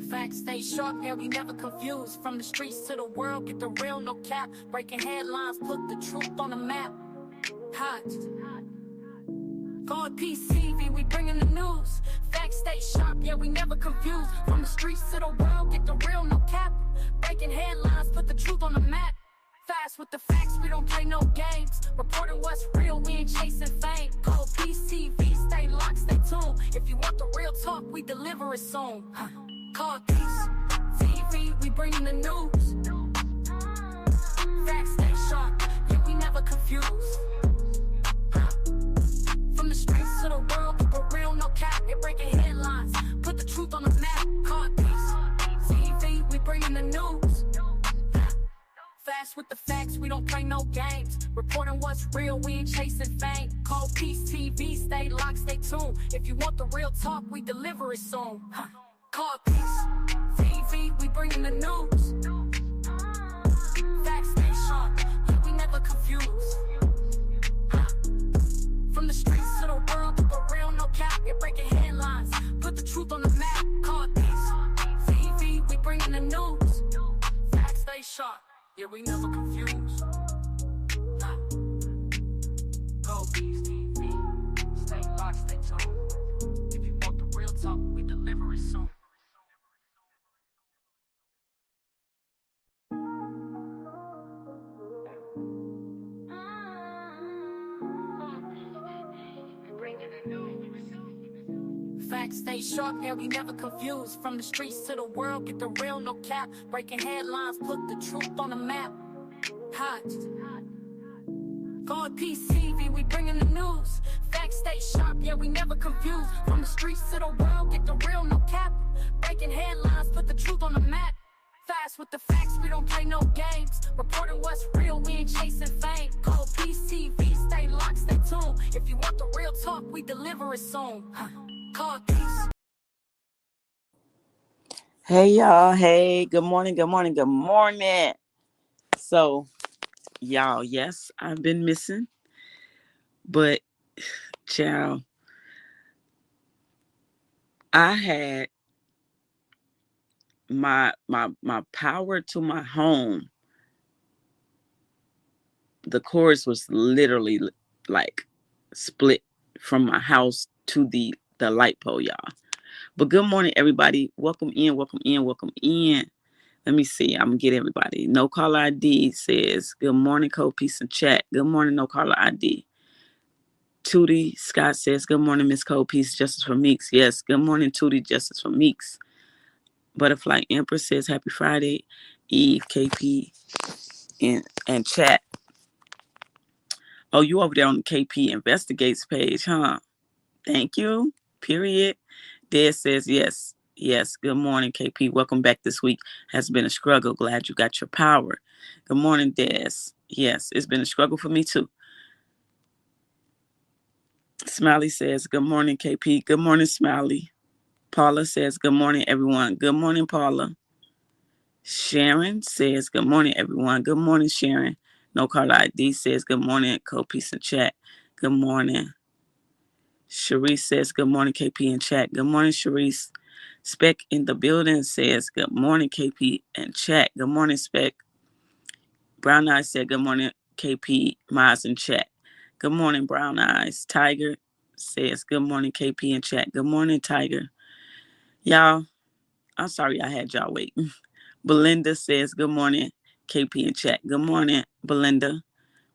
Facts stay sharp, yeah, we never confused. From the streets to the world, get the real, no cap. Breaking headlines, put the truth on the map. Hot. God PCV, we bringing the news. Facts stay sharp, yeah, we never confused. From the streets to the world, get the real, no cap. Breaking headlines, put the truth on the map. Fast with the facts, we don't play no games. Reporting what's real, we ain't chasing fame. Call PCV, stay locked, stay tuned. If you want the real talk, we deliver it soon. Call Peace TV, we bringing the news. Facts stay sharp, yeah, we never confused. From the streets to the world, keep it real, no cap. You're breaking headlines, put the truth on the map. Call Peace TV, we bringing the news. Fast with the facts, we don't play no games. Reporting what's real, we ain't chasing fame. Call Peace TV, stay locked, stay tuned. If you want the real talk, we deliver it soon. Call Peace TV, we bringing the news. Facts stay sharp, yeah, we never confused. From the streets to the world, keep it real, no cap. You're breaking headlines, put the truth on the map. Call Peace TV, we bringing the news. Facts stay sharp, yeah, we never confused. Go Peace TV, stay locked, stay tuned. If you want the real talk, we deliver it soon. Facts stay sharp, yeah, we never confused. From the streets to the world, get the real, no cap. Breaking headlines, put the truth on the map. Hot. God PCV, we bringing the news. Facts stay sharp, yeah, we never confused. From the streets to the world, get the real, no cap. Breaking headlines, put the truth on the map. Fast with the facts, we don't play no games. Reporting what's real, we ain't chasing fame. Call Peace TV, stay locked, stay tuned. If you want the real talk, we deliver it soon. Call Peace. Hey y'all, hey, good morning, good morning, good morning. So, y'all, yes, I've been missing, but child, I had my power to my home. The cords was literally like split from my house to the light pole, y'all. But good morning, everybody. Welcome in, welcome in, welcome in. Let me see. I'm going to get everybody. No Caller ID says, good morning, Peace and chat. Good morning, No Caller ID. Tootie Scott says, good morning, Miss Peace, justice for Meeks. Yes, good morning, Tootie, justice for Meeks. Butterfly Empress says, happy Friday. Eve, KP, and chat. Oh, you over there on the KP Investigates page, huh? Thank you. Period. Des says, yes. Yes. Good morning, KP. Welcome back this week. Has been a struggle. Glad you got your power. Good morning, Des. Yes, it's been a struggle for me too. Smiley says, good morning, KP. Good morning, Smiley. Paula says, good morning, everyone. Good morning, Paula. Sharon says, good morning, everyone. Good morning, Sharon. No Caller ID says, good morning, Peace and chat. Good morning. Sharice says, good morning, KP and chat. Good morning, Sharice. Spec in the building says, good morning, KP and chat. Good morning, Spec. Brown Eyes said, good morning, KP, Miles and chat. Good morning, Brown Eyes. Tiger says, good morning, KP and chat. Good morning, Tiger. Y'all, I'm sorry I had y'all waiting. Belinda says, good morning, KP and chat. Good morning, Belinda.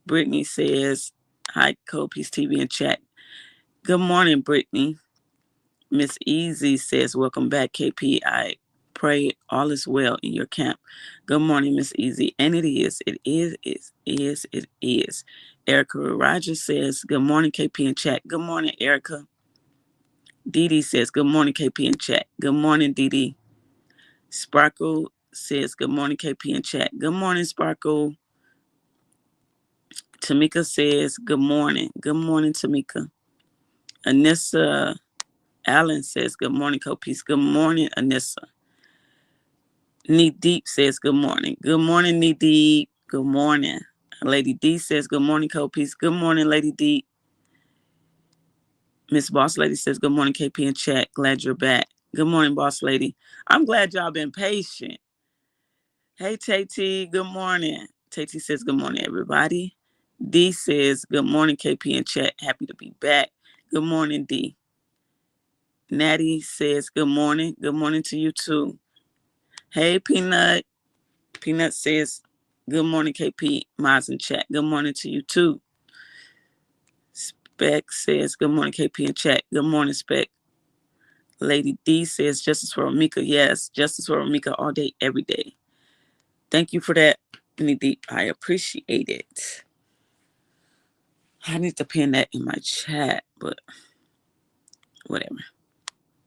Brittany says, hi, Peace TV and chat. Good morning, Brittany. Miss Easy says, welcome back, KP. I pray all is well in your camp. Good morning, Miss Easy. And it is. Erica Rogers says, good morning, KP and chat. Good morning, Erica. Dee Dee says, good morning, KP and chat. Good morning, Dee Dee. Sparkle says, good morning, KP and chat. Good morning, Sparkle. Tamika says, good morning. Good morning, Tamika. Anissa Allen says, good morning, Peace. Good morning, Anissa. Knee Deep says, good morning. Good morning, Knee Deep. Good morning. Lady D says, good morning, Peace. Good morning, Lady D. Miss Boss Lady says, good morning, KP and chat. Glad you're back. Good morning, boss lady. I'm glad y'all been patient. Hey, Tate, good morning. Tate says, good morning, everybody. D says, good morning, KP and chat. Happy to be back. Good morning, D. Natty says, good morning. Good morning to you, too. Hey, Peanut. Peanut says, good morning, KP. Miles in chat. Good morning to you, too. Spec says, good morning, KP and chat. Good morning, Spec. Lady D says, justice for Amika. Yes, justice for Amika all day, every day. Thank you for that, Lady. I appreciate it. I need to pin that in my chat, but whatever.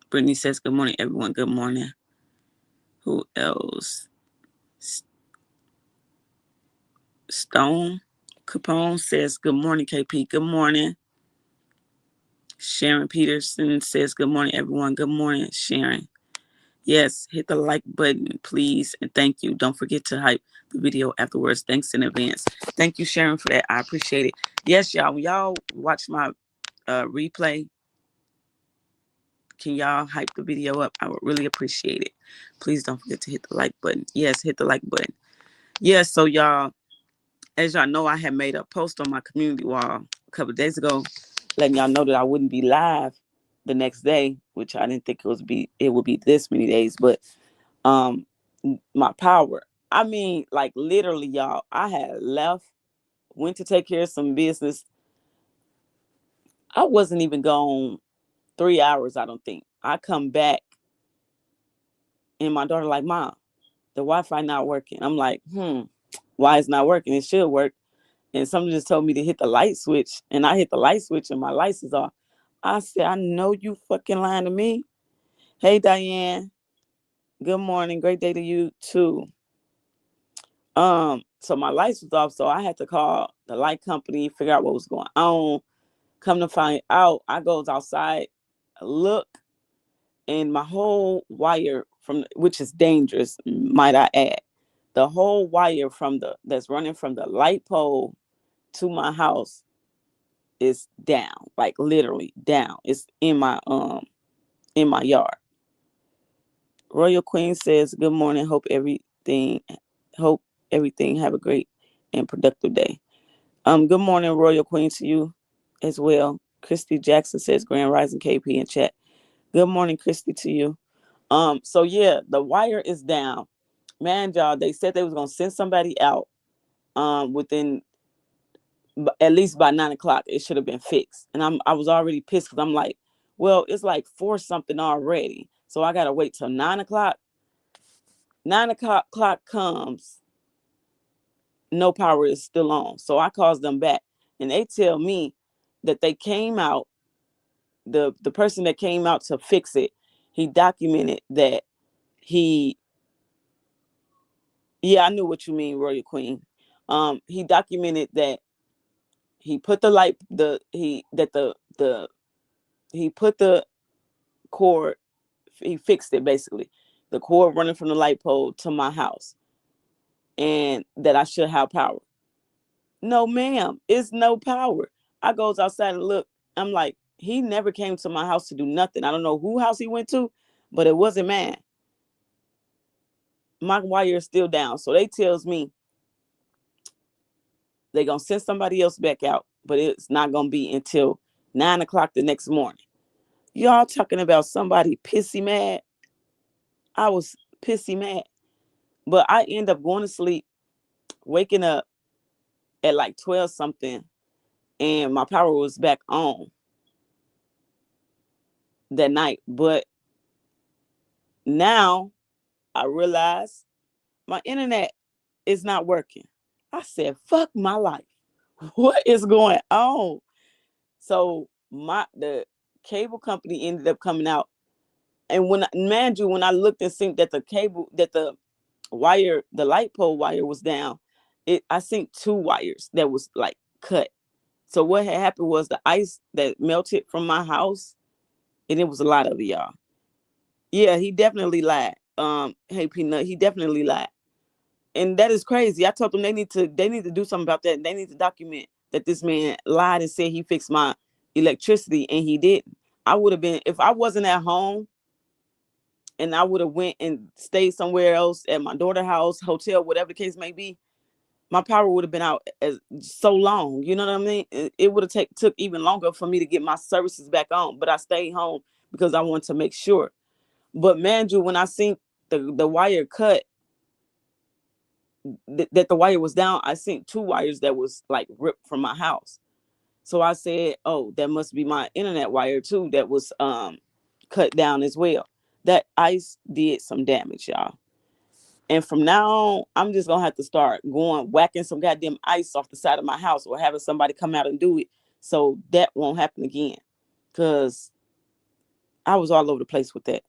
Brittany says, good morning, everyone. Good morning. Who else? Stone Capone says, good morning, KP. Good morning. Sharon Peterson says, good morning, everyone. Good morning, Sharon. Yes, hit the like button, please, and thank you. Don't forget to hype the video afterwards. Thanks in advance. Thank you, Sharon, for that. I appreciate it. Yes, y'all, when y'all watch my replay, can y'all hype the video up? I would really appreciate it. Please don't forget to hit the like button. Yes, hit the like button. Yes, so y'all, as y'all know, I had made a post on my community wall a couple of days ago, letting y'all know that I wouldn't be live the next day, which I didn't think it would be this many days, but my power. I mean, like literally, y'all, I had left, went to take care of some business. I wasn't even gone 3 hours, I don't think. I come back and my daughter like, Mom, the Wi-Fi not working. I'm like, why it's not working? It should work. And somebody just told me to hit the light switch, and I hit the light switch and my lights is off. I said, I know you fucking lying to me. Hey, Diane. Good morning. Great day to you too. So my lights was off, so I had to call the light company, figure out what was going on. Come to find out, I goes outside, look, and my whole wire which is dangerous, might I add, the whole wire that's running from the light pole to my house is down, like literally down. It's in my yard. Royal Queen says, good morning. Hope everything have a great and productive day. Good morning, Royal Queen, to you as well. Christy Jackson says, Grand Rising KP in chat. Good morning, Christy, to you. So yeah, the wire is down. Man, y'all, they said they was gonna send somebody out within at least by 9 o'clock. It should have been fixed. And I was already pissed because I'm like, well, it's like 4 something already. So I gotta wait till 9 o'clock. 9 o'clock comes, no power is still on. So I calls them back and they tell me that they came out, the person that came out to fix it, he documented that I knew what you mean, Royal Queen. He documented that he put the light, he put the cord, he fixed it basically, the cord running from the light pole to my house, and that I should have power. No, ma'am, it's no power. I goes outside and look. I'm like, he never came to my house to do nothing. I don't know who house he went to, but it wasn't mine. My wire is still down. So they tells me they're going to send somebody else back out, but it's not going to be until 9 o'clock the next morning. Y'all talking about somebody pissy mad? I was pissy mad. But I end up going to sleep, waking up at like 12 something, and my power was back on that night. But now I realize my internet is not working. I said, fuck my life. What is going on? So the cable company ended up coming out. And when I looked and seen that the wire, the light pole wire was down, I seen 2 wires that was like cut. So what had happened was the ice that melted from my house, and it was a lot of it, y'all. Yeah, he definitely lied. Hey Peanut, he definitely lied. And that is crazy. I told them they need to do something about that. They need to document that this man lied and said he fixed my electricity and he didn't. I would have been, if I wasn't at home and I would have went and stayed somewhere else at my daughter's house, hotel, whatever the case may be, my power would have been out as so long. You know what I mean? It would have took even longer for me to get my services back on. But I stayed home because I wanted to make sure. But man, Drew, when I seen the wire cut, that the wire was down, I seen two wires that was like ripped from my house. So I said, oh, that must be my internet wire too that was cut down as well. That ice did some damage, y'all. And from now on, I'm just gonna have to start going whacking some goddamn ice off the side of my house or having somebody come out and do it so that won't happen again. Cause I was all over the place with that.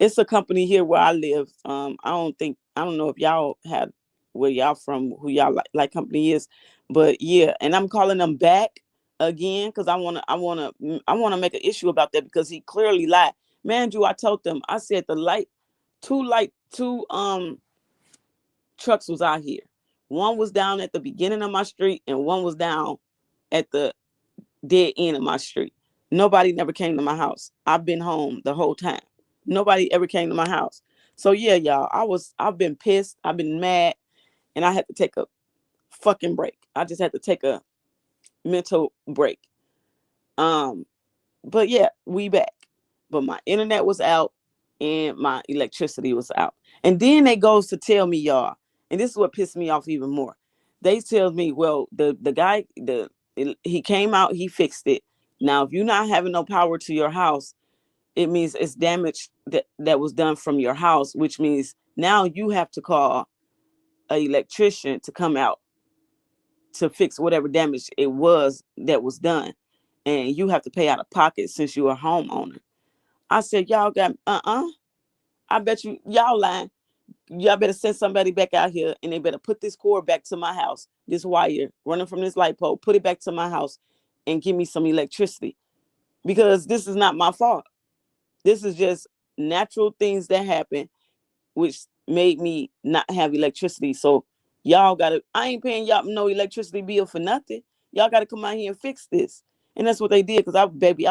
It's a company here where I live. I don't know if y'all had where y'all from, who y'all like company is, but yeah, and I'm calling them back again because I wanna make an issue about that because he clearly lied. Man, Drew, I told them, I said two trucks was out here. One was down at the beginning of my street and one was down at the dead end of my street. Nobody never came to my house. I've been home the whole time. Nobody ever came to my house. So yeah, y'all, I've been pissed. I've been mad, and I had to take a fucking break. I just had to take a mental break. Um, but yeah, we back. But my internet was out and my electricity was out. And then they goes to tell me, y'all, and this is what pissed me off even more. They tell me, well, the guy, he came out, he fixed it. Now, if you're not having no power to your house, it means it's damage that was done from your house, which means now you have to call an electrician to come out to fix whatever damage it was that was done. And you have to pay out of pocket since you're a homeowner. I said, y'all got, I bet y'all lying. Y'all better send somebody back out here and they better put this cord back to my house, this wire running from this light pole, put it back to my house and give me some electricity because this is not my fault. This is just natural things that happen, which made me not have electricity. So y'all gotta, I ain't paying y'all no electricity bill for nothing. Y'all gotta come out here and fix this. And that's what they did because I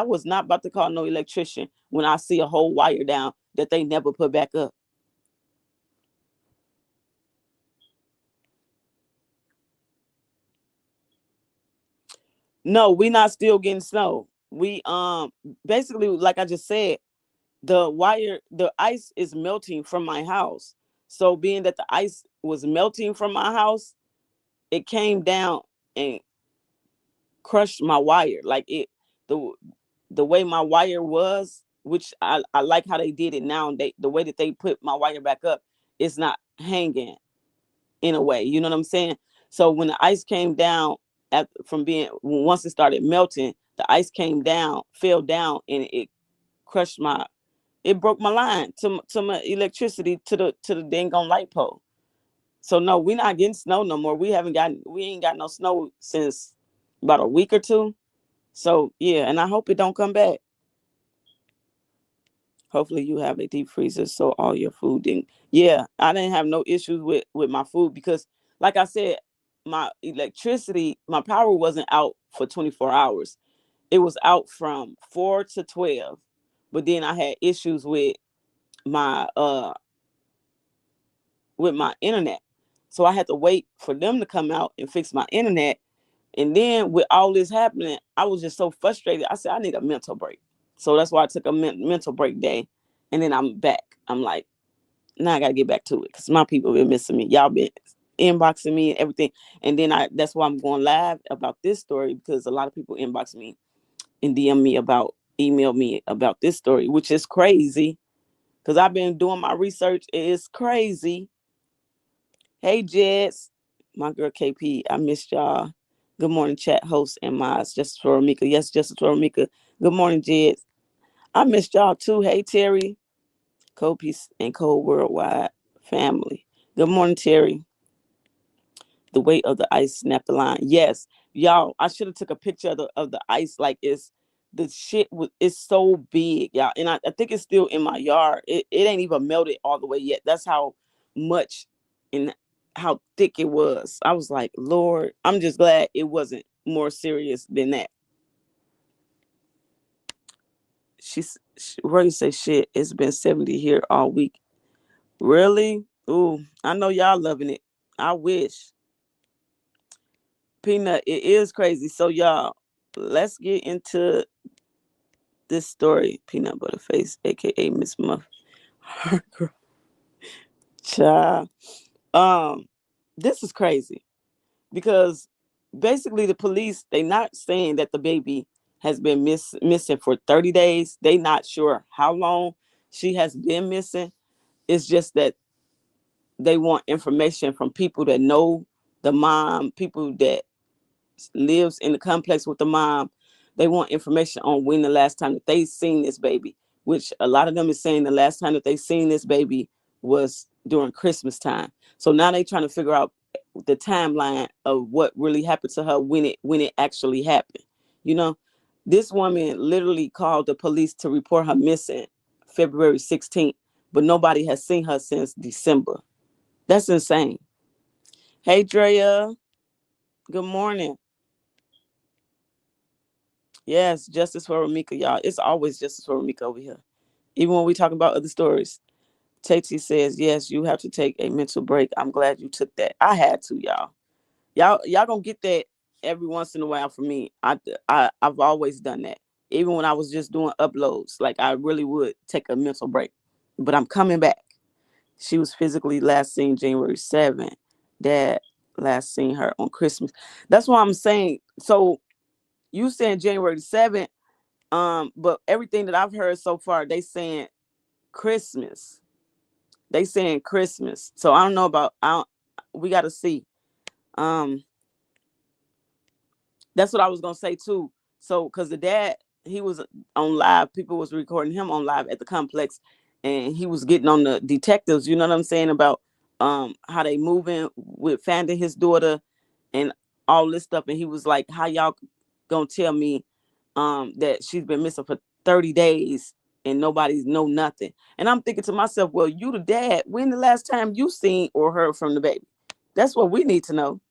was not about to call no electrician when I see a whole wire down that they never put back up. No, we not still getting snow. We basically, like I just said, the ice is melting from my house. So being that the ice was melting from my house, it came down and crushed my wire. Like the the way my wire was, which I like how they did it now. The way that they put my wire back up, it's not hanging in a way. You know what I'm saying? So when the ice came down from being once it started melting, the ice came down, fell down, and it crushed it broke my line to my electricity to the dang on light pole. So no, we're not getting snow no more. We ain't got no snow since about a week or two. So yeah, and I hope it don't come back. Hopefully you have a deep freezer so all your food didn't. Yeah, I didn't have no issues with my food because, like I said, my power wasn't out for 24 hours. It was out from 4 to 12, but then I had issues my uh with my internet, so I had to wait for them to come out and fix my internet. And then with all this happening, I was just so frustrated. I said I need a mental break. So that's why I took a mental break day, and then I'm back. I'm like, now I gotta get back to it because my people been missing me. Y'all been inboxing me and everything, and then that's why I'm going live about this story because a lot of people inbox me and email me about this story, which is crazy because I've been doing my research. It's crazy. Hey Jets, my girl KP, I missed y'all. Good morning, chat host and mods. Justice for Mika. Yes, Justice for Mika. Good morning, Jets. I missed y'all too. Hey Terry, Cold Peace and Cold Worldwide family. Good morning, Terry. The weight of the ice snapped the line. Yes, y'all. I should have took a picture of the ice. Like the shit it's so big, y'all. And I think it's still in my yard. It ain't even melted all the way yet. That's how much and how thick it was. I was like, Lord, I'm just glad it wasn't more serious than that. Roy say shit. It's been 70 here all week. Really? Ooh, I know y'all loving it. I wish. Peanut, it is crazy. So y'all, let's get into this story. Peanut Butter Face, aka Miss Muff. Her girl. Child. Um, this is crazy because basically the police they not saying that the baby has been missing for 30 days. They not sure how long she has been missing. It's just that they want information from people that know the mom, people that lives in the complex with the mom. They want information on when the last time that they seen this baby, which a lot of them is saying the last time that they seen this baby was during Christmas time. So now they trying to figure out the timeline of what really happened to her when it actually happened. You know, this woman literally called the police to report her missing February 16th, but nobody has seen her since December. That's insane. Hey Drea, good morning. Yes, justice for Ramika, y'all. It's always justice for Ramika over here. Even when we talk about other stories. Tati says, yes, you have to take a mental break. I'm glad you took that. I had to, y'all. Y'all gonna get that every once in a while from me. I've always done that. Even when I was just doing uploads, like I really would take a mental break. But I'm coming back. She was physically last seen January 7th. Dad last seen her on Christmas. That's why I'm saying. So you saying January 7th, but everything that I've heard so far, they saying Christmas. They saying Christmas. So I don't know about. I don't, we got to see. Um, that's what I was gonna say too. So because the dad, he was on live. People was recording him on live at the complex, and he was getting on the detectives. You know what I'm saying about how they moving with finding his daughter and all this stuff. And he was like, "How y'all gonna tell me that she's been missing for 30 days and nobody's know nothing?" And I'm thinking to myself, well, you the dad. When the last time you seen or heard from the baby? That's what we need to know.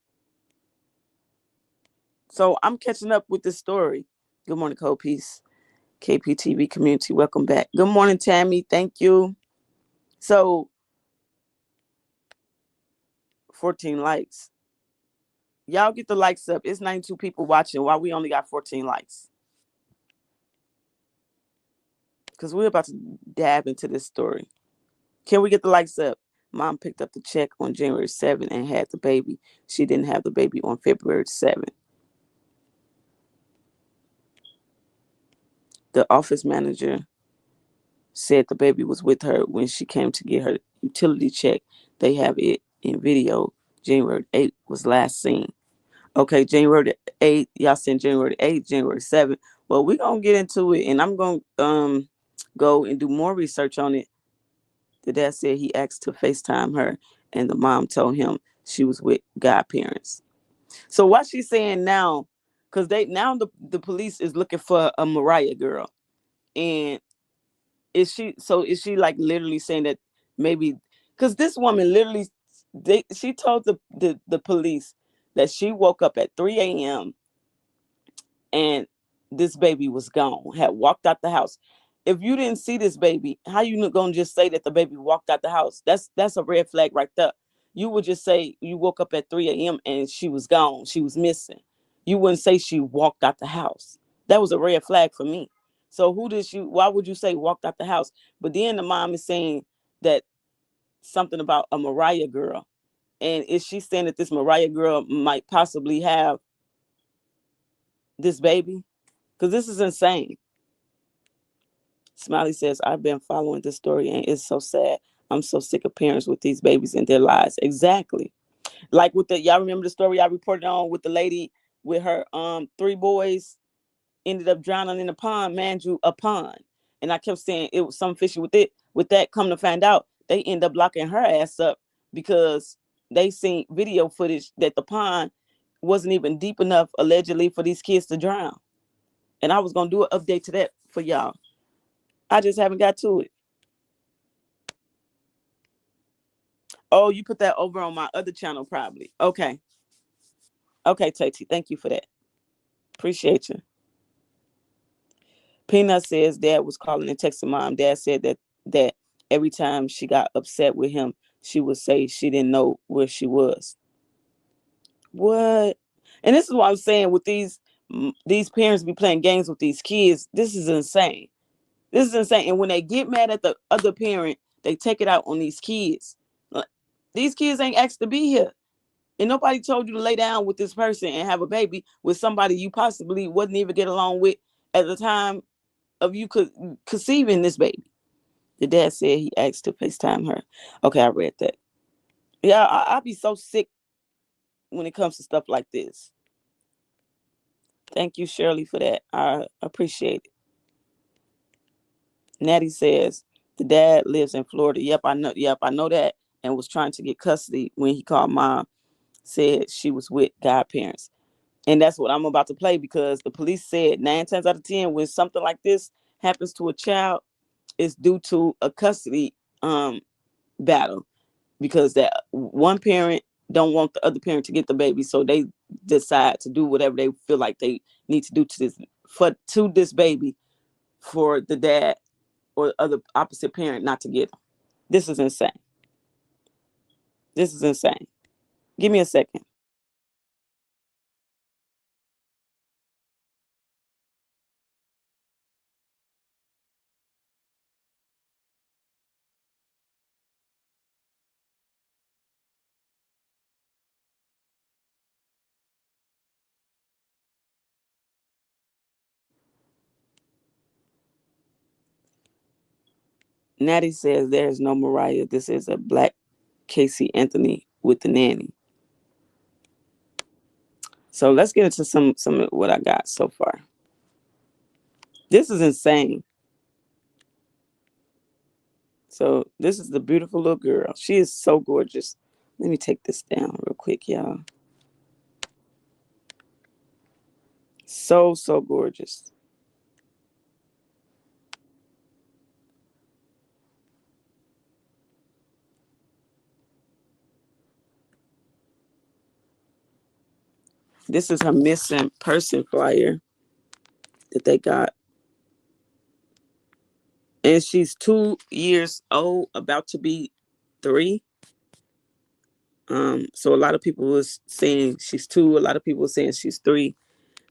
So I'm catching up with this story. Good morning, Cold Peace, KPTV community. Welcome back. Good morning, Tammy. Thank you. So 14 likes. Y'all get the likes up. It's 92 people watching. Why we only got 14 likes? Because we're about to dab into this story. Can we get the likes up? Mom picked up the check on January 7th and had the baby. She didn't have the baby on February 7th. The office manager said the baby was with her when she came to get her utility check. They have it in video. January 8th was last seen. Okay, January 8th, y'all seen January 8th, January 7th. Well, we're going to get into it, and I'm going to go and do more research on it. The dad said he asked to FaceTime her, and the mom told him she was with godparents. So what she's saying now, because the police is looking for a Mariah girl. And is she like literally saying that maybe because this woman literally she told the police that she woke up at 3 a.m. and this baby was gone, had walked out the house. If you didn't see this baby, how you gonna just say that the baby walked out the house? That's a red flag right there. You would just say you woke up at 3 a.m. and she was gone, she was missing. You wouldn't say she walked out the house. That was a red flag for me. So why would you say walked out the house? But then the mom is saying that something about a Mariah girl. And is she saying that this Mariah girl might possibly have this baby? Because this is insane. Smiley says, I've been following this story and it's so sad. I'm so sick of parents with these babies in their lives. Exactly. Like with y'all remember the story I reported on with the lady with her three boys ended up drowning in a pond, man, drew a pond. And I kept saying it was some fishy with it. With that, come to find out, they end up locking her ass up because they seen video footage that the pond wasn't even deep enough, allegedly, for these kids to drown. And I was gonna do an update to that for y'all. I just haven't got to it. Oh, you put that over on my other channel, probably. Okay. Okay, Tati. Thank you for that. Appreciate you. Peanut says dad was calling and texting mom. Dad said that every time she got upset with him, she would say she didn't know where she was. What? And this is what I'm saying with these parents be playing games with these kids. This is insane. This is insane. And when they get mad at the other parent, they take it out on these kids. Like, these kids ain't asked to be here. And nobody told you to lay down with this person and have a baby with somebody you possibly wouldn't even get along with at the time of you conceiving this baby. The dad said he asked to FaceTime her. Okay, I read that. Yeah, I'll be so sick when it comes to stuff like this. Thank you, Shirley, for that. I appreciate it. Natty says the dad lives in Florida. Yep, I know. Yep, I know that. And was trying to get custody when he called mom. Said she was with godparents. And that's what I'm about to play, because the police said 9 times out of 10, when something like this happens to a child, it's due to a custody battle, because that one parent don't want the other parent to get the baby, so they decide to do whatever they feel like they need to do to this baby for the dad or other opposite parent not to get them. This is insane. This is insane. Give me a second. Natty says there is no Mariah. This is a black Casey Anthony with the nanny. So let's get into some of what I got so far. This is insane. So this is the beautiful little girl. She is so gorgeous. Let me take this down real quick, y'all. So gorgeous. This is her missing person flyer that they got. And she's 2 years old, about to be 3. So a lot of people was saying she's 2. A lot of people were saying she's 3.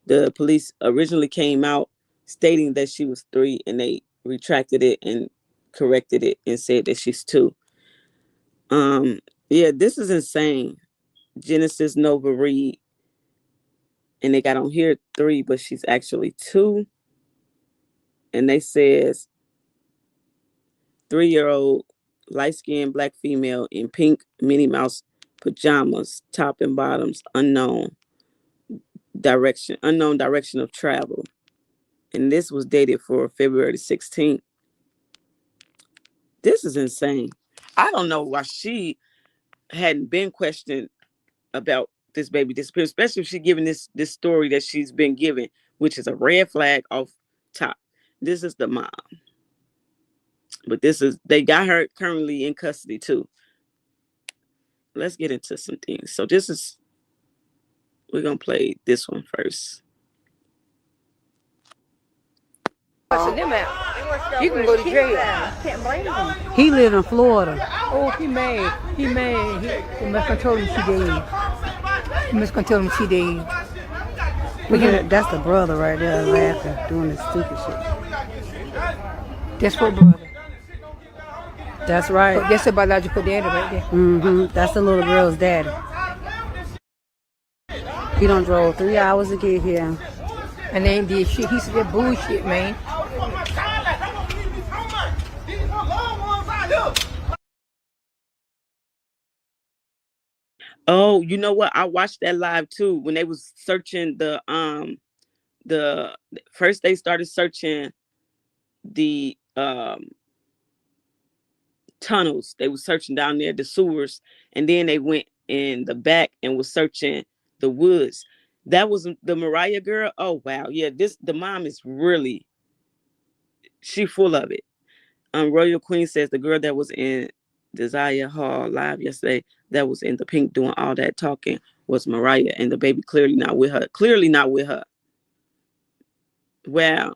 The police originally came out stating that she was 3, and they retracted it and corrected it and said that she's 2. Yeah, this is insane. Genesis Nova Reid, and they got on here 3, but she's actually 2. And they says 3-year-old light-skinned black female in pink Minnie Mouse pajamas, top and bottoms, unknown direction of travel. And this was dated for February 16th. This is insane. I don't know why she hadn't been questioned about this baby disappear, especially if she's giving this story that she's been given, which is a red flag off top. This is the mom. But they got her currently in custody too. Let's get into some things. So we're going to play this one first. You can go to jail. Can't blame him. He live in Florida. Oh, he mad. He must have told him she dead. He must have told him she dead. That's the brother right there laughing, doing this stupid shit. That's what brother. That's right. That's the biological daddy right there. Mm-hmm. That's the little girl's daddy. He done drove 3 hours to get here. And they ain't did shit. He said that bullshit, man. Oh, you know what? I watched that live too when they was searching the first they started searching the tunnels. They were searching down there the sewers, and then they went in the back and was searching the woods. That was the Mariah girl. Oh wow, yeah. The mom is really, she full of it. Royal Queen says the girl that was in Desire Hall live yesterday, that was in the pink doing all that talking, was Mariah, and the baby clearly not with her. Clearly not with her. Wow.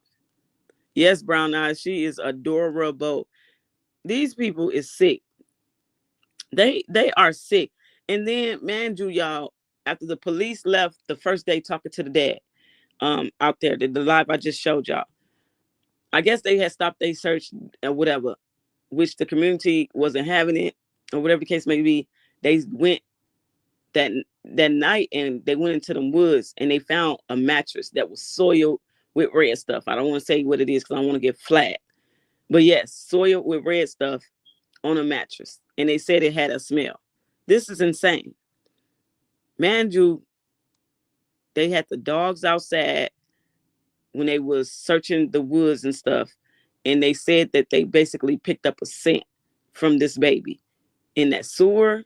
Yes, Brown Eyes, she is adorable. These people is sick. They are sick. And then, man, Drew, y'all, after the police left the first day talking to the dad, out there, the live I just showed y'all, I guess they had stopped their search or whatever, which the community wasn't having it, or whatever the case may be. They went that that night and they went into the woods and they found a mattress that was soiled with red stuff. I don't want to say what it is because I don't want to get flagged. But yes, soiled with red stuff on a mattress. And they said it had a smell. This is insane. Man, Drew, they had the dogs outside when they was searching the woods and stuff. And they said that they basically picked up a scent from this baby in that sewer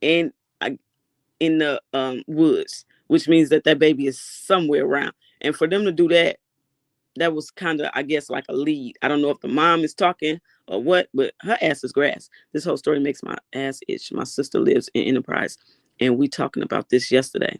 and in the woods, which means that that baby is somewhere around. And for them to do that, that was kind of, I guess, like a lead. I don't know if the mom is talking or what, but her ass is grass. This whole story makes my ass itch. My sister lives in Enterprise, and we talking about this yesterday.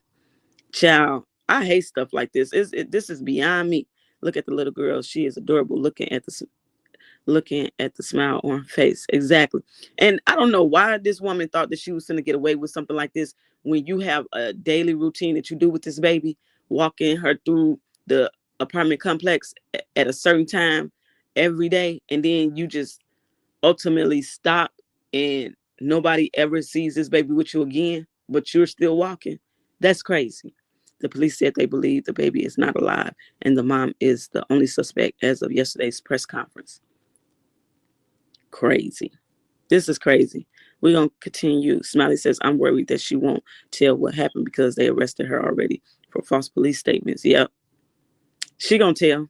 Child, I hate stuff like this. This is beyond me. Look at the little girl. She is adorable. Looking at the smile on her face. Exactly. And I don't know why this woman thought that she was going to get away with something like this when you have a daily routine that you do with this baby, walking her through the apartment complex at a certain time every day. And then you just ultimately stop and nobody ever sees this baby with you again, but you're still walking. That's crazy. The police said they believe the baby is not alive and the mom is the only suspect as of yesterday's press conference. Crazy. This is crazy. We're going to continue. Smiley says, I'm worried that she won't tell what happened because they arrested her already for false police statements. Yep. She going to tell.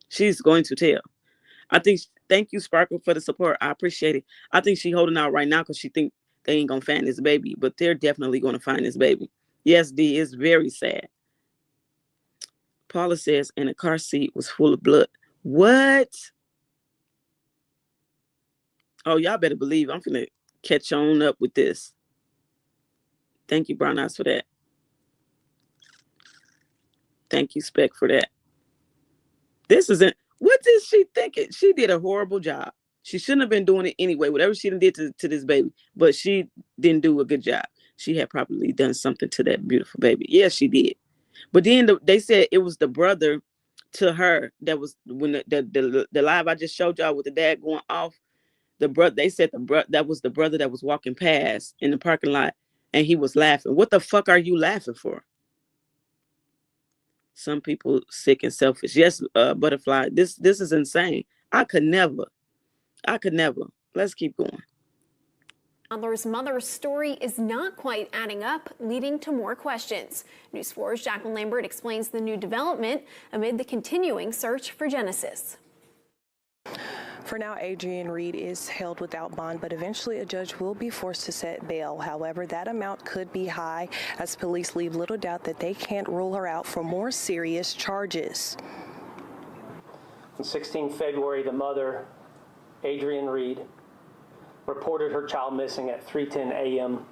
She's going to tell. Thank you, Sparkle, for the support. I appreciate it. I think she's holding out right now because she think they ain't going to find this baby, but they're definitely going to find this baby. Yes, D, is very sad. Paula says, and the car seat was full of blood. What? Oh, y'all better believe I'm going to catch on up with this. Thank you, Brown Eyes, for that. Thank you, Spec, for that. This isn't, what is she thinking? She did a horrible job. She shouldn't have been doing it anyway, whatever she did to this baby, but she didn't do a good job. She had probably done something to that beautiful baby. Yeah, she did. But then they said it was the brother to her that was, when the live I just showed y'all with the dad going off, they said that was the brother that was walking past in the parking lot and he was laughing. What the fuck are you laughing for? Some people sick and selfish. Yes, Butterfly. This is insane. I could never. Let's keep going. Toddler's mother's story is not quite adding up, leading to more questions. News 4's Jacqueline Lambert explains the new development amid the continuing search for Genesis. For now, Adrian Reid is held without bond, but eventually a judge will be forced to set bail. However, that amount could be high, as police leave little doubt that they can't rule her out for more serious charges. On 16 February, the mother, Adrian Reid, reported her child missing at 3:10 a.m.,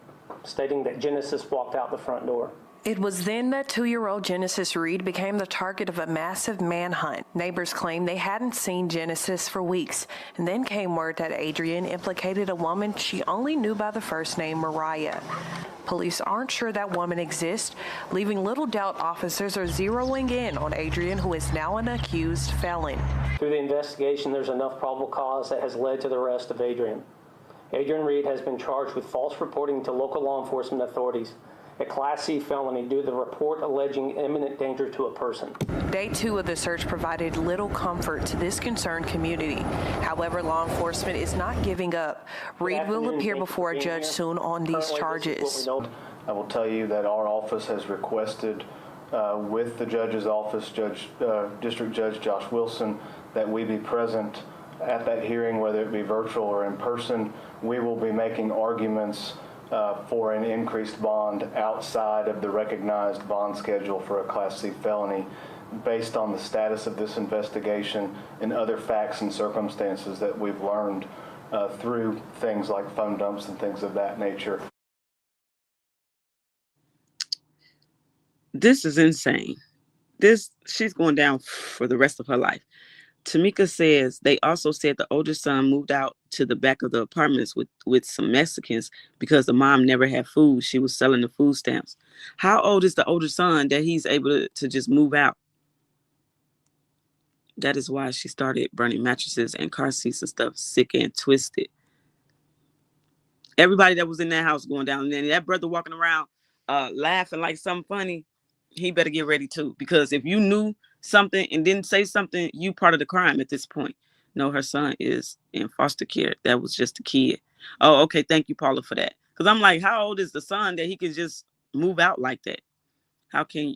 stating that Genesis walked out the front door. It was then that 2-year-old Genesis Reid became the target of a massive manhunt. Neighbors claimed they hadn't seen Genesis for weeks, and then came word that Adrian implicated a woman she only knew by the first name Mariah. Police aren't sure that woman exists, leaving little doubt officers are zeroing in on Adrian, who is now an accused felon. Through the investigation, there's enough probable cause that has led to the arrest of Adrian. Adrian Reid has been charged with false reporting to local law enforcement authorities, a Class C felony due to the report alleging imminent danger to a person. Day 2 of the search provided little comfort to this concerned community. However, law enforcement is not giving up. Reid will appear before a judge soon on these charges. I will tell you that our office has requested with the judge's office, District Judge Josh Wilson, that we be present at that hearing, whether it be virtual or in person. We will be making arguments for an increased bond outside of the recognized bond schedule for a Class C felony, based on the status of this investigation and other facts and circumstances that we've learned through things like phone dumps and things of that nature. This is insane. She's going down for the rest of her life. Tamika says they also said the older son moved out to the back of the apartments with some Mexicans because the mom never had food. She was selling the food stamps. How old is the older son that he's able to just move out? That is why she started burning mattresses and car seats and stuff, sick and twisted. Everybody that was in that house going down, and then that brother walking around laughing like something funny, he better get ready too. Because if you knew something and didn't say something, you part of the crime at this point. No, her son is in foster care. That was just a kid. Oh, okay. Thank you, Paula, for that. Because I'm like, how old is the son that he could just move out like that? How can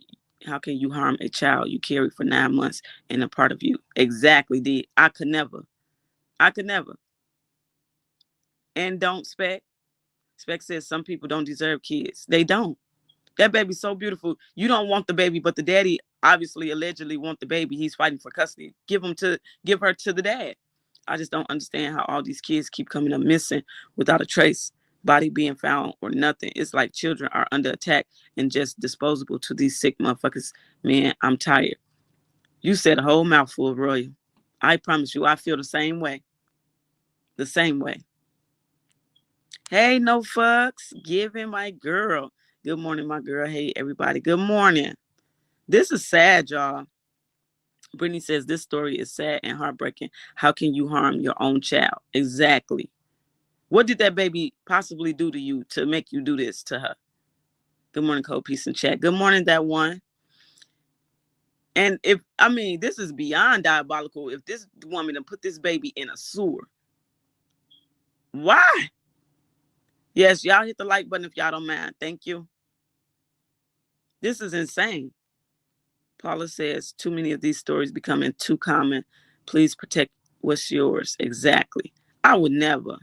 you harm a child you carried for 9 months and a part of you? Exactly, D. I could never. I could never. And don't Spec. Spec says some people don't deserve kids. They don't. That baby's so beautiful. You don't want the baby, but the daddy obviously allegedly want the baby. He's fighting for custody. Give her to the dad. I just don't understand how all these kids keep coming up missing without a trace, body being found or nothing. It's like children are under attack and just disposable to these sick motherfuckers. Man, I'm tired. You said a whole mouthful, Royal. I promise you, I feel the same way. The same way. Hey, no fucks. Giving my girl. Good morning, my girl. Hey, everybody. Good morning. This is sad, y'all. Brittany says this story is sad and heartbreaking. How can you harm your own child? Exactly. What did that baby possibly do to you to make you do this to her? Good morning, Cole. Peace and chat. Good morning, that one. And this is beyond diabolical. If this woman to put this baby in a sewer, why? Yes, y'all hit the like button if y'all don't mind. Thank you. This is insane. Paula says, too many of these stories becoming too common. Please protect what's yours. Exactly. I would never.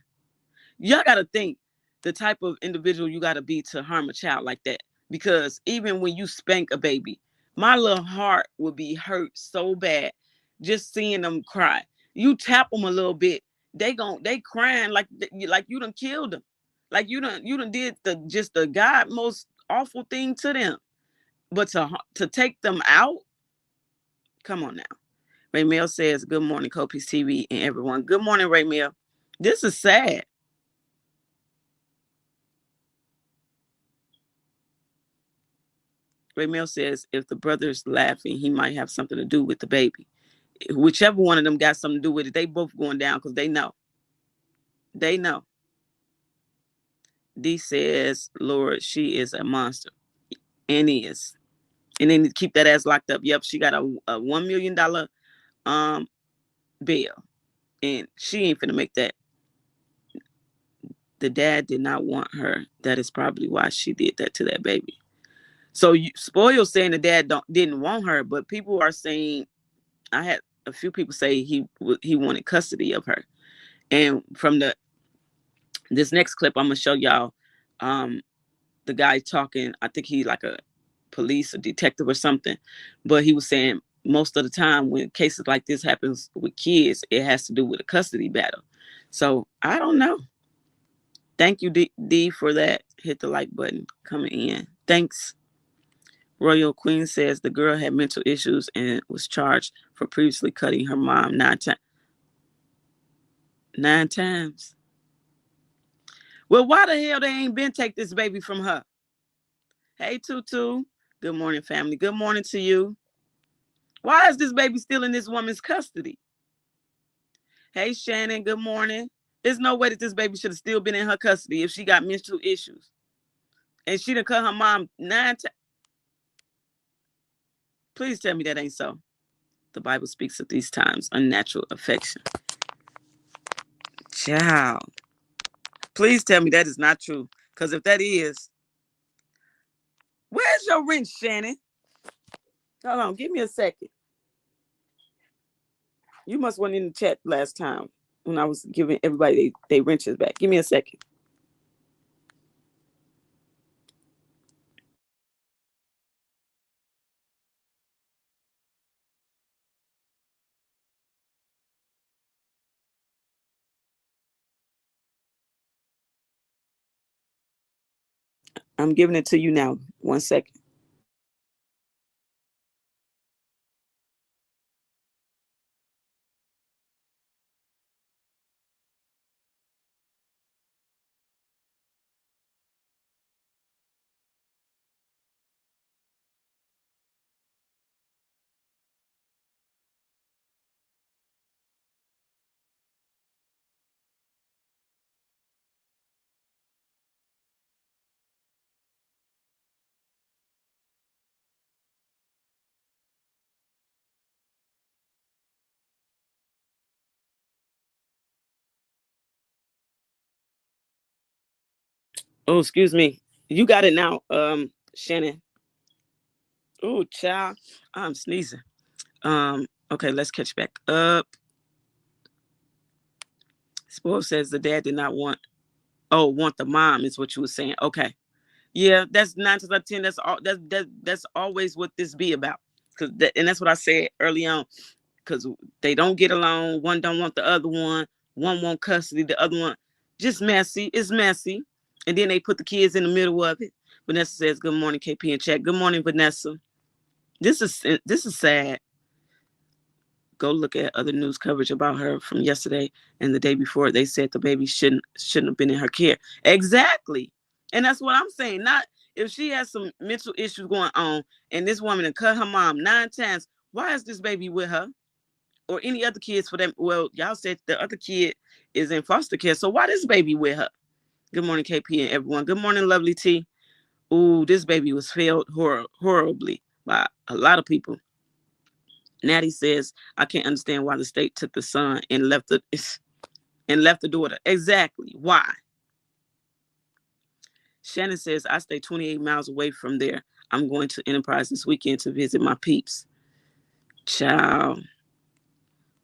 Y'all got to think the type of individual you got to be to harm a child like that. Because even when you spank a baby, my little heart would be hurt so bad just seeing them cry. You tap them a little bit, they crying like you done killed them. Like you done did the God most awful thing to them. But to take them out, come on now. Raymel says, good morning, Copies TV and everyone. Good morning, Raymel. This is sad. Raymel says, if the brother's laughing, he might have something to do with the baby. Whichever one of them got something to do with it, they both going down because they know. They know. D says, Lord, she is a monster. And is. And then keep that ass locked up. Yep, she got a $1 million bail. And she ain't finna make that. The dad did not want her. That is probably why she did that to that baby. So Spoil saying the dad didn't want her, but people are saying, I had a few people say he wanted custody of her. And from this next clip, I'm gonna show y'all the guy talking. I think he like a police or detective or something, but he was saying most of the time when cases like this happens with kids, it has to do with a custody battle. So I don't know. Thank you, D, for that. Hit the like button coming in. Thanks. Royal Queen says the girl had mental issues and was charged for previously cutting her mom 9 times. 9 times. Well, why the hell they ain't been take this baby from her? Hey, Tutu. Good morning, family. Good morning to you. Why is this baby still in this woman's custody? Hey, Shannon. Good morning. There's no way that this baby should have still been in her custody if she got mental issues. And she done cut her mom 9 times. Please tell me that ain't so. The Bible speaks of these times, unnatural affection. Child. Please tell me that is not true. Because if that is, where's your wrench, Shannon? Hold on, give me a second. You must went in the chat last time when I was giving everybody they wrenches back. Give me a second. I'm giving it to you now. 1 second. Oh, excuse me. You got it now, Shannon. Oh, child. I'm sneezing. Okay, let's catch back up. Spoil says the dad did not want the mom is what you were saying. Okay. Yeah, that's 9 times out of 10. That's all that's always what this be about. And that's what I said early on. Because they don't get along. One don't want the other one. One want custody. The other one just messy. It's messy. And then they put the kids in the middle of it. Vanessa says, "Good morning, KP and chat. Good morning, Vanessa." This is sad. Go look at other news coverage about her from yesterday and the day before. They said the baby shouldn't have been in her care. Exactly. And that's what I'm saying. Not if she has some mental issues going on and this woman had cut her mom 9 times, why is this baby with her? Or any other kids for them? Well, y'all said the other kid is in foster care. So why this baby with her? Good morning, KP and everyone. Good morning, lovely T. Ooh, this baby was failed horribly by a lot of people. Natty says, I can't understand why the state took the son and left the daughter. Exactly. Why? Shannon says, I stay 28 miles away from there. I'm going to Enterprise this weekend to visit my peeps. Child.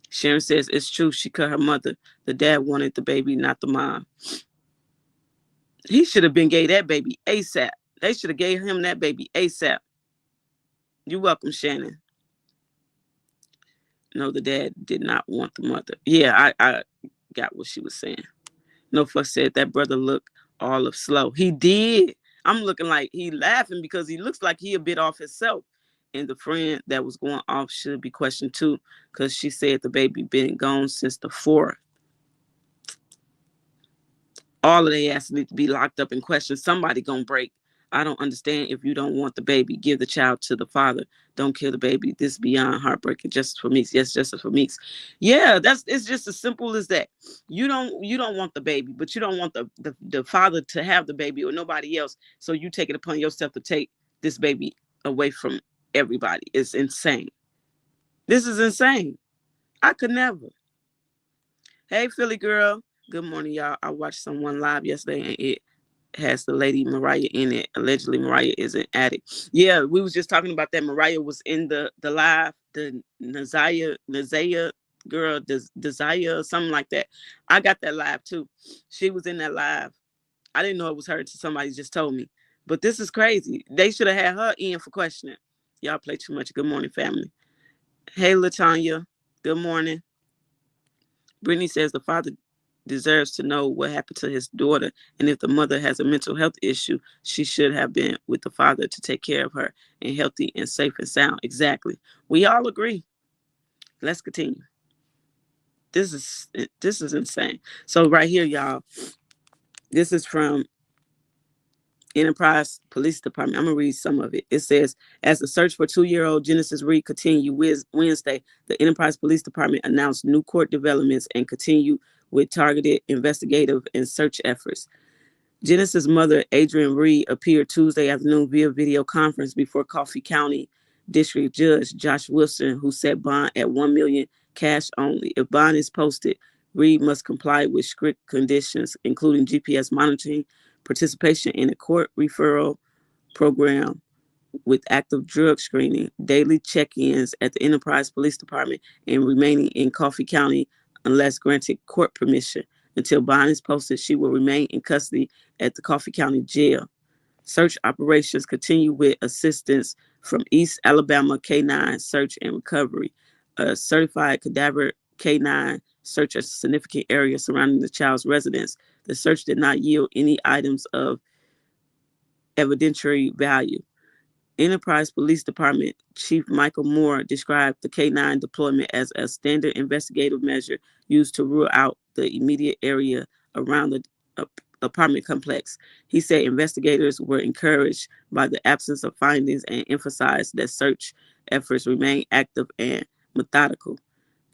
Sharon says, it's true. She cut her mother. The dad wanted the baby, not the mom. He should have been gave that baby ASAP. They should have gave him that baby ASAP. You're welcome, Shannon. No, the dad did not want the mother. Yeah, I got what she was saying. No fuss said that brother looked all of slow. He did. I'm looking like he laughing because he looks like he a bit off himself. And the friend that was going off should be questioned too, because she said the baby been gone since the 4th. All of they ass need to be locked up and questioned. Somebody gonna break. I don't understand. If you don't want the baby, give the child to the father. Don't kill the baby. This is beyond heartbreaking. Justice for Meeks. Yes, justice for Meeks. Yeah, it's just as simple as that. You don't want the baby, but you don't want the father to have the baby or nobody else. So you take it upon yourself to take this baby away from everybody. It's insane. This is insane. I could never. Hey, Philly girl. Good morning, y'all. I watched someone live yesterday and it has the lady Mariah in it. Allegedly, Mariah is an addict. Yeah, we was just talking about that. Mariah was in the live, the Nazaya girl, Desire, something like that. I got that live too. She was in that live. I didn't know it was her until somebody just told me. But this is crazy. They should have had her in for questioning. Y'all play too much. Good morning, family. Hey, LaTanya. Good morning. Brittany says the father deserves to know what happened to his daughter, and if the mother has a mental health issue, she should have been with the father to take care of her and healthy and safe and sound. Exactly. We all agree. Let's continue. This is insane. So right here, y'all, this is from Enterprise Police Department. I'm going to read some of it. It says, as the search for 2-year-old Genesis Reid continued Wednesday, the Enterprise Police Department announced new court developments and continued with targeted investigative and search efforts. Genesis' mother, Adrienne Reid, appeared Tuesday afternoon via video conference before Coffee County District Judge Josh Wilson, who set bond at $1 million cash only. If bond is posted, Reid must comply with strict conditions, including GPS monitoring, participation in a court referral program with active drug screening, daily check-ins at the Enterprise Police Department, and remaining in Coffee County unless granted court permission. Until bond is posted, she will remain in custody at the Coffee County Jail. Search operations continue with assistance from East Alabama K-9 Search and Recovery. A certified cadaver K-9 search a significant area surrounding the child's residence. The search did not yield any items of evidentiary value. Enterprise Police Department Chief Michael Moore described the K-9 deployment as a standard investigative measure used to rule out the immediate area around the apartment complex. He said investigators were encouraged by the absence of findings and emphasized that search efforts remain active and methodical.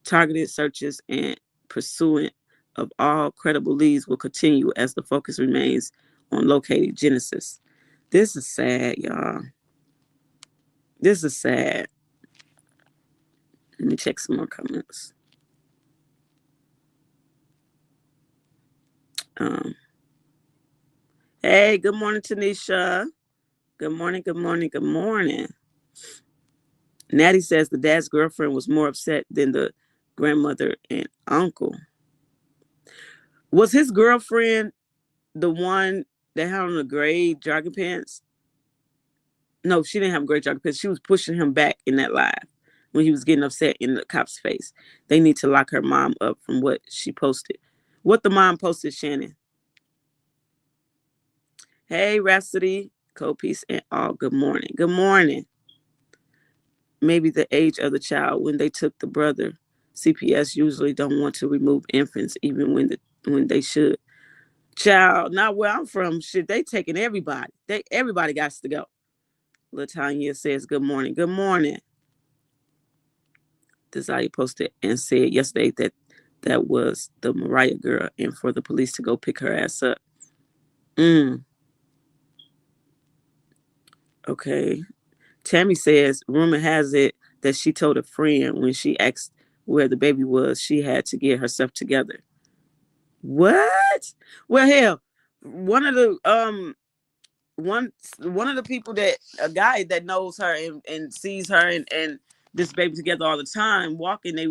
Targeted searches and pursuit of all credible leads will continue as the focus remains on locating Genesis. This is sad, y'all. This is sad. Let me check some more comments. Hey, good morning, Tanisha. Good morning, good morning, good morning. Natty says the dad's girlfriend was more upset than the grandmother and uncle. Was his girlfriend the one that had on the gray jogging pants? No, she didn't have gray jogging pants. She was pushing him back in that live when he was getting upset in the cop's face. They need to lock her mom up from what she posted. What the mom posted, Shannon. Hey, Rhapsody, co-piece and all. Good morning. Good morning. Maybe the age of the child when they took the brother. CPS usually don't want to remove infants even when they should. Child, not where I'm from. Shit, they taking everybody. Everybody got to go. Latanya says good morning. Good morning. Desire posted and said yesterday that was the Mariah girl and for the police to go pick her ass up. Okay. Tammy says, rumor has it that she told a friend when she asked where the baby was, she had to get herself together. What? Well, hell, one of the people that a guy that knows her and sees her and this baby together all the time, walking their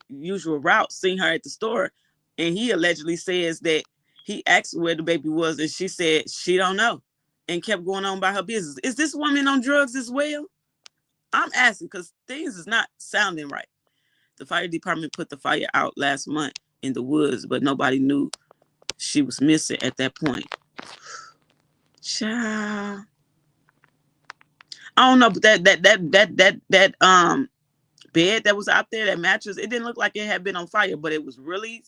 usual route, seen her at the store, and he allegedly says that he asked where the baby was, and she said she don't know, and kept going on by her business. Is this woman on drugs as well? I'm asking because things is not sounding right. The fire department put the fire out last month in the woods, but nobody knew she was missing at that point. Child. I don't know, but that bed that was out there, that mattress, it didn't look like it had been on fire, but it was really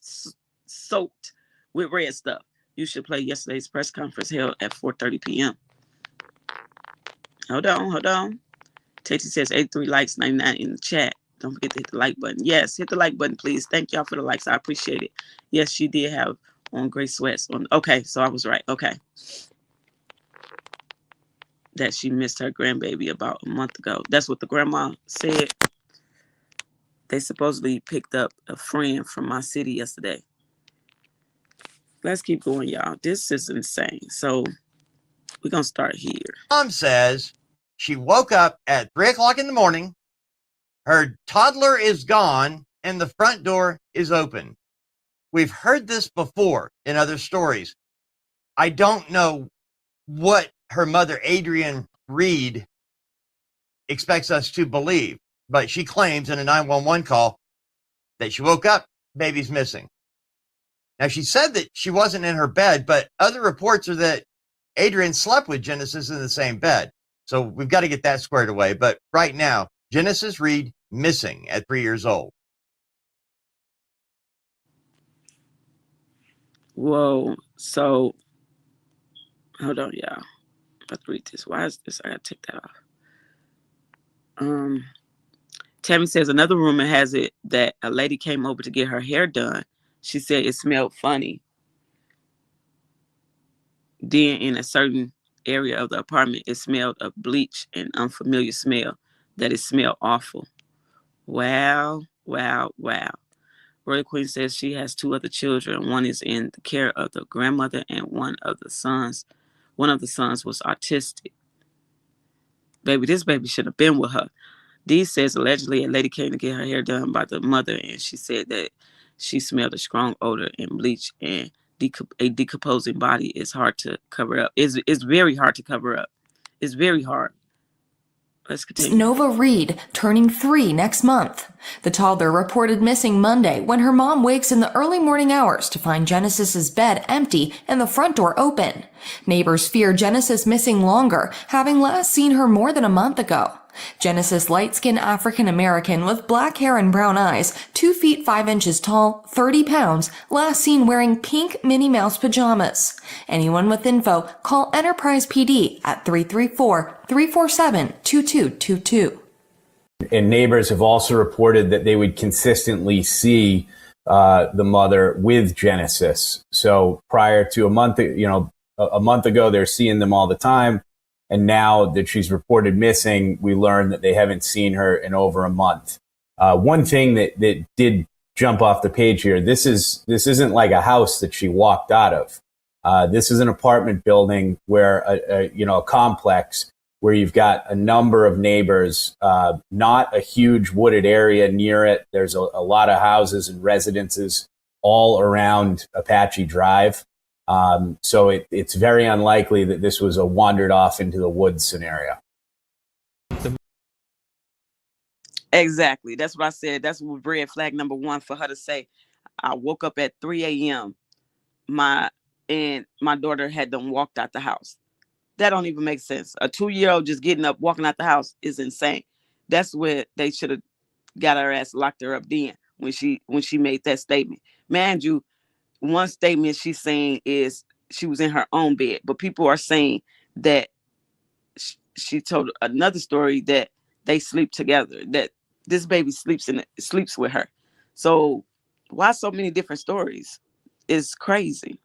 soaked with red stuff. You should play yesterday's press conference held at 4:30 p.m. Hold on. Tati says 83 likes, 99 in the chat. Don't forget to hit the like button. Yes, hit the like button, please. Thank y'all for the likes. I appreciate it. Yes, she did have on gray sweats. Okay, so I was right. Okay. That she missed her grandbaby about a month ago. That's what the grandma said. They supposedly picked up a friend from my city yesterday. Let's keep going, y'all. This is insane. So we're going to start here. Mom says she woke up at 3 o'clock in the morning. Her toddler is gone and the front door is open. We've heard this before in other stories. I don't know what her mother, Adrienne Reid, expects us to believe, but she claims in a 911 call that she woke up, baby's missing. Now, she said that she wasn't in her bed, but other reports are that Adrienne slept with Genesis in the same bed. So we've got to get that squared away. But right now, Genesis Reid missing at 3 years old. Whoa. So, hold on, y'all. Let's read this. Why is this? I got to take that off. Tammy says another rumor has it that a lady came over to get her hair done. She said it smelled funny. Then in a certain area of the apartment, it smelled of bleach, an unfamiliar smell that it smelled awful. Wow. Royal Queen says she has 2 other children. One is in the care of the grandmother and one of the sons was autistic. Baby, this baby should have been with her. Dee says allegedly a lady came to get her hair done by the mother, and she said that she smelled a strong odor and bleach, and a decomposing body is hard to cover up. It's very hard to cover up. It's very hard. Let's continue. Nova Reid, turning 3 next month. The toddler reported missing Monday when her mom wakes in the early morning hours to find Genesis's bed empty and the front door open. Neighbors fear Genesis missing longer, having last seen her more than a month ago. Genesis, light-skinned African-American with black hair and brown eyes, 2 feet 5 inches tall, 30 pounds, last seen wearing pink Minnie Mouse pajamas. Anyone with info, call Enterprise PD at 334-347-2222. And neighbors have also reported that they would consistently see the mother with Genesis. So prior to a month ago, they're seeing them all the time. And now that she's reported missing, we learned that they haven't seen her in over a month. One thing that did jump off the page here, this isn't like a house that she walked out of. This is an apartment building where, a complex where you've got a number of neighbors, not a huge wooded area near it. There's a lot of houses and residences all around Apache Drive. So it's very unlikely that this was a wandered off into the woods scenario. Exactly. That's what I said. That's what red flag number one for her to say. I woke up at 3 a.m. My daughter had them walked out the house. That don't even make sense. A 2-year-old just getting up, walking out the house is insane. That's where they should have got her ass, locked her up then when she made that statement. Man, you, one statement she's saying is she was in her own bed, but people are saying that she told another story that they sleep together, that this baby sleeps with her. So why so many different stories? It's crazy.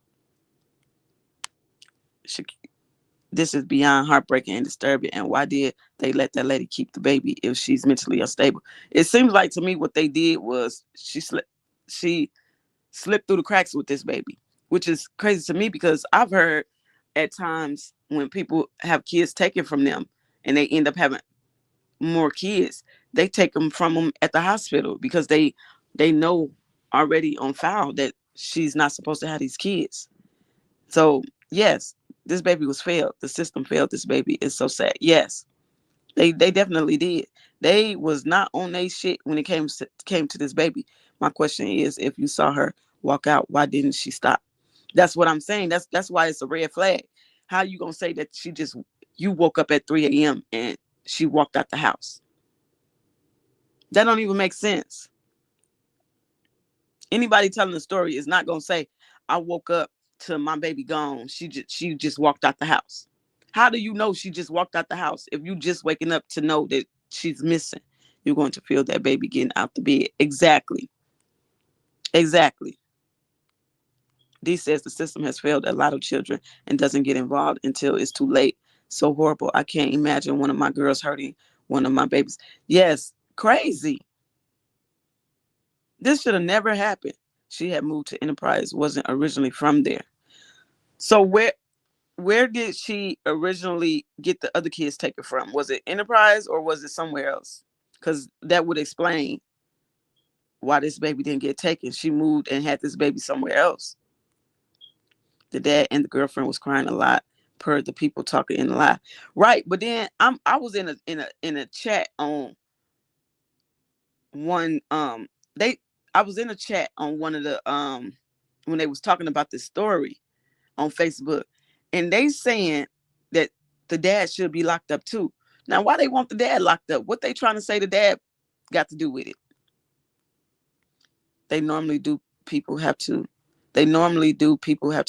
This is beyond heartbreaking and disturbing. And why did they let that lady keep the baby if she's mentally unstable? It seems like to me what they did was she slipped through the cracks with this baby, which is crazy to me because I've heard at times when people have kids taken from them and they end up having more kids, they take them from them at the hospital because they know already on file that she's not supposed to have these kids. So yes, this baby was failed. The system failed this baby. It's so sad. Yes, they definitely did. They was not on their shit when it came to this baby. My question is, if you saw her walk out, why didn't she stop? That's what I'm saying. That's why it's a red flag. How you gonna say that you woke up at 3 a.m. and she walked out the house? That don't even make sense. Anybody telling the story is not gonna say, I woke up to my baby gone. She just walked out the house. How do you know she just walked out the house if you just waking up to know that she's missing? You're going to feel that baby getting out the bed. Exactly. Dee says the system has failed a lot of children and doesn't get involved until it's too late. So horrible. I can't imagine one of my girls hurting one of my babies. Yes, crazy. This should have never happened. She had moved to Enterprise, wasn't originally from there. So where did she originally get the other kids taken from? Was it Enterprise or was it somewhere else? Because that would explain why this baby didn't get taken. She moved and had this baby somewhere else. The dad and the girlfriend was crying a lot, per the people talking in the live. Right, but then I was in a chat on one I was in a chat on one of the when they was talking about this story on Facebook, and they saying that the dad should be locked up too. Now, why they want the dad locked up? What they trying to say the dad got to do with it? They normally do people have to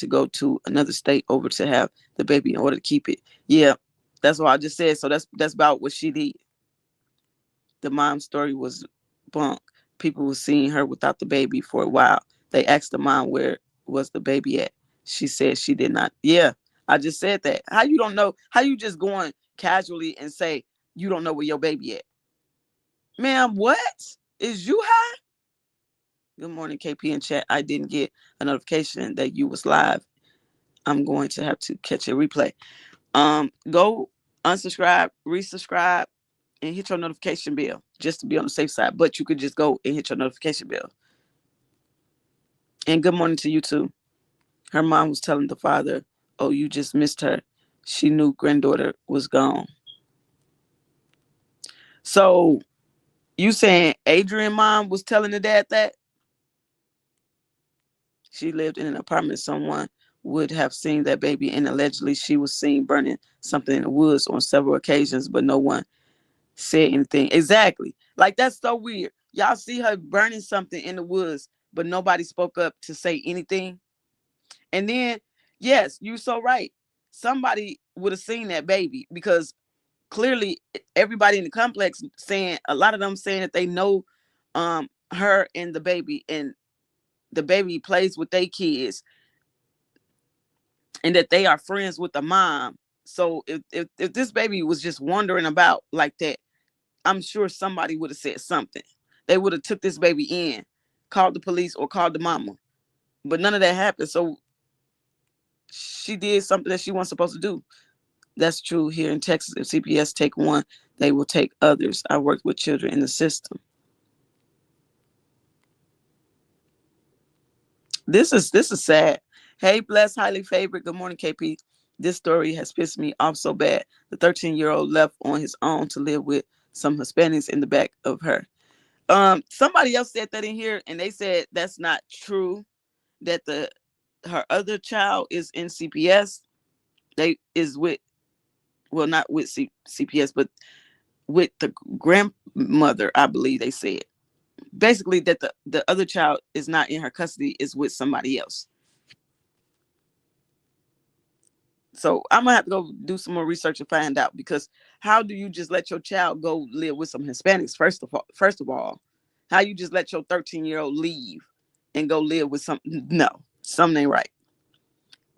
go to another state over to have the baby in order to keep it. Yeah, that's what I just said. So that's about what she did. The mom's story was bunk. People were seeing her without the baby for a while. They asked the mom where was the baby at. She said she did not. Yeah, I just said that. How you don't know? How you just going casually and say you don't know where your baby at? Ma'am, what? Is you high? Good morning, KP in chat. I didn't get a notification that you was live. I'm going to have to catch a replay. Go unsubscribe, resubscribe, and hit your notification bell just to be on the safe side. But you could just go and hit your notification bell. And good morning to you too. Her mom was telling the father, oh, you just missed her. She knew granddaughter was gone. So you saying Adrian's mom was telling the dad that? She lived in an apartment. Someone would have seen that baby, and allegedly she was seen burning something in the woods on several occasions, but no one said anything. Exactly. Like, that's so weird. Y'all see her burning something in the woods, but nobody spoke up to say anything. And then, yes, you're so right. Somebody would have seen that baby because clearly everybody in the complex saying, a lot of them saying that they know her and the baby, and the baby plays with their kids, and that they are friends with the mom. So if this baby was just wandering about like that, I'm sure somebody would have said something. They would have took this baby in, called the police or called the mama. But none of that happened. So she did something that she wasn't supposed to do. That's true here in Texas. If CPS take one, they will take others. I worked with children in the system. This is sad. Hey, blessed, highly favored. Good morning, KP. This story has pissed me off so bad. The 13-year-old left on his own to live with some Hispanics in the back of her. Somebody else said that in here, and they said that's not true. That her other child is in CPS. They is with, well, not with CPS, but with the grandmother, I believe they said. Basically, that the other child is not in her custody, is with somebody else. So I'm gonna have to go do some more research and find out, because how do you just let your child go live with some Hispanics? First of all, how you just let your 13-year-old leave and go live with some? No, something ain't right.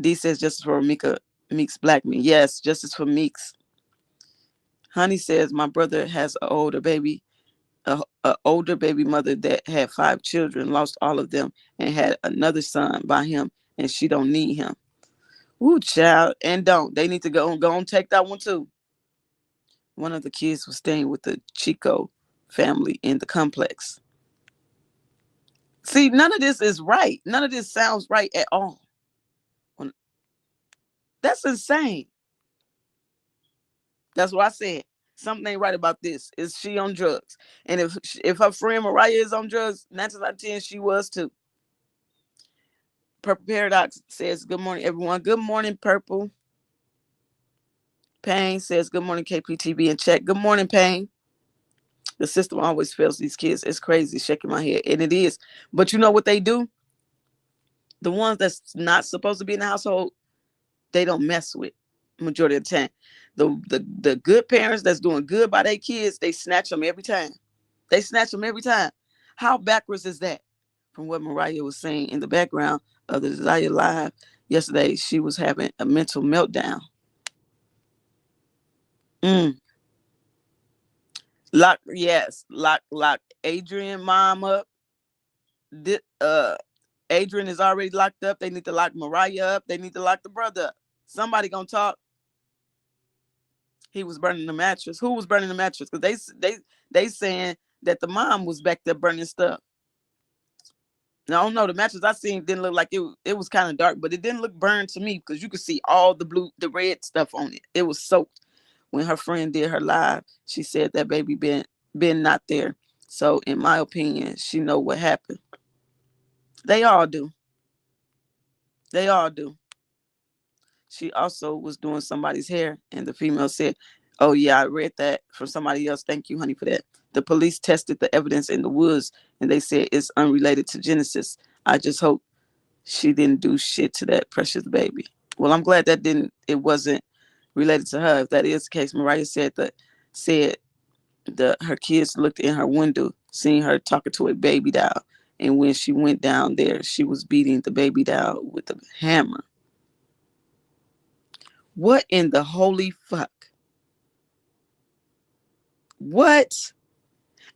D says justice for Meeks Blackman. Yes, justice for Meeks. Honey says my brother has an older baby mother that had 5 children, lost all of them, and had another son by him, and she don't need him. Ooh, child, and they need to go and take that one too. One of the kids was staying with the Chico family in the complex. See, none of this is right. None of this sounds right at all. That's insane. That's what I said. Something ain't right about this. Is she on drugs? And if her friend Mariah is on drugs, 9 times out of 10, she was too. Purple Paradox says, good morning, everyone. Good morning, Purple. Payne says, good morning, KPTV in check. Good morning, Payne. The system always fails these kids. It's crazy, shaking my head. And it is. But you know what they do? The ones that's not supposed to be in the household, they don't mess with majority of the time. The good parents that's doing good by their kids, they snatch them every time. They snatch them every time. How backwards is that? From what Mariah was saying in the background of the Desire Live yesterday, she was having a mental meltdown. Lock Adrian mom up. Adrian is already locked up. They need to lock Mariah up. They need to lock the brother up. Somebody gonna talk. He was burning the mattress. Who was burning the mattress? Because they saying that the mom was back there burning stuff. I don't know. The mattress I seen didn't look like it was kind of dark, but it didn't look burned to me, because you could see all the red stuff on it. It was soaked. When her friend did her live, she said that baby been not there. So in my opinion, she know what happened. They all do. They all do. She also was doing somebody's hair, and the female said, oh yeah, I read that from somebody else. Thank you, honey, for that. The police tested the evidence in the woods, and they said it's unrelated to Genesis. I just hope she didn't do shit to that precious baby. Well, I'm glad it wasn't related to her. If that is the case, Mariah said her kids looked in her window, seeing her talking to a baby doll. And when she went down there, she was beating the baby doll with a hammer. What in the holy fuck? What?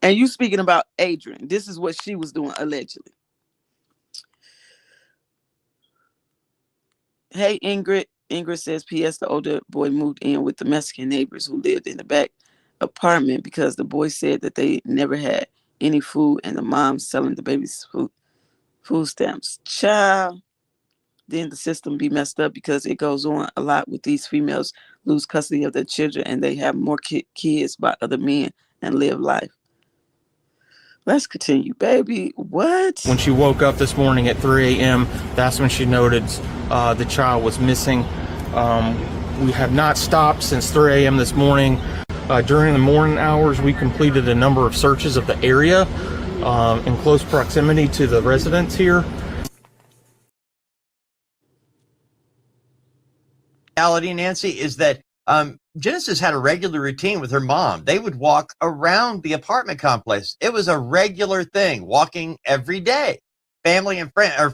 And you speaking about Adrian. This is what she was doing, allegedly. Hey, Ingrid. Ingrid says, P.S. the older boy moved in with the Mexican neighbors who lived in the back apartment because the boy said that they never had any food, and the mom selling the baby's food stamps. Child. Then the system be messed up, because it goes on a lot with these females lose custody of their children, and they have more kids by other men and live life. Let's continue, baby. What? When she woke up this morning at 3 a.m., that's when she noted the child was missing. We have not stopped since 3 a.m. this morning. During the morning hours, we completed a number of searches of the area in close proximity to the residents here. Reality, Nancy, is that Genesis had a regular routine with her mom. They would walk around the apartment complex. It was a regular thing, walking every day. Family and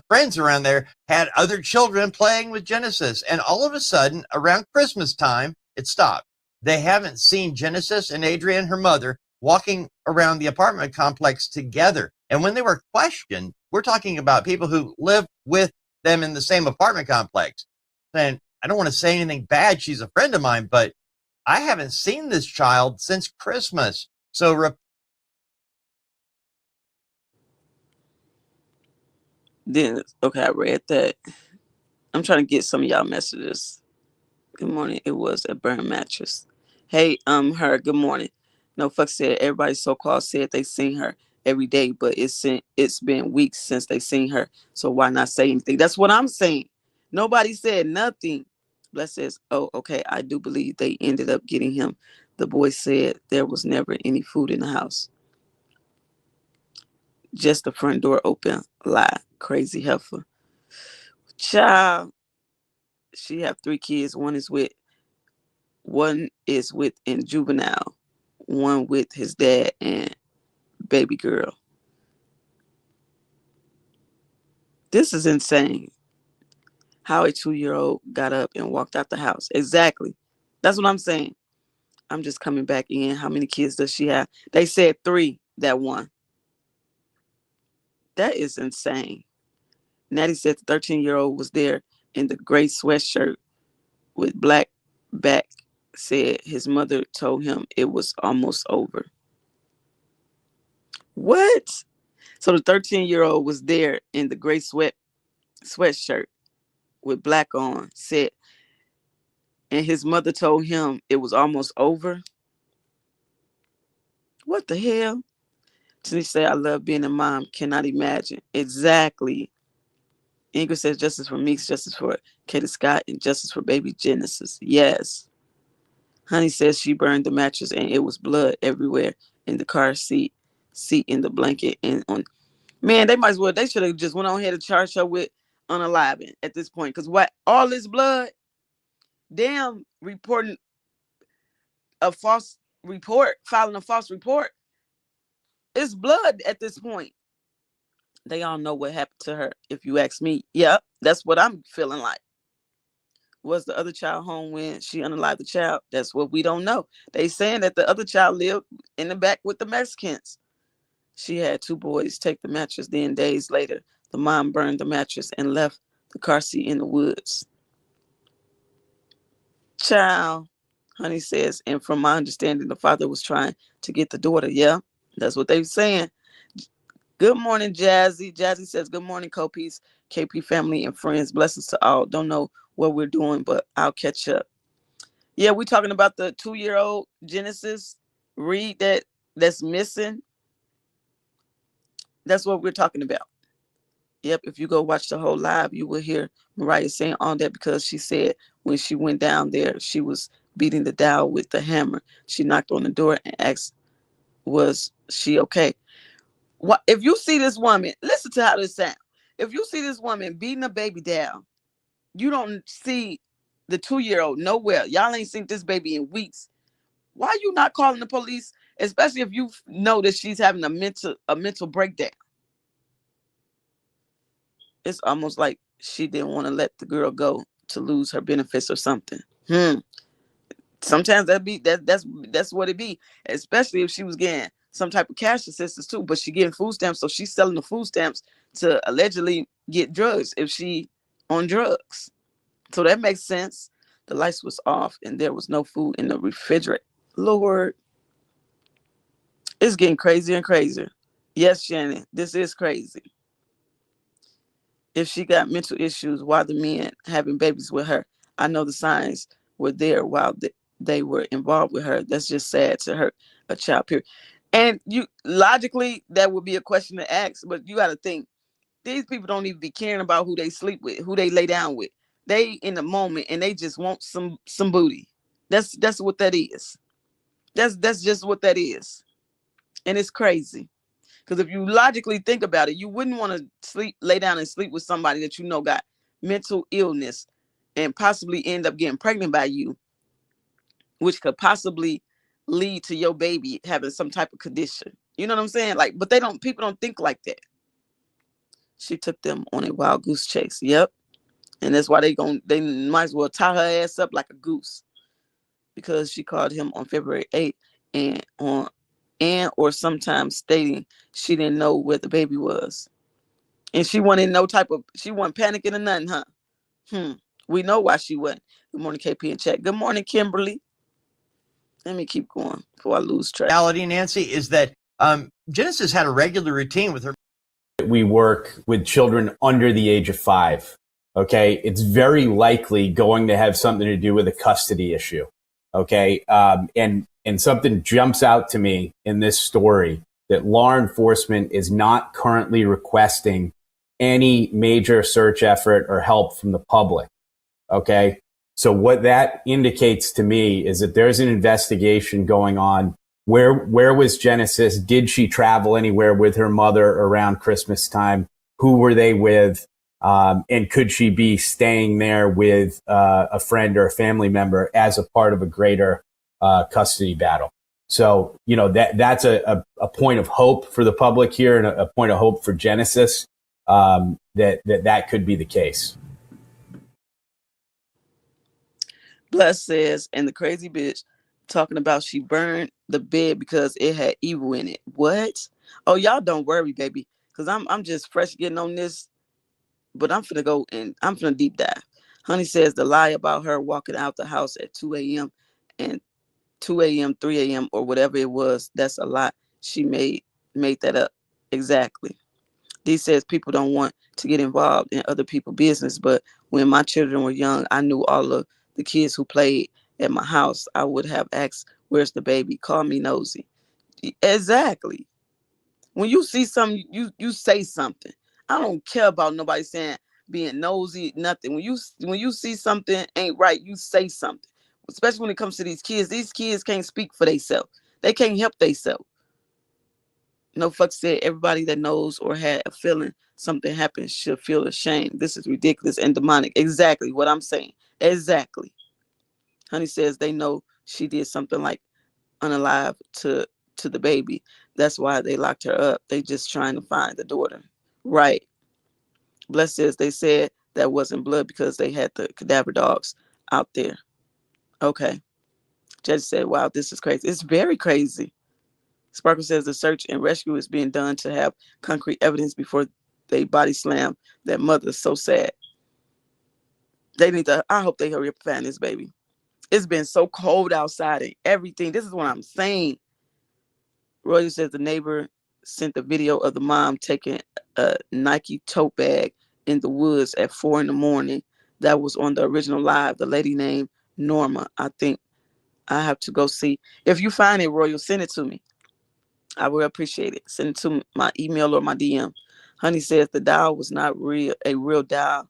friends around there had other children playing with Genesis. And all of a sudden, around Christmas time, it stopped. They haven't seen Genesis and Adrian, her mother, walking around the apartment complex together. And when they were questioned, we're talking about people who live with them in the same apartment complex, and I don't want to say anything bad. She's a friend of mine, but I haven't seen this child since Christmas. So then, okay, I read that. I'm trying to get some of y'all messages. Good morning. It was a burn mattress. Hey, her. Good morning. No fuck said everybody so called said they seen her every day, but it's been weeks since they seen her. So why not say anything? That's what I'm saying. Nobody said nothing. Bless says, oh, okay. I do believe they ended up getting him. The boy said there was never any food in the house. Just the front door open. Lie. Crazy heifer. Child. She have 3 kids. One is with in juvenile, one with his dad and baby girl. This is insane. How a 2-year-old got up and walked out the house. Exactly. That's what I'm saying. I'm just coming back in. How many kids does she have? They said 3, that one. That is insane. Natty said the 13-year-old was there in the gray sweatshirt with black back. Said his mother told him it was almost over. What? So the 13-year-old was there in the gray sweatshirt with black on, said, and his mother told him it was almost over. What the hell? She said, I love being a mom. Cannot imagine. Exactly. Ingrid says, justice for Meeks, justice for Katie Scott, and justice for baby Genesis. Yes. Honey says she burned the mattress and it was blood everywhere in the car seat in the blanket, and on. Man, they should have just went on ahead and charged her with unaliving at this point. Because what, all this blood, damn, reporting a false report, filing a false report, it's blood at this point. They all know what happened to her, if you ask me. Yep, that's what I'm feeling like. Was the other child home when she unalived the child? That's what we don't know. They saying that the other child lived in the back with the Mexicans. She had 2 boys take the mattress. Then days later, the mom burned the mattress and left the car seat in the woods. Child, Honey says, and from my understanding, the father was trying to get the daughter. Yeah, that's what they were saying. Good morning, Jazzy. Jazzy says, good morning, Copies, KP family and friends. Blessings to all. Don't know what we're doing, but I'll catch up. Yeah, we're talking about the 2-year-old Genesis Reid that's missing. That's what we're talking about. Yep, if you go watch the whole live, you will hear Mariah saying all that, because she said when she went down there, she was beating the dial with the hammer. She knocked on the door and asked, was she okay? What if you see this woman, listen to how this sounds. If you see this woman beating a baby down, you don't see the 2-year-old nowhere. Y'all ain't seen this baby in weeks. Why are you not calling the police, especially if you know that she's having a mental breakdown? It's almost like she didn't want to let the girl go to lose her benefits or something. Sometimes that's what it be, especially if she was getting some type of cash assistance too, but she getting food stamps, so she's selling the food stamps to allegedly get drugs if she on drugs. So that makes sense. The lights was off and there was no food in the refrigerator. Lord, it's getting crazier and crazier. Yes, Shannon, this is crazy. If she got mental issues, why the men having babies with her? I know the signs were there while they were involved with her. That's just sad to hurt a child, period. And you logically, that would be a question to ask, but you got to think, these people don't even be caring about who they sleep with, who they lay down with. They in the moment and they just want some booty. That's what that is. That's just what that is. And it's crazy. Because if you logically think about it, you wouldn't want to lay down and sleep with somebody that you know got mental illness and possibly end up getting pregnant by you, which could possibly lead to your baby having some type of condition. You know what I'm saying? Like, but people don't think like that. She took them on a wild goose chase. Yep. And that's why they might as well tie her ass up like a goose, because she called him on February 8th or sometimes stating she didn't know where the baby was. And she wasn't panicking or nothing, huh? We know why she wasn't. Good morning, KP and chat. Good morning, Kimberly. Let me keep going before I lose track. Reality, Nancy, is that Genesis had a regular routine with her. We work with children under the age of 5. Okay. It's very likely going to have something to do with a custody issue. Okay. And something jumps out to me in this story that law enforcement is not currently requesting any major search effort or help from the public. Okay. So what that indicates to me is that there's an investigation going on. Where was Genesis? Did she travel anywhere with her mother around Christmas time? Who were they with? And could she be staying there with a friend or a family member as a part of a greater custody battle? So, that's a point of hope for the public here and a point of hope for Genesis that could be the case. Bless says, and the crazy bitch talking about she burned the bed because it had evil in it. What? Oh, y'all don't worry, baby, because I'm just fresh getting on this, but I'm finna go and I'm finna deep dive. Honey says the lie about her walking out the house at 2 a.m. and 2 a.m., 3 a.m. or whatever it was, that's a lie. She made that up. Exactly. Dee says people don't want to get involved in other people's business, but when my children were young, I knew all of the kids who played at my house. I would have asked, where's the baby? Call me nosy. Exactly. When you see something, you say something. I don't care about nobody saying being nosy, nothing. When you see something ain't right, you say something. Especially when it comes to these kids. These kids can't speak for themselves. They can't help themselves. No fuck said everybody that knows or had a feeling something happened should feel ashamed. This is ridiculous and demonic. Exactly what I'm saying. Exactly. Honey says they know she did something like unalive to the baby. That's why they locked her up. They just trying to find the daughter. Right. Bless says they said that wasn't blood because they had the cadaver dogs out there. Okay. Judge said, wow, this is crazy. It's very crazy. Sparkle says the search and rescue is being done to have concrete evidence before they body slam that mother. So sad. They need to, I hope they hurry up and find this baby. It's been so cold outside and everything. This is what I'm saying. Roy says the neighbor sent the video of the mom taking a Nike tote bag in the woods at 4 a.m. That was on the original live. The lady named Norma. I think I have to go see. If you find it, Royal, send it to me. I will appreciate it. Send it to my email or my DM. Honey says the doll was not a real doll.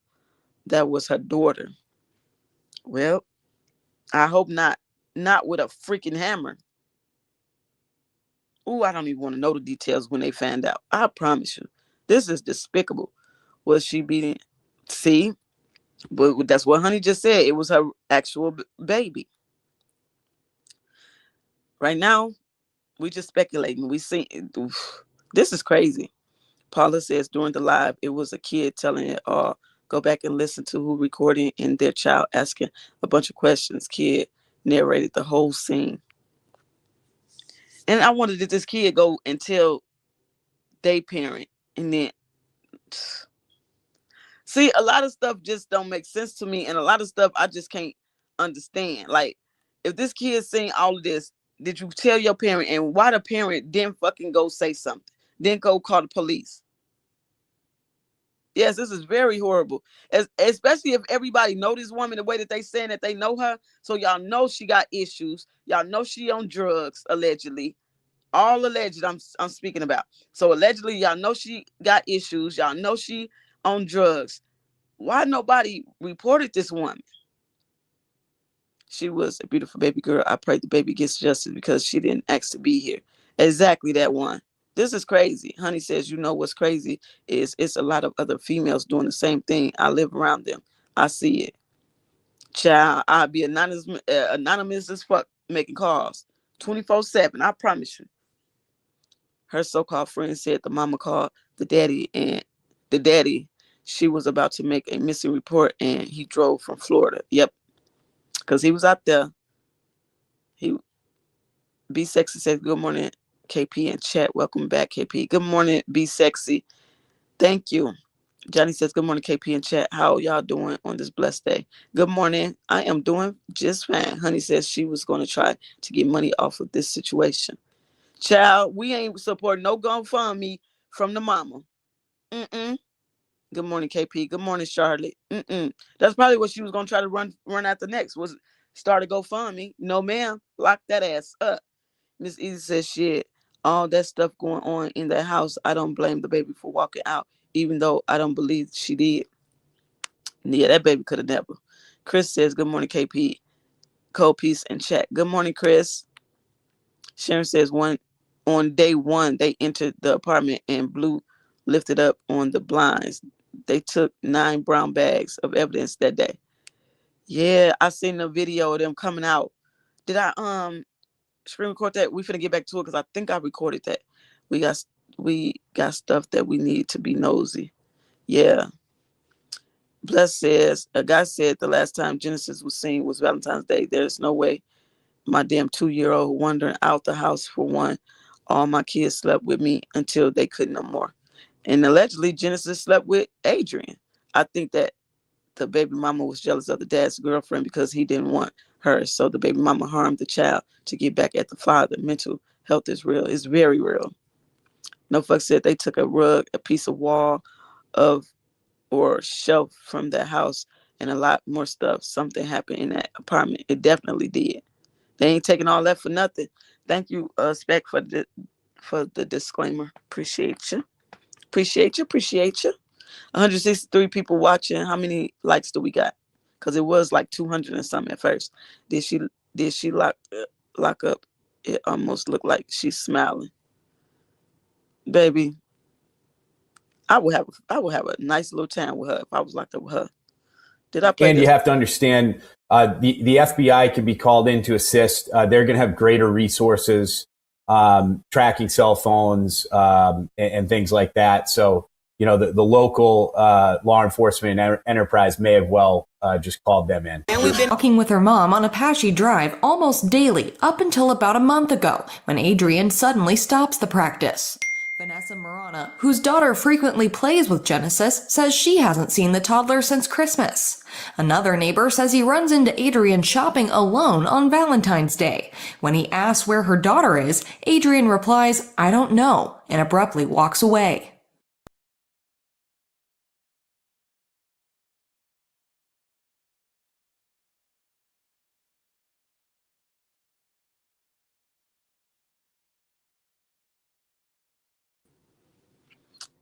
That was her daughter. Well, I hope not. Not with a freaking hammer. Ooh, I don't even want to know the details when they find out. I promise you. This is despicable. Was she beating? See? But that's what Honey just said. It was her actual baby. Right now, we just speculating. We see. This is crazy. Paula says during the live, it was a kid telling it all. Go back and listen to who recording and their child asking a bunch of questions. Kid narrated the whole scene. And I wanted that this kid go and tell they parent. And then, see, a lot of stuff just don't make sense to me. And a lot of stuff I just can't understand. Like, if this kid saying all of this, did you tell your parent? And why the parent didn't fucking go say something? Didn't go call the police? Yes, this is very horrible. Especially if everybody know this woman the way that they saying that they know her. So y'all know she got issues. Y'all know she on drugs, allegedly. All alleged I'm speaking about. So allegedly, y'all know she got issues. Y'all know she on drugs. Why nobody reported this woman? She was a beautiful baby girl. I pray the baby gets justice because she didn't ask to be here. Exactly that one. This is crazy. Honey says, you know what's crazy is it's a lot of other females doing the same thing. I live around them. I see it. Child, I'll be anonymous as fuck making calls 24/7. I promise you. Her so-called friend said the mama called the daddy and the daddy, she was about to make a missing report and he drove from Florida. Yep. Because he was out there. He Be Sexy says, good morning, KP and chat. Welcome back, KP. Good morning, Be Sexy. Thank you. Johnny says, good morning, KP and chat. How y'all doing on this blessed day? Good morning. I am doing just fine. Honey says she was going to try to get money off of this situation. Child, we ain't supporting no GoFundMe from the mama. Mm-mm. Good morning, KP. Good morning, Charlotte. Mm-mm. That's probably what she was going to try to run after next, was start a GoFundMe. No, ma'am. Lock that ass up. Miss Easy says, shit, all that stuff going on in that house, I don't blame the baby for walking out, even though I don't believe she did. Yeah, that baby could have never. Chris says, good morning, KP. Cold Peace and chat. Good morning, Chris. Sharon says, on day one, they entered the apartment and Blue lifted up on the blinds. They took 9 brown bags of evidence that day. Yeah, I seen the video of them coming out. Did I screen record that? We finna get back to it because I think I recorded that. We got stuff that we need to be nosy. Yeah. Bless says, a guy said the last time Genesis was seen was Valentine's Day. There's no way my damn 2-year-old wandering out the house for one. All my kids slept with me until they couldn't no more. And allegedly Genesis slept with Adrian. I think that the baby mama was jealous of the dad's girlfriend because he didn't want her. So the baby mama harmed the child to get back at the father. Mental health is real. It's very real. No Fuck said they took a rug, a piece of wall of or shelf from that house, and a lot more stuff. Something happened in that apartment. It definitely did. They ain't taking all that for nothing. Thank you, Spec, for the disclaimer. Appreciate you. Appreciate you. Appreciate you. 163 people watching. How many likes do we got? Because it was like 200 and something at first. Did she lock up? It almost looked like she's smiling. Baby, I would have a nice little time with her if I was locked up with her. Did I play And this? you have to understand, the FBI can be called in to assist. They're going to have greater resources, tracking cell phones, and things like that. So, the local law enforcement enterprise may have well just called them in. And we've been walking with her mom on Apache Drive almost daily up until about a month ago when Adrian suddenly stops the practice. Vanessa Marana, whose daughter frequently plays with Genesis, says she hasn't seen the toddler since Christmas. Another neighbor says he runs into Adrian shopping alone on Valentine's Day. When he asks where her daughter is, Adrian replies, "I don't know," and abruptly walks away.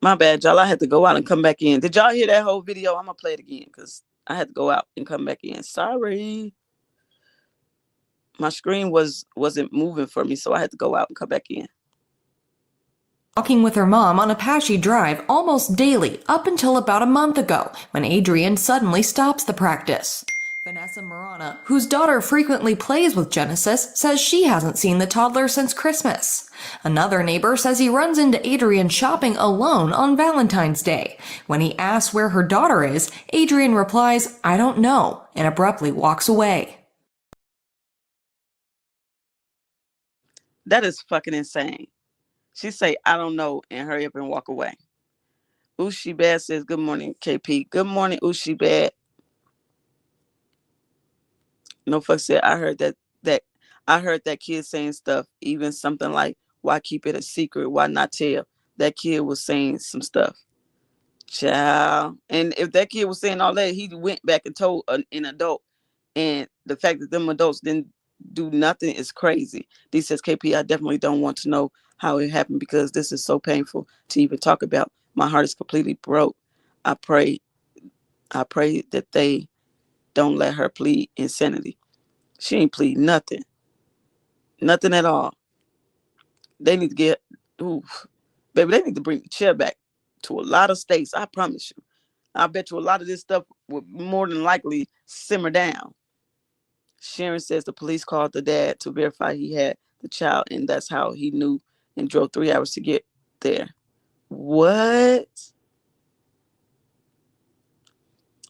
My bad, y'all. I had to go out and come back in. Did y'all hear that whole video? I'm gonna play it again because I had to go out and come back in. Sorry. My screen wasn't moving for me, so I had to go out and come back in. Walking with her mom on Apache Drive almost daily up until about a month ago when Adrian suddenly stops the practice. Vanessa Marana, whose daughter frequently plays with Genesis, says she hasn't seen the toddler since Christmas. Another neighbor says he runs into Adrian shopping alone on Valentine's Day. When he asks where her daughter is, Adrian replies, "I don't know," and abruptly walks away. That is fucking insane. She say, "I don't know," and hurry up and walk away. Ushi Bad says, good morning, KP. Good morning, Ushi Bad. No Fuck said, I heard that kid saying stuff, even something like, why keep it a secret? Why not tell? That kid was saying some stuff. Child. And if that kid was saying all that, he went back and told an adult. And the fact that them adults didn't do nothing is crazy. D says, KP, I definitely don't want to know how it happened because this is so painful to even talk about. My heart is completely broke. I pray that they don't let her plead insanity. She ain't plead nothing. Nothing at all. They need to get, baby, they need to bring the chair back to a lot of states. I promise you. I bet you a lot of this stuff would more than likely simmer down. Sharon says the police called the dad to verify he had the child, and that's how he knew and drove 3 hours to get there. What?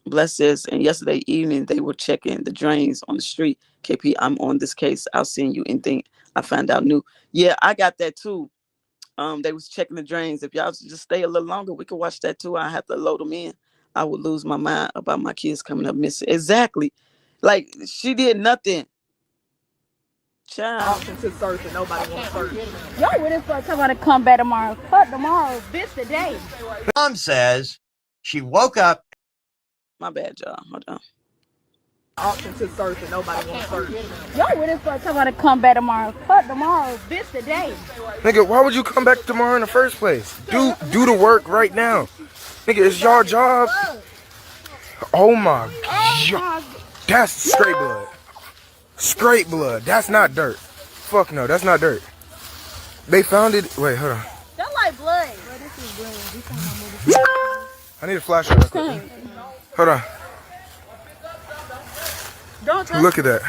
Bless says, and yesterday evening they were checking the drains on the street. KP, I'm on this case. I'll send you anything I find out new. Yeah, I got that too. They was checking the drains. If y'all just stay a little longer, we could watch that too. I have to load them in. I would lose my mind about my kids coming up missing. Exactly. Like, she did nothing. Child. Option to search and nobody wants to search. Y'all waiting for someone to come back tomorrow. Fuck tomorrow. This today. Mom says she woke up. My bad, y'all. Hold on. Option to search and nobody wants to search. Y'all waiting for someone to come back tomorrow. Fuck tomorrow. This today. Nigga, why would you come back tomorrow in the first place? Do the work right now. Nigga, it's your job. Oh my god. That's straight blood. Straight blood. That's not dirt. Fuck no, that's not dirt. They found it. Wait, hold on. That's like blood. Bro, this is blood. I need a flashlight real quick. Hold on. Don't touch. Look at that.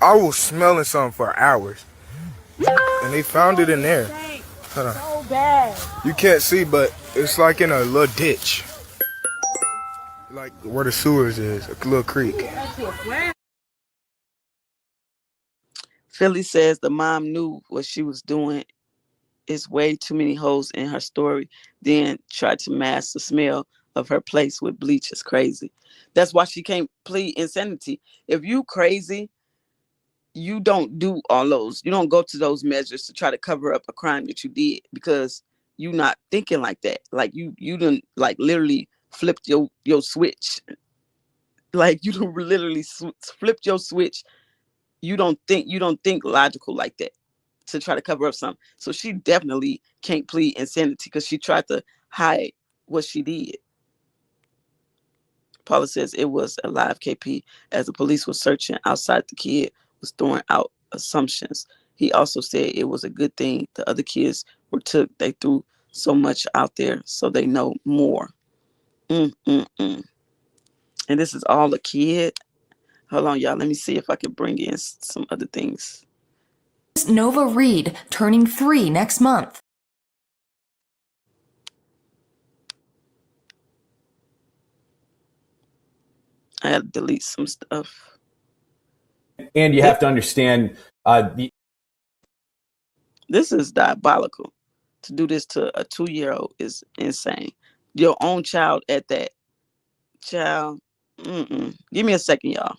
I was smelling something for hours. And they found it in there. Hold on. So bad. You can't see, but it's like in a little ditch. Like where the sewers is, a little creek. Philly says the mom knew what she was doing. It's way too many holes in her story. Then tried to mask the smell of her place with bleach. Is crazy. That's why she can't plead insanity. If you crazy, you don't do all those. You don't go to those measures to try to cover up a crime that you did because you not thinking like that. Like you didn't like literally flipped your switch. Like you done literally flipped your switch. You don't think logical like that to try to cover up something. So she definitely can't plead insanity because she tried to hide what she did. Paula says it was a live KP as the police were searching outside. The kid was throwing out assumptions. He also said it was a good thing the other kids were took. They threw so much out there so they know more. And this is all a kid. Hold on, y'all. Let me see if I can bring in some other things. Nova Reid, turning 3 next month. I had to delete some stuff. And you have to understand, this is diabolical. To do this to a 2-year-old is insane. Your own child at that. Child. Give me a second, y'all.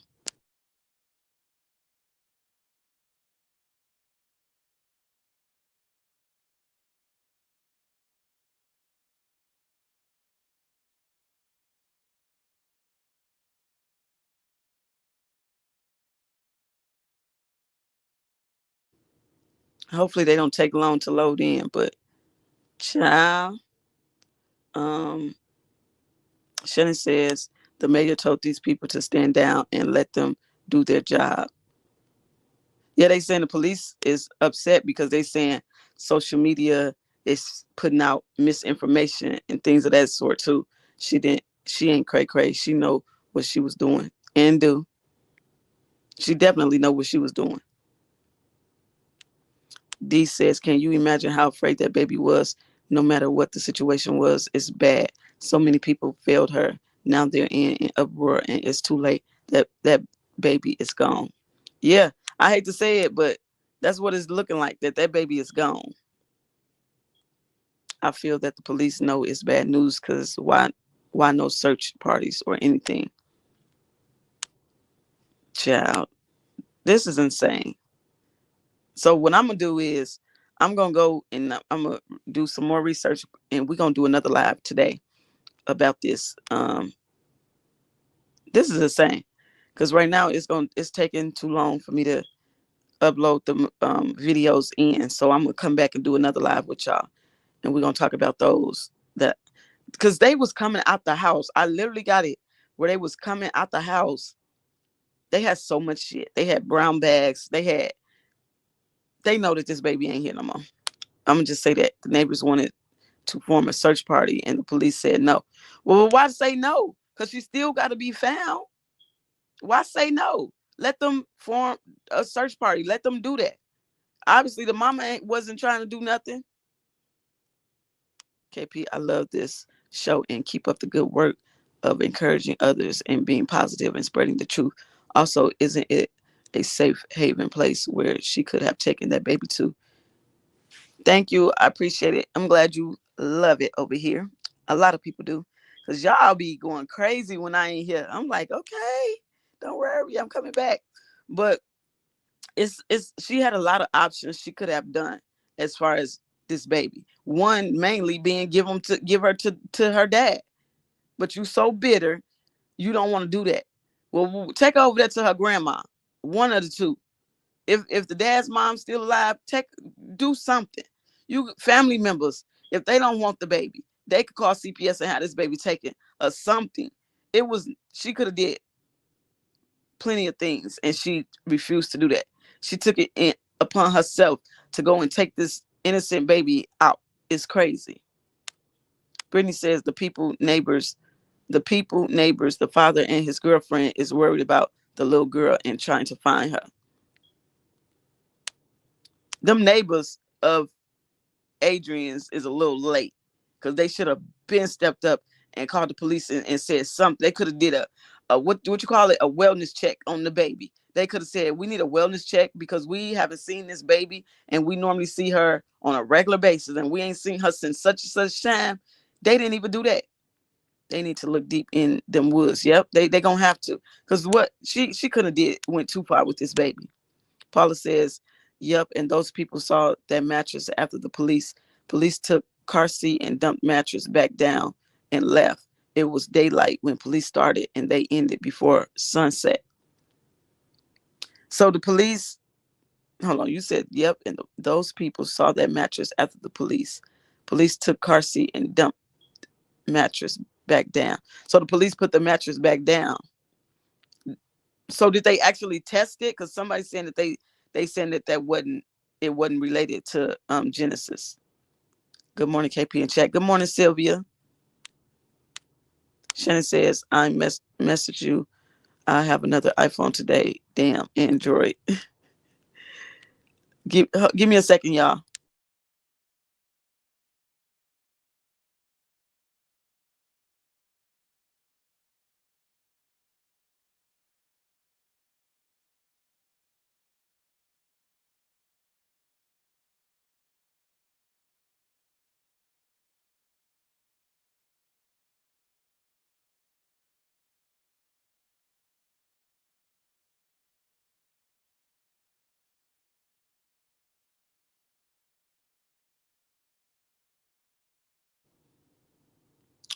Hopefully they don't take long to load in, but child. Shannon says the mayor told these people to stand down and let them do their job. Yeah, they saying the police is upset because they saying social media is putting out misinformation and things of that sort too. She ain't cray. She know what she was doing and do. She definitely know what she was doing. D says, can you imagine how afraid that baby was? No matter what the situation was, it's bad. So many people failed her. Now they're in uproar and it's too late. That baby is gone. Yeah, I hate to say it, but that's what it's looking like, that baby is gone. I feel that the police know it's bad news because why no search parties or anything? Child, this is insane. So what I'm going to do is I'm going to go and I'm going to do some more research and we're going to do another live today about this. This is insane because right now it's taking too long for me to upload the videos in. So I'm going to come back and do another live with y'all and we're going to talk about those that because they was coming out the house. I literally got it where they was coming out the house. They had so much shit. They had brown bags. They know that this baby ain't here no more. I'm going to just say that. The neighbors wanted to form a search party and the police said no. Well, why say no? Because she still got to be found. Why say no? Let them form a search party. Let them do that. Obviously, the mama wasn't trying to do nothing. KP, I love this show and keep up the good work of encouraging others and being positive and spreading the truth. Also, isn't it a safe haven place where she could have taken that baby to. Thank you. I appreciate it. I'm glad you love it over here. A lot of people do. Because y'all be going crazy when I ain't here. I'm like, okay, don't worry, I'm coming back. But it's she had a lot of options she could have done as far as this baby. One mainly being give her to her dad. But you so bitter, you don't want to do that. Well, take over that to her grandma. One of the two. If the dad's mom's still alive, do something. You family members, if they don't want the baby, they could call CPS and have this baby taken or something. She could have did plenty of things, and she refused to do that. She took it upon herself to go and take this innocent baby out. It's crazy. Brittany says the neighbors, the father and his girlfriend is worried about the little girl and trying to find her. Them neighbors of Adrian's is a little late because they should have been stepped up and called the police and said something. They could have did a what you call it, a wellness check on the baby. They could have said, we need a wellness check because we haven't seen this baby and we normally see her on a regular basis and we ain't seen her since such and such time. They didn't even do that. They need to look deep in them woods. Yep, they gonna have to, because what she could have went too far with this baby. Paula says, yep, and those people saw that mattress after the police took car seat and dumped mattress back down and left. It was daylight when police started and they ended before sunset. So the police, hold on, you said, yep, and those people saw that mattress after the police took car seat and dumped mattress back down. So the police put the mattress back down. So did they actually test it? Because somebody's saying that they saying that wasn't related to Genesis. Good morning, KP and chat. Good morning, Sylvia. Shannon says, I message you. I have another iPhone today. Damn, Android. Give me a second, y'all.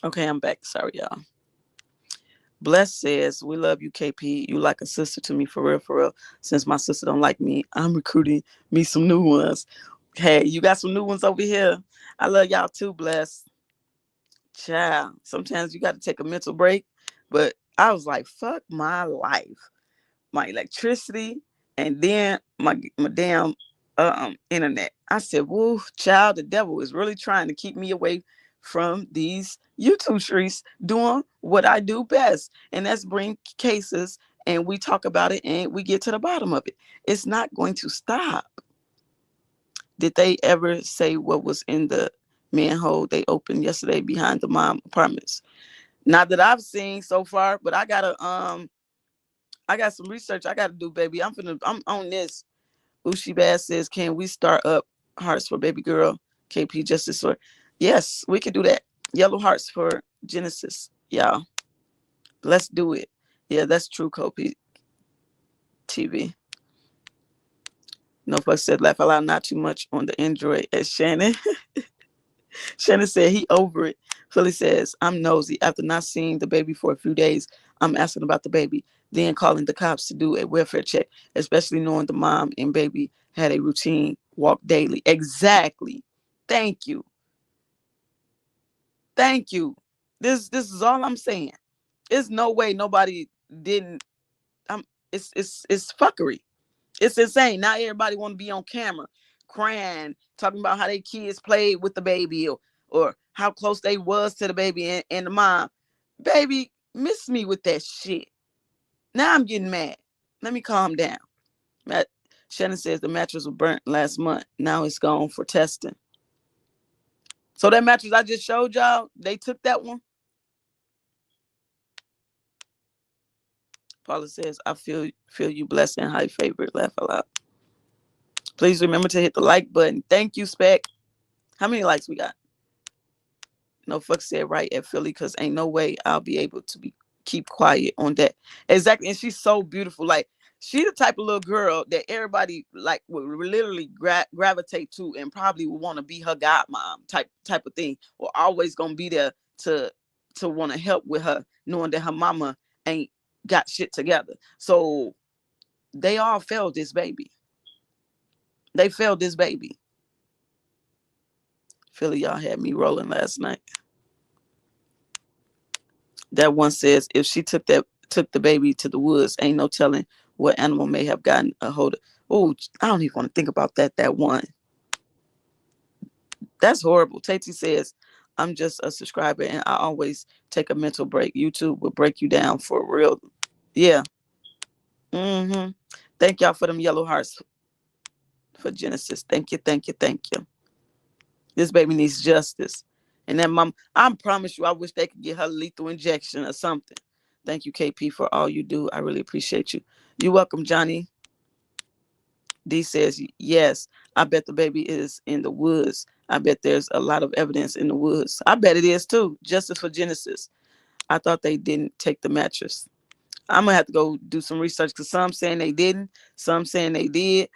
Okay, I'm back. Sorry, y'all. Bless says, we love you, KP. You like a sister to me, for real, for real. Since my sister don't like me, I'm recruiting me some new ones. Hey, you got some new ones over here. I love y'all too, Bless. Child, sometimes you got to take a mental break. But I was like, fuck my life. My electricity, and then my damn internet. I said, whoa, child, the devil is really trying to keep me away from these YouTube streets doing what I do best. And that's bring cases and we talk about it and we get to the bottom of it. It's not going to stop. Did they ever say what was in the manhole they opened yesterday behind the mom apartments? Not that I've seen so far, but I got some research I gotta do, baby. I'm on this. Ushi Bass says, can we start up hearts for baby girl KP Justice? Or yes, we can do that. Yellow hearts for Genesis, y'all. Let's do it. Yeah, that's true, Kopi TV. No fuck said laugh aloud, not too much on the Android as Shannon. Shannon said he over it. Philly says, I'm nosy. After not seeing the baby for a few days, I'm asking about the baby, then calling the cops to do a welfare check, especially knowing the mom and baby had a routine walk daily. Exactly. Thank you. Thank you. This is all I'm saying. There's no way nobody didn't. It's fuckery. It's insane. Now everybody want to be on camera, crying, talking about how their kids played with the baby or how close they was to the baby and the mom. Baby, miss me with that shit. Now I'm getting mad. Let me calm down. Shannon says the mattress was burnt last month. Now it's gone for testing. So that mattress I just showed y'all, they took that one. Paula says, I feel you blessed and highly favored. Laugh aloud. Please remember to hit the like button. Thank you, Spec. How many likes we got? No fuck said right at Philly, because ain't no way I'll be able to keep quiet on that. Exactly. And she's so beautiful. Like, she the type of little girl that everybody like would literally gravitate to and probably would want to be her godmom type of thing, or always gonna be there to want to help with her, knowing that her mama ain't got shit together. So they all failed this baby. They failed this baby. Philly, y'all had me rolling last night. That one says, if she took the baby to the woods, ain't no telling what animal may have gotten a hold of. Oh, I don't even want to think about that one. That's horrible. Tati says, I'm just a subscriber and I always take a mental break. YouTube will break you down for real. Yeah. Thank y'all for them yellow hearts for Genesis. Thank you. This baby needs justice. And then mom, I promise you, I wish they could get her lethal injection or something. Thank you, KP, for all you do. I really appreciate you. You're welcome, Johnny. D says, yes, I bet the baby is in the woods. I bet there's a lot of evidence in the woods. I bet it is too. Justice for Genesis. I thought they didn't take the mattress. I'm going to have to go do some research, because some saying they didn't, some saying they did,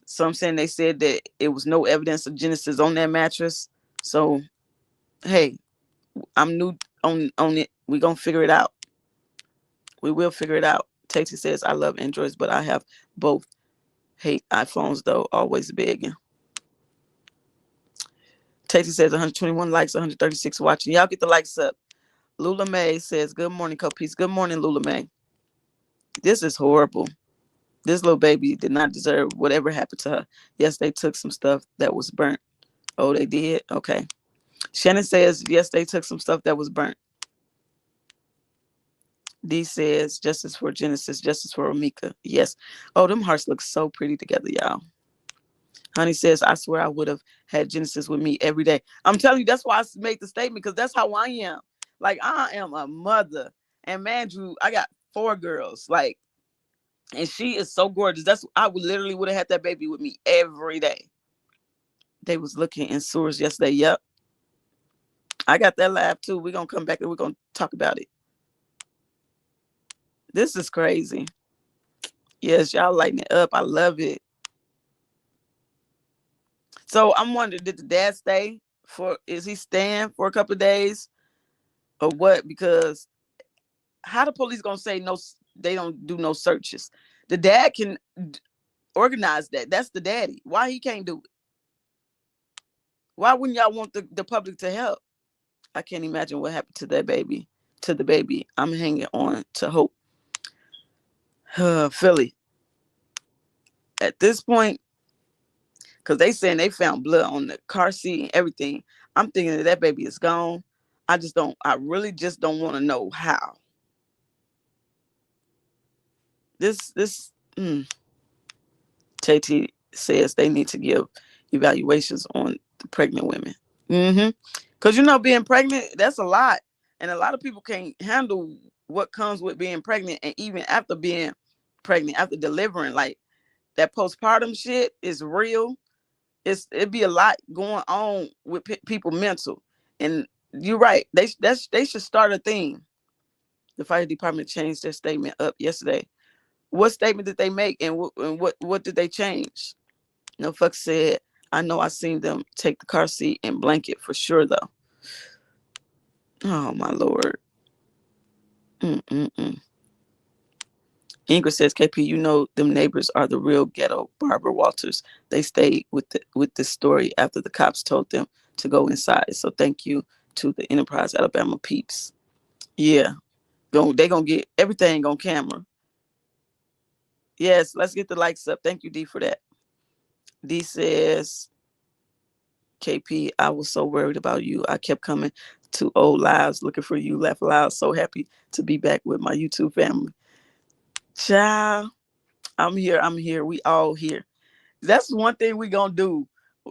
some saying they said that it was no evidence of Genesis on that mattress. So, hey, I'm new on it. We're going to figure it out. We will figure it out. Tati says, I love Androids, but I have both. Hate iPhones, though. Always begging. Tati says 121 likes, 136 watching. Y'all get the likes up. Lula May says, good morning, Copies. Good morning, Lula May. This is horrible. This little baby did not deserve whatever happened to her. Yes, they took some stuff that was burnt. Oh, they did? Okay. Shannon says, yes, they took some stuff that was burnt. D says, justice for Genesis, justice for Omika. Yes. Oh, them hearts look so pretty together, y'all. Honey says, I swear I would have had Genesis with me every day. I'm telling you, that's why I made the statement, because that's how I am. Like, I am a mother. And man, Drew, I got 4 girls. Like, and she is so gorgeous. I would have had that baby with me every day. They was looking in sewers yesterday. Yep. I got that laugh too. We're going to come back and we're going to talk about it. This is crazy. Yes, y'all lighting it up. I love it. So I'm wondering, did the dad stay is he staying for a couple of days or what? Because how the police going to say no, they don't do no searches? The dad can organize that. That's the daddy. Why he can't do it? Why wouldn't y'all want the public to help? I can't imagine what happened to that baby, to the baby. I'm hanging on to hope. Philly. At this point, because they saying they found blood on the car seat and everything, I'm thinking that baby is gone. I really just don't want to know how. Tati says they need to give evaluations on the pregnant women. Because, being pregnant, that's a lot. And a lot of people can't handle what comes with being pregnant. And even after being pregnant, after delivering, like that postpartum shit is real. It'd be a lot going on with people mental. And you're right. They should start a thing. The fire department changed their statement up yesterday. What statement did they make, and what did they change? No fuck said, I know I seen them take the car seat and blanket for sure though. Oh my Lord. Ingrid says, KP, them neighbors are the real ghetto Barbara Walters. They stayed with this story after the cops told them to go inside. So thank you to the Enterprise Alabama peeps. Yeah. They gonna get everything on camera. Yes, let's get the likes up. Thank you, D, for that. D says, KP, I was so worried about you. I kept coming to old lives looking for you. Laugh aloud. So happy to be back with my YouTube family. Child, I'm here. We all here. That's one thing we gonna do.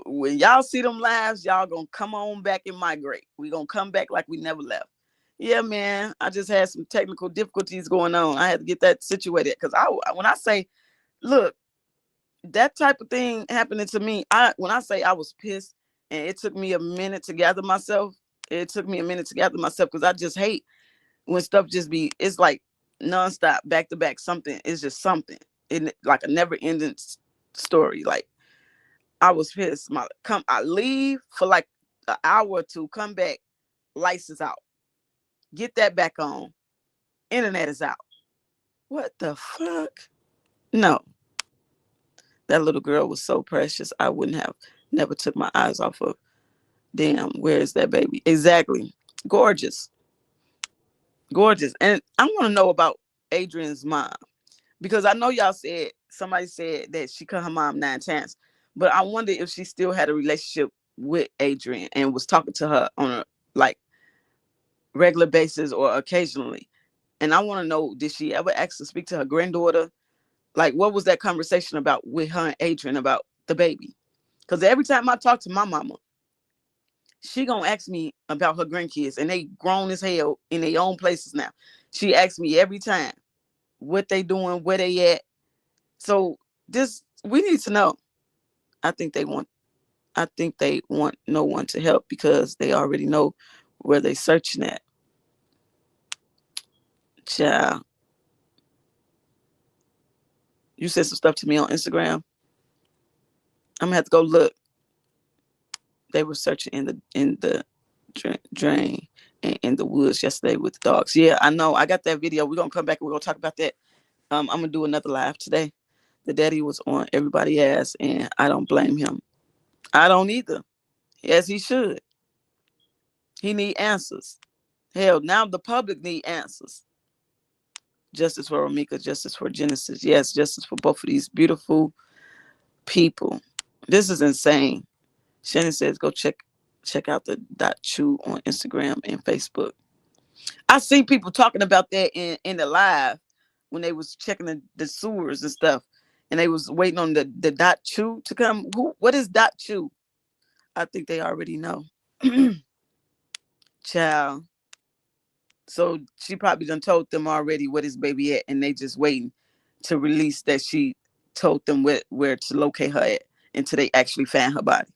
When y'all see them lives, y'all gonna come on back and migrate. We gonna come back like we never left. Yeah, man. I just had some technical difficulties going on. I had to get that situated because when I say, look, that type of thing happening to me, when I say I was pissed and it took me a minute to gather myself, because I just hate when stuff just it's like nonstop, back to back, something. It's just something. Like a never ending story. Like I was pissed. I leave for like an hour or two, come back, lights is out. Get that back on. Internet is out. What the fuck? No. That little girl was so precious. I wouldn't have never took my eyes off of. Damn, where is that baby? Exactly. Gorgeous. Gorgeous. And I want to know about Adrian's mom. Because I know somebody said that she cut her mom 9 times. But I wonder if she still had a relationship with Adrian and was talking to her on a like regular basis or occasionally. And I want to know, did she ever ask to speak to her granddaughter? Like, what was that conversation about with her and Adrian about the baby? Because every time I talk to my mama, she gonna ask me about her grandkids, and they grown as hell in their own places now. She asks me every time what they doing, where they at. So we need to know. I think they want no one to help because they already know where they searching at. Child. You said some stuff to me on Instagram. I'm gonna have to go look. They were searching in the drain and in the woods yesterday with the dogs. Yeah, I know. I got that video. We're gonna come back and we're gonna talk about that. I'm gonna do another live today. The daddy was on everybody's ass, and I don't blame him. I don't either. As he should. He need answers. Hell, now the public need answers. Justice for Ramika, justice for Genesis. Yes, justice for both of these beautiful people. This is insane. Shannon says go check out the .chew on Instagram and Facebook. I see people talking about that in the live when they was checking the sewers and stuff, and they was waiting on the .chew to come. What is .chew? I think they already know. Child. So she probably done told them already what his baby at, and they just waiting to release that she told them where to locate her at until they actually found her body.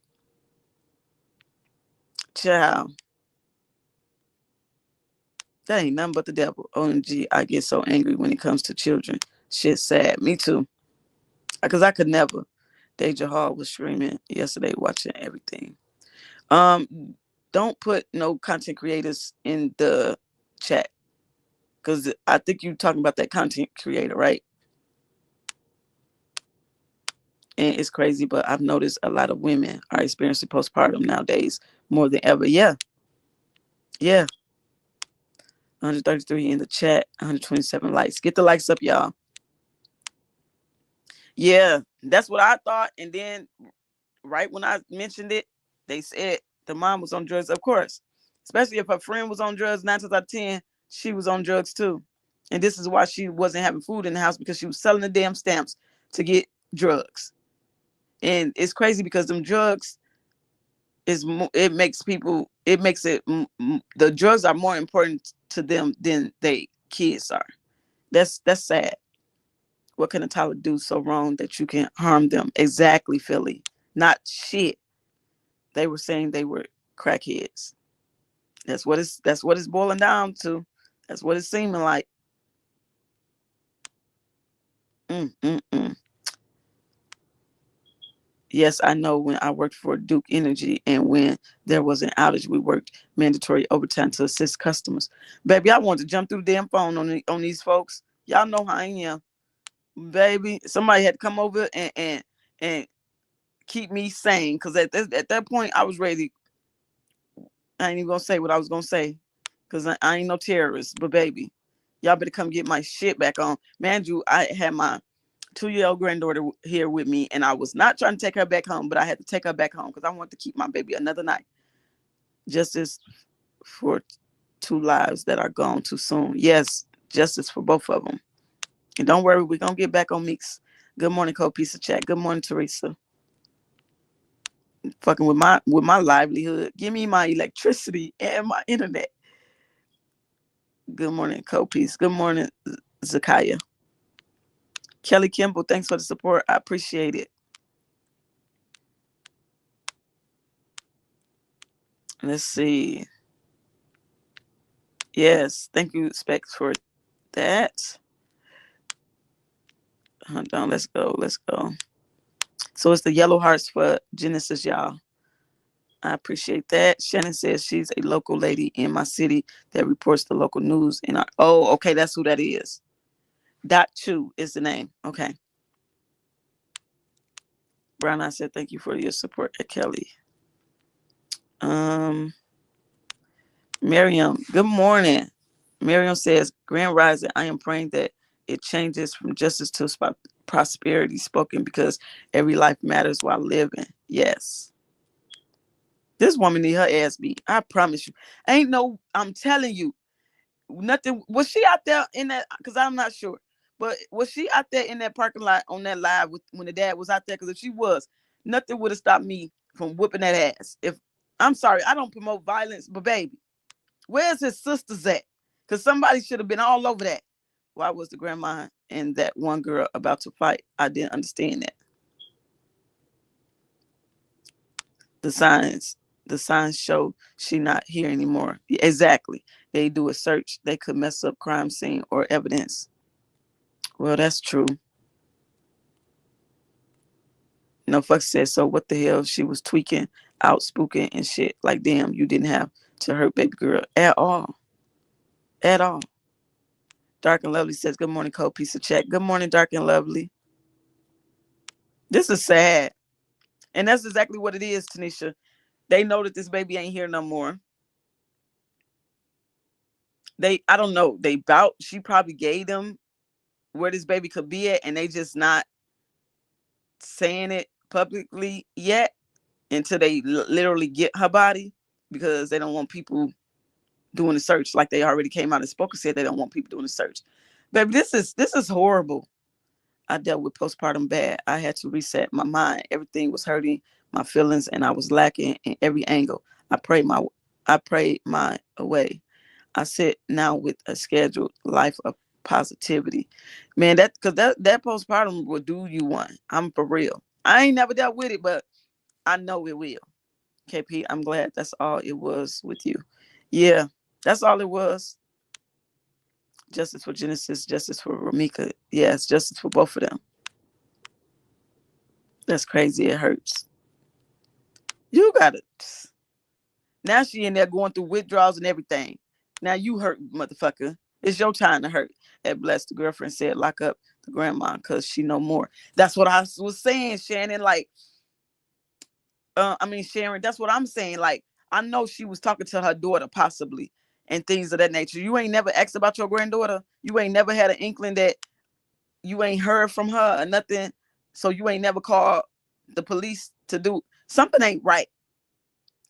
Child. That ain't nothing but the devil. OMG, I get so angry when it comes to children. Shit's sad. Me too. Because I could never. Deja Hall was screaming yesterday watching everything. Don't put no content creators in the chat. Because I think you're talking about that content creator, right? And it's crazy, but I've noticed a lot of women are experiencing postpartum nowadays more than ever. Yeah. Yeah. 133 in the chat, 127 likes. Get the likes up, y'all. Yeah, that's what I thought. And then right when I mentioned it, they said the mom was on drugs, of course. Especially if her friend was on drugs, 9 times out of 10, she was on drugs too. And this is why she wasn't having food in the house, because she was selling the damn stamps to get drugs. And it's crazy because them drugs the drugs are more important to them than they kids are. That's sad. What can a toddler do so wrong that you can harm them? Exactly, Philly. Not shit. They were saying they were crackheads. That's what it's boiling down to. That's what it's seeming like. Yes, I know when I worked for Duke Energy and when there was an outage, we worked mandatory overtime to assist customers. Baby, I wanted to jump through the damn phone on these folks. Y'all know how I am. Baby, somebody had to come over and keep me sane, because at that point I was ready. I ain't even gonna say what I was gonna say, because I ain't no terrorist. But baby, y'all better come get my shit back on. Man, I had my 2-year-old granddaughter here with me, and I was not trying to take her back home, but I had to take her back home because I wanted to keep my baby another night. Justice for 2 lives that are gone too soon. Yes, justice for both of them. And don't worry, we're gonna get back on Meeks. Good morning, Cold Piece of Chat. Good morning, Teresa. Fucking with my livelihood. Give me my electricity and my internet. Good morning, Co-Peace. Good morning, Zakiah. Kelly Kimball, thanks for the support. I appreciate it. Let's see. Yes, thank you, Specs, for that. Hold on, let's go. So it's the yellow hearts for Genesis, y'all. I appreciate that. Shannon says she's a local lady in my city that reports the local news. Oh, okay, that's who that is. Dot Chu is the name. Okay. Brown, I said thank you for your support at Kelly. Miriam, good morning. Miriam says, Grand Rising, I am praying that it changes from justice to prosperity spoken because every life matters while living. Yes. This woman need her ass beat. I promise you. I'm telling you, nothing. Was she out there in that? Because I'm not sure. But was she out there in that parking lot on that live when the dad was out there? Because if she was, nothing would have stopped me from whipping that ass. I'm sorry, I don't promote violence, but baby, where's his sisters at? Because somebody should have been all over that. Why was the grandma and that one girl about to fight? I didn't understand that. The signs show she not here anymore. Exactly. They do a search. They could mess up crime scene or evidence. Well, that's true. No fuck said, so what the hell? She was tweaking, out spooking and shit. Like, damn, you didn't have to hurt baby girl at all. At all. Dark and Lovely says, good morning, Cole, piece of check. Good morning, Dark and Lovely. This is sad. And that's exactly what it is, Tanisha. They know that this baby ain't here no more. I don't know. She probably gave them where this baby could be at, and they just not saying it publicly yet until they literally get her body, because they don't want people doing the search. Like they already came out and spoke and said they don't want people doing the search. Baby, this is horrible. I dealt with postpartum bad. I had to reset my mind. Everything was hurting my feelings, and I was lacking in every angle. I prayed my way. I sit now with a scheduled life of positivity. Man, that postpartum will do you one. I'm for real. I ain't never dealt with it, but I know it will. KP, I'm glad that's all it was with you. Yeah, that's all it was. Justice for Genesis, justice for Ramika. Yes, justice for both of them. That's crazy. It hurts. You got it. Now she in there going through withdrawals and everything. Now you hurt, motherfucker. It's your time to hurt. At Blessed, the girlfriend said, lock up the grandma because she know more. That's what I was saying, Shannon. Like, Sharon, that's what I'm saying. Like, I know she was talking to her daughter possibly and things of that nature. You ain't never asked about your granddaughter. You ain't never had an inkling that you ain't heard from her or nothing. So you ain't never called the police to do something ain't right.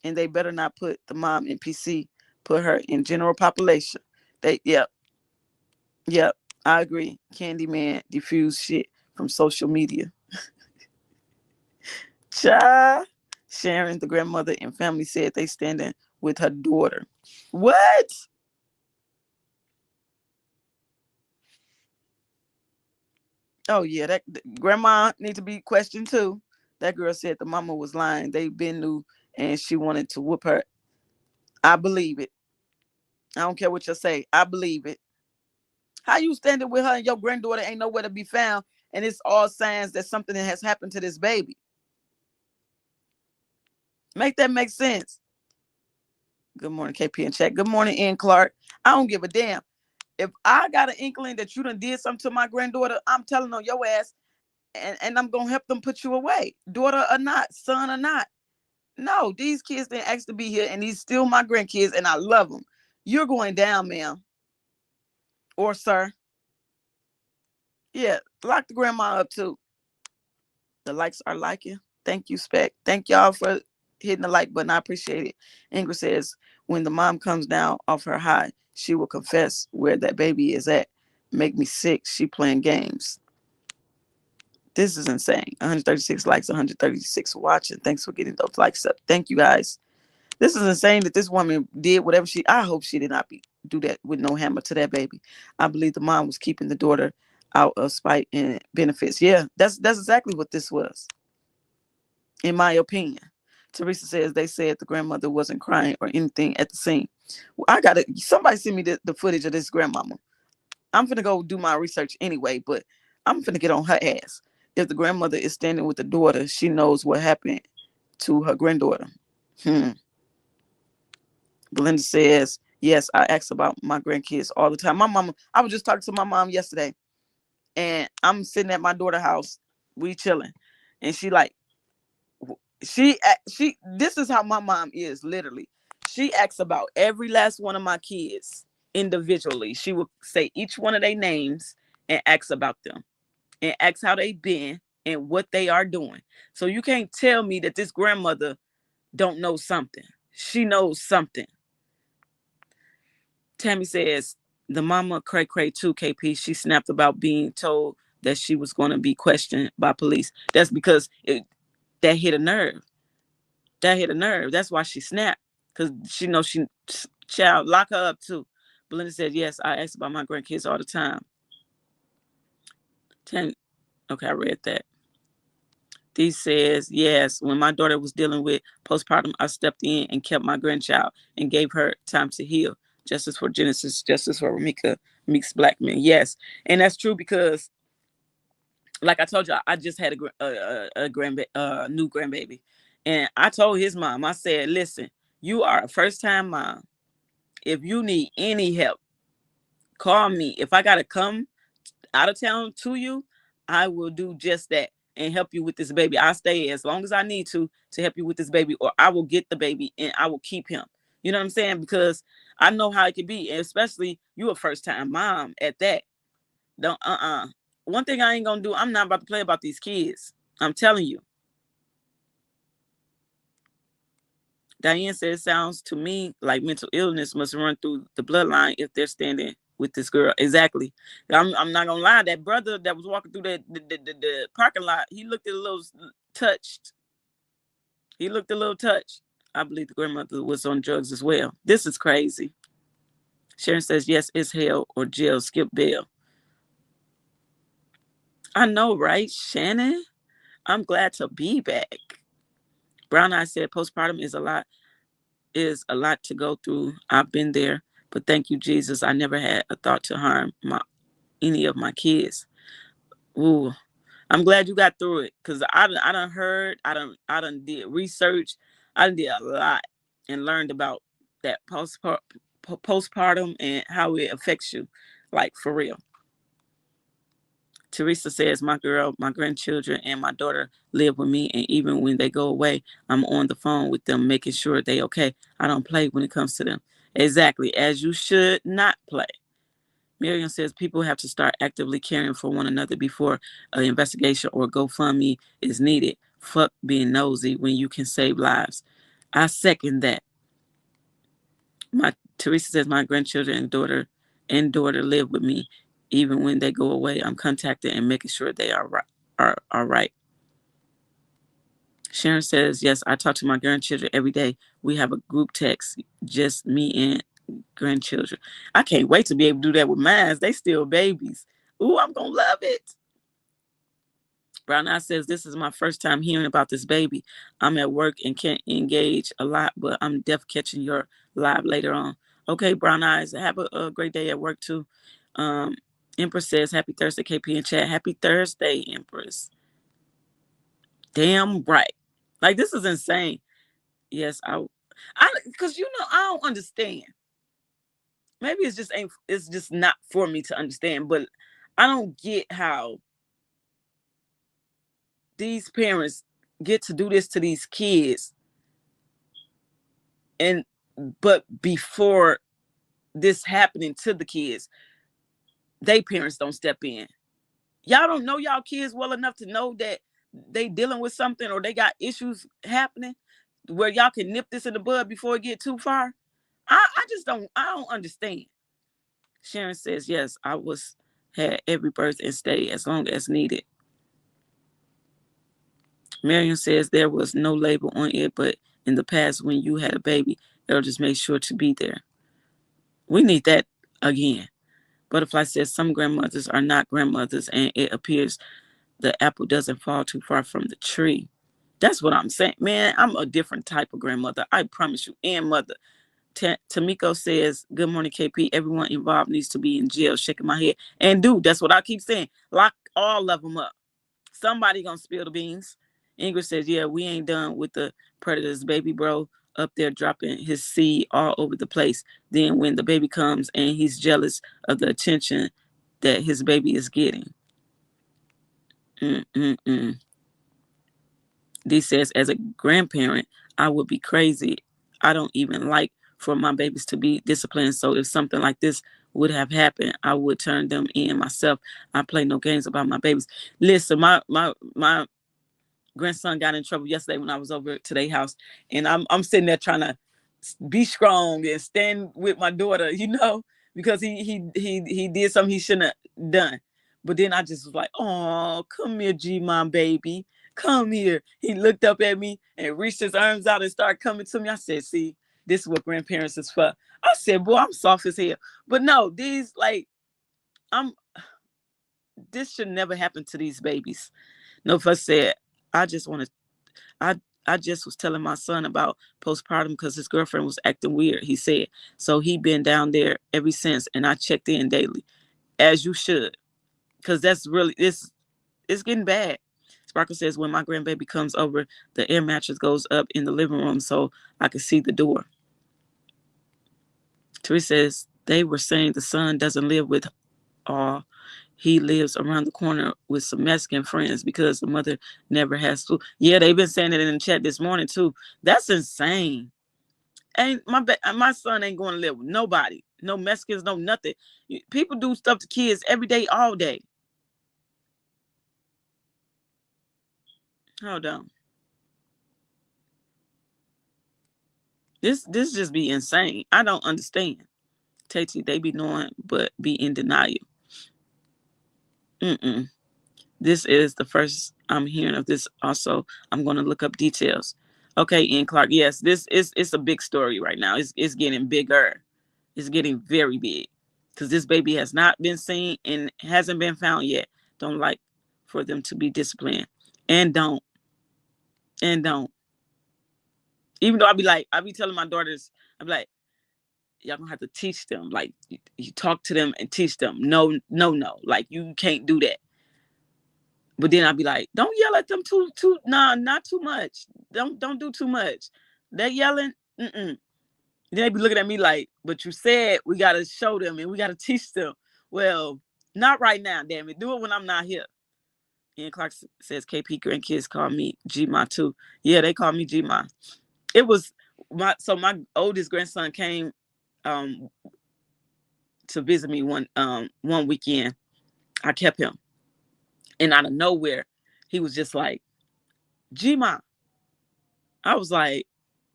And they better not put the mom in PC, put her in general population. Yep, I agree. Candyman diffuse shit from social media. Sharon, the grandmother and family said they standing with her daughter. What? Oh yeah, that grandma need to be questioned too. That girl said the mama was lying. They been knew and she wanted to whoop her. I believe it. I don't care what you say. I believe it. How you standing with her and your granddaughter ain't nowhere to be found, and it's all signs that something has happened to this baby? Make that make sense. Good morning, KP and Chat. Good morning, Ian Clark. I don't give a damn. If I got an inkling that you done did something to my granddaughter, I'm telling on your ass, and I'm gonna help them put you away, daughter or not, son or not. No, these kids didn't ask to be here, and these still my grandkids, and I love them. You're going down, ma'am. Or sir. Yeah, lock the grandma up too. The likes are liking. Thank you, Spec. Thank y'all for hitting the like button. I appreciate it. Ingrid says, when the mom comes down off her high, she will confess where that baby is at. Make me sick. She playing games. This is insane. 136 likes, 136 watching. Thanks for getting those likes up. Thank you guys. This is insane that this woman did whatever I hope she did not do that with no hammer to that baby. I believe the mom was keeping the daughter out of spite and benefits. Yeah, that's exactly what this was, in my opinion. Teresa says they said the grandmother wasn't crying or anything at the scene. Well, somebody send me the footage of this grandmama. I'm finna go do my research anyway, but I'm finna get on her ass. If the grandmother is standing with the daughter, she knows what happened to her granddaughter. Belinda says, yes, I ask about my grandkids all the time. My mama, I was just talking to my mom yesterday, and I'm sitting at my daughter's house. We chilling. And she like, she this is how my mom is, literally. She asks about every last one of my kids individually. She will say each one of their names and ask about them and ask how they been and what they are doing. So you can't tell me that this grandmother don't know something. She knows something. Tammy says the mama cray cray too, KP. She snapped about being told that she was going to be questioned by police. That's because that hit a nerve. That hit a nerve. That's why she snapped, because she knows child, lock her up too. Belinda said, yes, I ask about my grandkids all the time. Okay, I read that. Dee says, yes, when my daughter was dealing with postpartum, I stepped in and kept my grandchild and gave her time to heal. Justice for Genesis, justice for Ramika Meeks Blackman. Yes, and that's true because, like I told you, I just had a new grandbaby. And I told his mom, I said, listen, you are a first-time mom. If you need any help, call me. If I got to come out of town to you, I will do just that and help you with this baby. I'll stay as long as I need to help you with this baby, or I will get the baby and I will keep him. You know what I'm saying? Because I know how it can be, and especially you a first-time mom at that. Don't One thing I ain't gonna do, I'm not about to play about these kids. I'm telling you. Diane says, sounds to me like mental illness must run through the bloodline if they're standing with this girl. Exactly. I'm not gonna lie. That brother that was walking through the parking lot, he looked a little touched. He looked a little touched. I believe the grandmother was on drugs as well. This is crazy. Sharon says, yes, it's hell or jail. Skip bail. I know, right, Shannon? I'm glad to be back. Brown Eye said, postpartum is a lot to go through. I've been there, but thank you, Jesus. I never had a thought to harm any of my kids. Ooh, I'm glad you got through it, because I done heard, I done did research. I done did a lot and learned about that postpartum and how it affects you, like for real. Teresa says, my grandchildren, and my daughter live with me, and even when they go away, I'm on the phone with them, making sure they okay. I don't play when it comes to them. Exactly, as you should not play. Miriam says, people have to start actively caring for one another before an investigation or GoFundMe is needed. Fuck being nosy when you can save lives. I second that. Teresa says, my grandchildren and daughter live with me. Even when they go away, I'm contacting and making sure they are right. Sharon says, yes, I talk to my grandchildren every day. We have a group text, just me and grandchildren. I can't wait to be able to do that with mine. They still babies. Ooh, I'm going to love it. Brown Eye says, this is my first time hearing about this baby. I'm at work and can't engage a lot, but I'm definitely catching your live later on. Okay, Brown Eyes, have a great day at work too. Empress says, happy Thursday, KP in chat. Happy Thursday, Empress. Damn right. Like, this is insane. Yes, because I don't understand. Maybe it's just not for me to understand, but I don't get how these parents get to do this to these kids, but before this happening to the kids, they parents don't step in. Y'all don't know y'all kids well enough to know that they dealing with something or they got issues happening where y'all can nip this in the bud before it get too far. I don't understand. Sharon says, yes, I had every birth and stay as long as needed. Marion says there was no label on it, but in the past when you had a baby, they'll just make sure to be there. We need that again. Butterfly says some grandmothers are not grandmothers, and it appears the apple doesn't fall too far from the tree. That's what I'm saying. Man, I'm a different type of grandmother. I promise you. And mother. Tamiko says, good morning, KP. Everyone involved needs to be in jail. Shaking my head. And dude, that's what I keep saying. Lock all of them up. Somebody gonna spill the beans. Ingrid says, yeah, we ain't done with the predators, baby bro up there dropping his seed all over the place. Then when the baby comes and he's jealous of the attention that his baby is getting. Dee says, as a grandparent, I would be crazy. I don't even like for my babies to be disciplined. So if something like this would have happened, I would turn them in myself. I play no games about my babies. Listen, my grandson got in trouble yesterday when I was over to their house, and I'm sitting there trying to be strong and stand with my daughter, because he did something he shouldn't have done. But then I just was like, oh, come here, G-Mom baby. Come here. He looked up at me and reached his arms out and started coming to me. I said, see, this is what grandparents is for. I said, boy, I'm soft as hell. But no, this should never happen to these babies. No fuss said, I just was telling my son about postpartum because his girlfriend was acting weird, he said. So he been down there ever since, and I checked in daily, as you should, because that's really, it's getting bad. Sparkle says, when my grandbaby comes over, the air mattress goes up in the living room so I can see the door. Teresa says, they were saying the son doesn't live with all. He lives around the corner with some Mexican friends because the mother never has food. Yeah, they've been saying it in the chat this morning too. That's insane. And my son ain't going to live with nobody. No Mexicans, no nothing. People do stuff to kids every day, all day. Hold on. This just be insane. I don't understand. Tati, they be knowing but be in denial. This is the first I'm hearing of this. Also, I'm going to look up details. Okay, Ian Clark. Yes, it's a big story right now. It's getting bigger. It's getting very big because this baby has not been seen and hasn't been found yet. Don't like for them to be disciplined, and don't. Even though I be telling my daughters, I'm like, y'all gonna have to teach them. Like you talk to them and teach them. No. Like you can't do that. But then I'd be like, don't yell at them not too much. Don't do too much. They're yelling. Then they be looking at me like, but you said we gotta show them and we gotta teach them. Well, not right now, damn it. Do it when I'm not here. Ian Clark says KP grandkids call me G-Ma too. Yeah, they call me G-Ma. It was my oldest grandson came to visit me one weekend. I kept him. And out of nowhere, he was just like, G-Ma. I was like,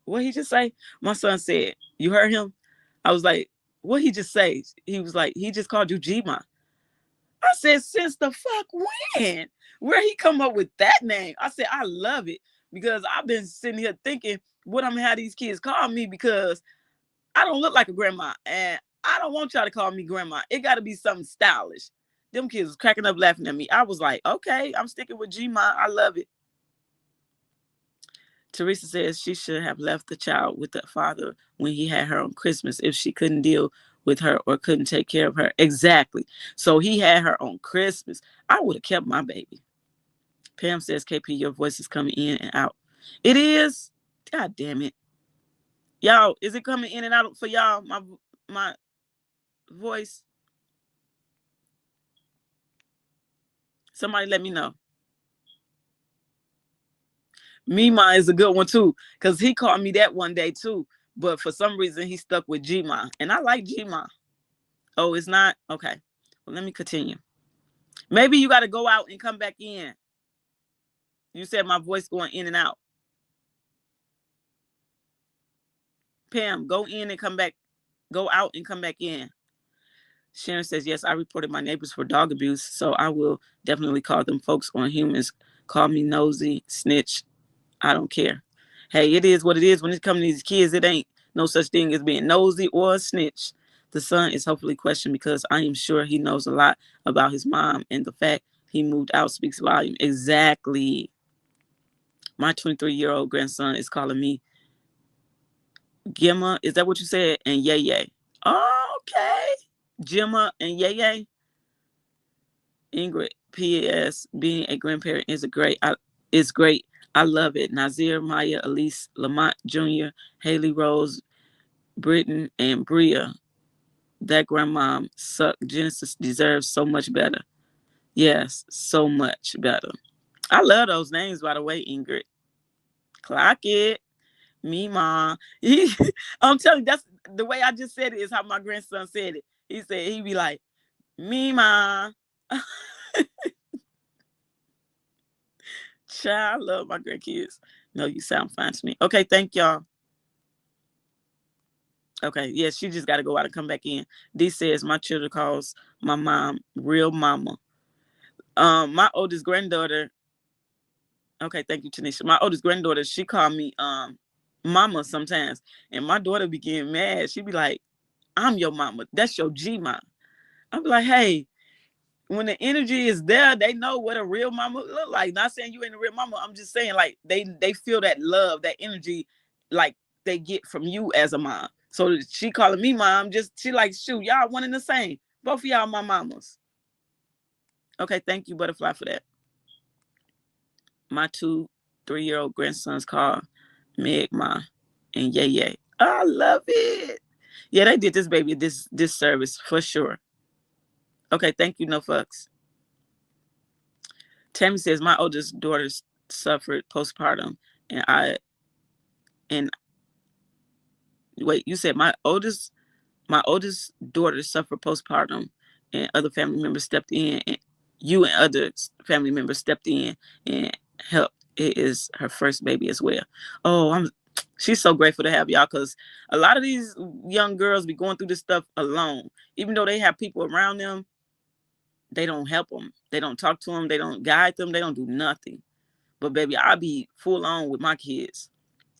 what he just say? My son said, you heard him? I was like, what he just say? He was like, he just called you G-Ma. I said, since the fuck when? Where he come up with that name? I said, I love it because I've been sitting here thinking what I'm gonna have these kids call me because I don't look like a grandma and I don't want y'all to call me grandma. It got to be something stylish. Them kids was cracking up laughing at me. I was like, okay, I'm sticking with G-Ma. I love it. Teresa says she should have left the child with the father when he had her on Christmas if she couldn't deal with her or couldn't take care of her. Exactly. So he had her on Christmas. I would have kept my baby. Pam says, KP, your voice is coming in and out. It is? God damn it. Y'all, is it coming in and out for y'all, my voice? Somebody let me know. Mima is a good one too, because he called me that one day too. But for some reason, he stuck with G-Ma. And I like G-Ma. Oh, it's not? Okay. Well, let me continue. Maybe you got to go out and come back in. You said my voice going in and out. Pam, go in and come back. Go out and come back in. Sharon says, yes, I reported my neighbors for dog abuse, so I will definitely call them folks on humans. Call me nosy, snitch. I don't care. Hey, it is what it is. When it comes to these kids, it ain't no such thing as being nosy or a snitch. The son is hopefully questioned because I am sure he knows a lot about his mom, and the fact he moved out speaks volume. Exactly. My 23-year-old grandson is calling me Gemma. Is that what you said? And Yay Yay. Oh, okay. Gemma and Yay Yay. Ingrid, P.S. Being a grandparent is great. I love it. Nazir, Maya, Elise, Lamont Jr., Haley Rose, Britton, and Bria. That grandmom sucked. Genesis deserves so much better. Yes, so much better. I love those names, by the way, Ingrid. Clock it. Me, ma. I'm telling you, that's the way I just said it is how my grandson said it. He said, he'd be like, me, ma. Child, I love my grandkids. No, you sound fine to me. Okay, thank y'all. Okay, yeah, she just got to go out and come back in. D says, my children calls my mom real mama. My oldest granddaughter, okay, thank you, Tanisha. My oldest granddaughter, she called me mama sometimes. And my daughter be getting mad. She be like, I'm your mama. That's your G-ma. I be like, hey, when the energy is there, they know what a real mama look like. Not saying you ain't a real mama. I'm just saying, like, they feel that love, that energy, like they get from you as a mom. So she calling me mom, she like, shoot, y'all one and the same. Both of y'all my mamas. Okay, thank you, Butterfly, for that. My 2-3-year-old grandsons call Meg Ma and Yay Yay. I love it. Yeah, they did this baby this service for sure. Okay, thank you, no fucks. Tammy says my oldest daughter suffered postpartum, and wait, you said my oldest daughter suffered postpartum, and other family members stepped in, and you and other family members stepped in and helped. It is her first baby as well. Oh, she's so grateful to have y'all, because a lot of these young girls be going through this stuff alone. Even though they have people around them, they don't help them. They don't talk to them. They don't guide them. They don't do nothing. But baby, I'll be full on with my kids.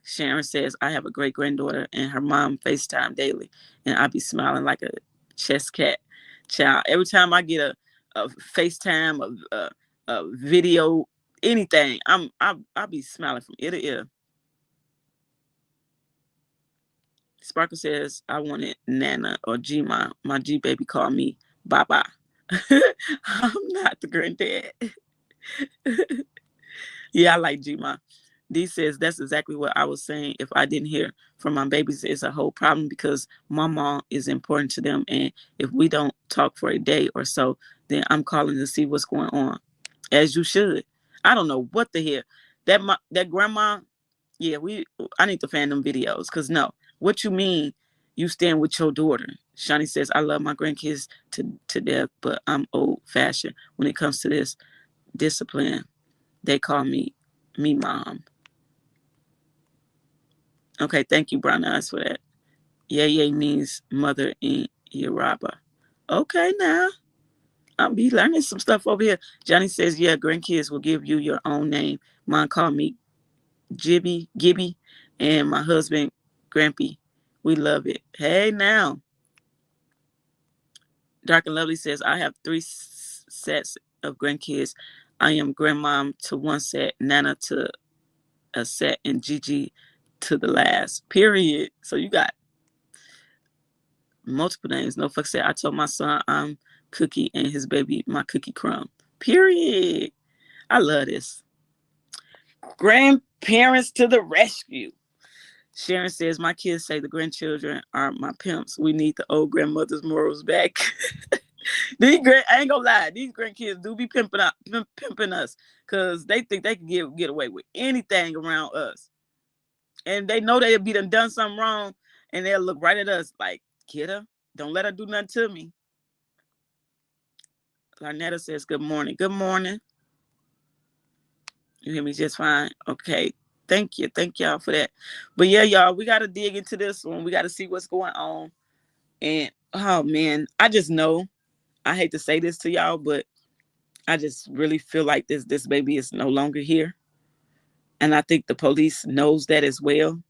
Sharon says, I have a great granddaughter and her mom FaceTime daily. And I be smiling like a chess cat. Child, every time I get a FaceTime, a video, anything, I'll be smiling from ear to ear. Sparkle says, I wanted Nana or G-Ma. My G-baby called me Baba. I'm not the granddad. Yeah, I like G-Ma. D says, that's exactly what I was saying. If I didn't hear from my babies, it's a whole problem because my mom is important to them. And if we don't talk for a day or so, then I'm calling to see what's going on. As you should. I don't know what the hell. That grandma, yeah, I need to fan them videos. Because no, what you mean you stand with your daughter? Shani says, I love my grandkids to death, but I'm old fashioned when it comes to this discipline. They call me mom. Okay, thank you, Brown Eyes, for that. Yay means mother in Yoruba. Okay, now. I'll be learning some stuff over here. Johnny says, yeah, grandkids will give you your own name. Mine called me Gibby, and my husband, Grampy. We love it. Hey, now. Dark and Lovely says, I have 3 sets of grandkids. I am grandmom to one set, Nana to a set, and Gigi to the last. Period. So you got multiple names. No fuck said, I told my son I'm Cookie and his baby my Cookie Crumb. Period. I love this. Grandparents to the rescue. Sharon says, my kids say the grandchildren are my pimps. We need the old grandmother's morals back. I ain't gonna lie, these grandkids do be pimping us because they think they can get away with anything around us. And they know they'll be done something wrong, and they'll look right at us like, kid her, don't let her do nothing to me. Larnetta says, good morning. Good morning. You hear me just fine? Okay. Thank you. Thank y'all for that. But yeah, y'all, we got to dig into this one. We got to see what's going on. And, oh, man, I just know, I hate to say this to y'all, but I just really feel like this baby is no longer here. And I think the police knows that as well.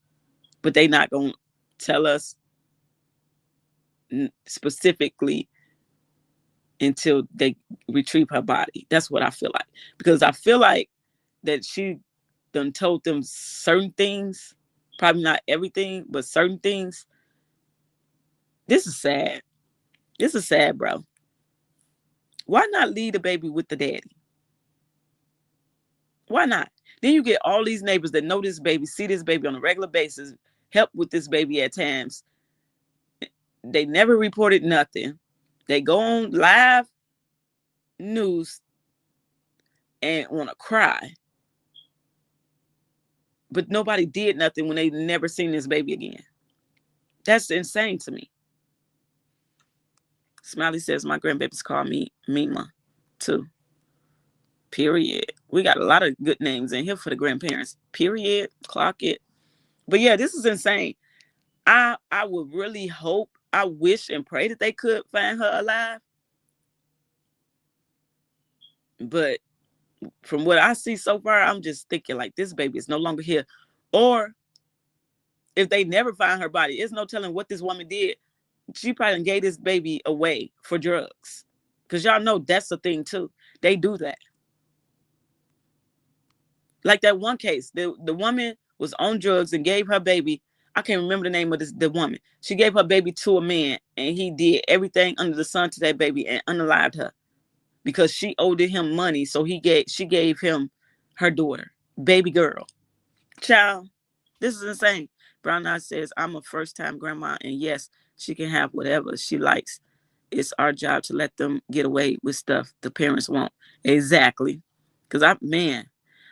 But they not going to tell us specifically until they retrieve her body. That's what I feel like. Because I feel like that she done told them certain things, probably not everything, but certain things. This is sad. This is sad, bro. Why not leave the baby with the daddy? Why not? Then you get all these neighbors that know this baby, see this baby on a regular basis, help with this baby at times. They never reported nothing. They go on live news and want to cry. But nobody did nothing when they never seen this baby again. That's insane to me. Smiley says, my grandbabies call me Mima, too. Period. We got a lot of good names in here for the grandparents. Period. Clock it. But yeah, this is insane. I would really hope, I wish and pray that they could find her alive. But from what I see so far, I'm just thinking like this baby is no longer here. Or if they never find her body, it's no telling what this woman did. She probably gave this baby away for drugs. Because y'all know that's the thing too. They do that. Like that one case, the woman was on drugs and gave her baby. I can't remember the name of the woman. She gave her baby to a man and he did everything under the sun to that baby and unalived her because she owed him money. So she gave him her daughter, baby girl. Child, this is insane. Brown Eye says, I'm a first-time grandma, and yes, she can have whatever she likes. It's our job to let them get away with stuff the parents won't. Exactly. Because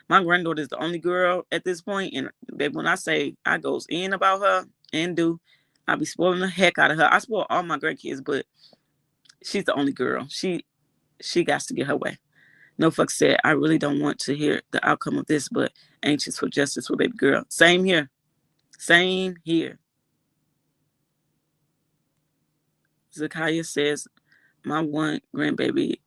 my granddaughter is the only girl at this point, and baby, when I say I goes in about her and I be spoiling the heck out of her. I spoil all my grandkids, but she's the only girl. She got to get her way. No fuck said, I really don't want to hear the outcome of this, but anxious for justice for baby girl. Same here. Same here. Zakiah says, my one grandbaby,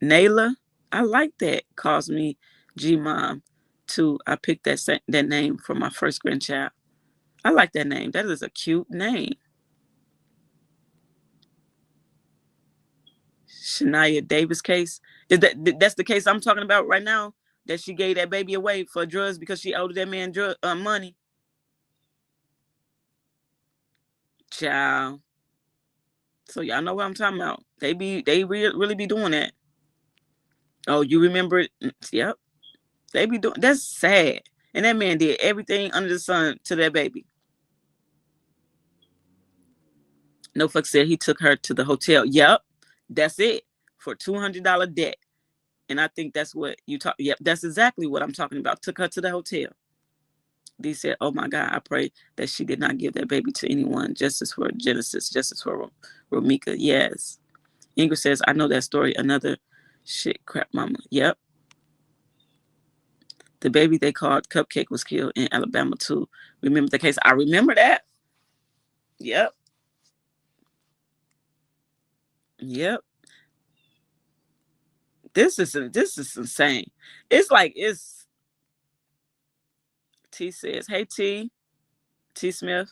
Nayla, I like that, calls me G-Mom, too. I picked that name for my first grandchild. I like that name. That is a cute name. Shania Davis case. That's the case I'm talking about right now? That she gave that baby away for drugs because she owed that man money? Child. So y'all know what I'm talking about. They really be doing that. Oh, you remember it? Yep. They be doing. That's sad. And that man did everything under the sun to that baby. No fuck said he took her to the hotel. Yep. That's it. For $200 debt. And I think that's what you talk. Yep. That's exactly what I'm talking about. Took her to the hotel. Dee said, oh my God, I pray that she did not give that baby to anyone. Justice for Genesis. Justice for Romika. Yes. Ingrid says, I know that story. Another shit crap mama. Yep. The baby they called Cupcake was killed in Alabama too. Remember the case? I remember that. Yep. Yep. This is insane. It's T says, hey T Smith,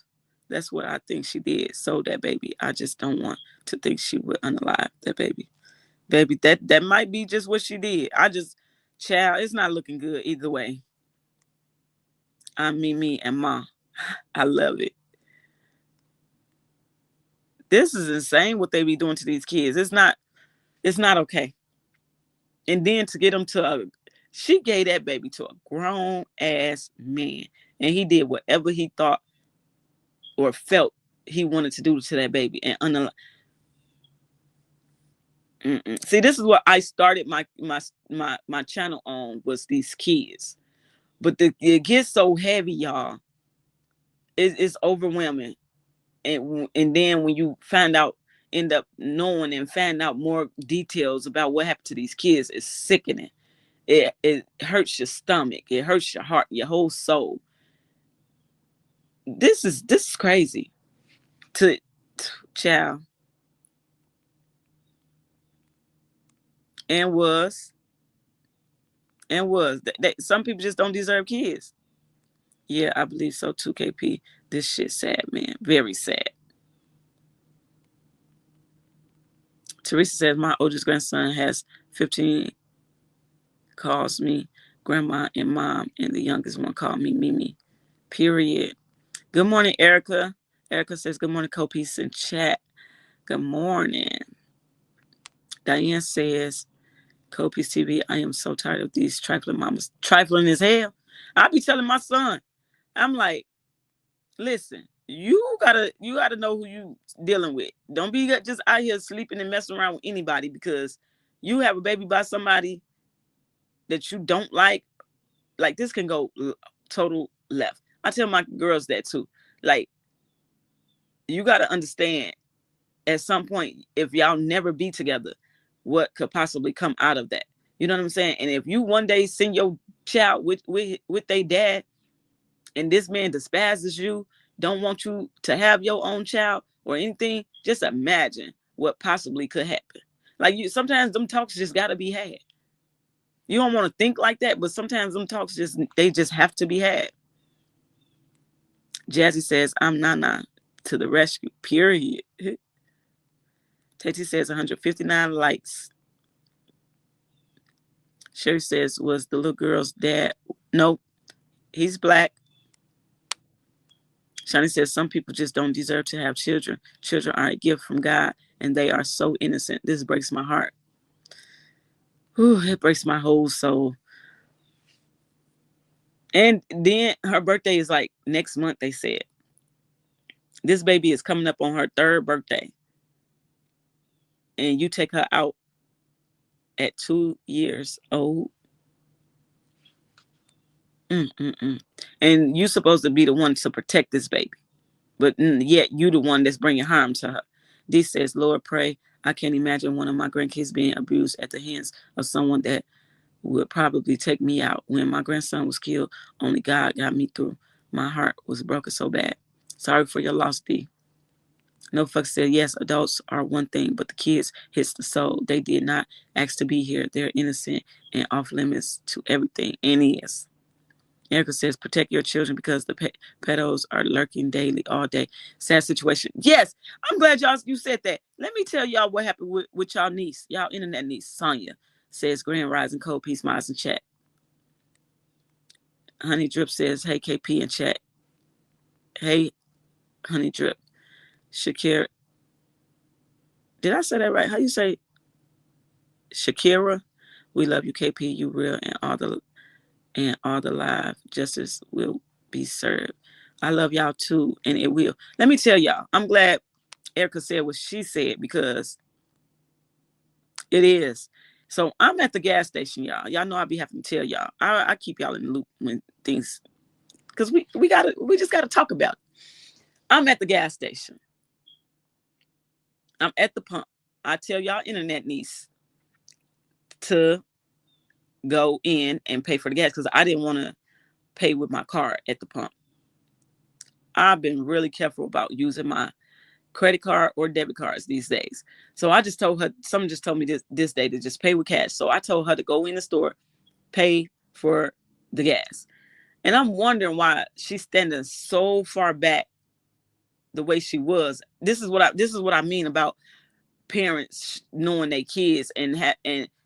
that's what I think she did. Sold that baby. I just don't want to think she would unalive that baby. Baby, that might be just what she did. Child, it's not looking good either way. I'm Mimi and Ma. I love it. This is insane what they be doing to these kids. It's not okay. And then to get them she gave that baby to a grown ass man. And he did whatever he thought or felt he wanted to do to that baby. And see, this is what I started my channel on, was these kids. But it gets so heavy, y'all. It's overwhelming. And then when you end up knowing and find out more details about what happened to these kids, it's sickening. It hurts your stomach. It hurts your heart, your whole soul. This is crazy. Child. And was. Some people just don't deserve kids. Yeah, I believe so too, KP. This shit sad, man. Very sad. Teresa says, my oldest grandson has 15, calls me grandma and mom, and the youngest one called me Mimi. Period. Good morning, Erica. Erica says, good morning, co-peace in chat. Good morning. Diane says, co-peace TV, I am so tired of these trifling mamas. Trifling as hell. I be telling my son, I'm like, listen, you gotta know who you dealing with. Don't be just out here sleeping and messing around with anybody because you have a baby by somebody that you don't like. Like, this can go total left. I tell my girls that too. Like, you gotta understand at some point, if y'all never be together, what could possibly come out of that? You know what I'm saying? And if you one day send your child with their dad, and this man despises you, don't want you to have your own child or anything, just imagine what possibly could happen. Like, sometimes them talks just gotta be had. You don't want to think like that, but sometimes them talks they just have to be had. Jazzy says, I'm Nana to the rescue, period. Tati says 159 likes. Sherry says, was the little girl's dad? Nope, he's black. Shani says, some people just don't deserve to have children. Children are a gift from God, and they are so innocent. This breaks my heart. Whew, it breaks my whole soul. And then her birthday is like next month, they said. This baby is coming up on her 3rd birthday. And you take her out at 2 years old. And you're supposed to be the one to protect this baby. But yet you the one that's bringing harm to her. Dee says, Lord, pray. I can't imagine one of my grandkids being abused at the hands of someone that would probably take me out. When my grandson was killed, only God got me through. My heart was broken so bad. Sorry for your loss, Dee. No fuck said, yes, adults are one thing, but the kids hits the soul. They did not ask to be here. They're innocent and off limits to everything. And is. Erica says, protect your children because the pedos are lurking daily, all day. Sad situation. Yes, I'm glad you said that. Let me tell y'all what happened with y'all niece, y'all internet niece, Sonia. Says, Grand Rising Cold Peace, Miles in chat. Honey Drip says, hey, KP in chat. Hey, Honey Drip. Shakira. Did I say that right? How you say Shakira? We love you, KP. You real, and all the live justice will be served. I love y'all too, and it will. Let me tell y'all, I'm glad Erica said what she said because it is. So I'm at the gas station, y'all. Y'all know I be having to tell y'all. I keep y'all in the loop when things, because we just gotta talk about it. I'm at the gas station. I'm at the pump. I tell y'all internet niece to go in and pay for the gas because I didn't want to pay with my card at the pump. I've been really careful about using my credit card or debit cards these days. So I just told her, someone just told me this day to just pay with cash. So I told her to go in the store, pay for the gas. And I'm wondering why she's standing so far back the way she was. This is what I mean about parents knowing their kids and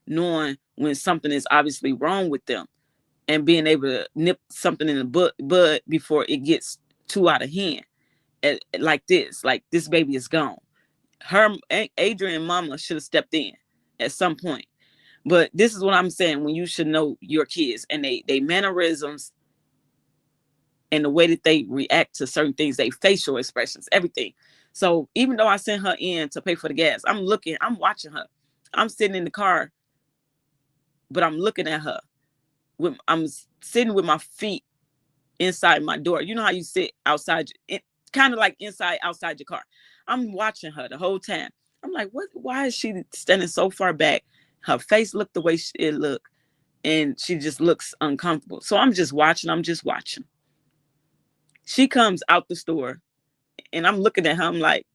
knowing when something is obviously wrong with them and being able to nip something in the bud before it gets too out of hand. Like this baby is gone. Adrian mama should have stepped in at some point. But this is what I'm saying, when you should know your kids and they mannerisms and the way that they react to certain things, they facial expressions, everything. So even though I sent her in to pay for the gas, I'm watching her. I'm sitting in the car, but I'm looking at her. I'm sitting with my feet inside my door. You know how you sit outside, kind of like outside your car. I'm watching her the whole time. I'm like, what? Why is she standing so far back? Her face looked the way it looked, and she just looks uncomfortable. So I'm just watching. She comes out the store, and I'm looking at her. I'm like,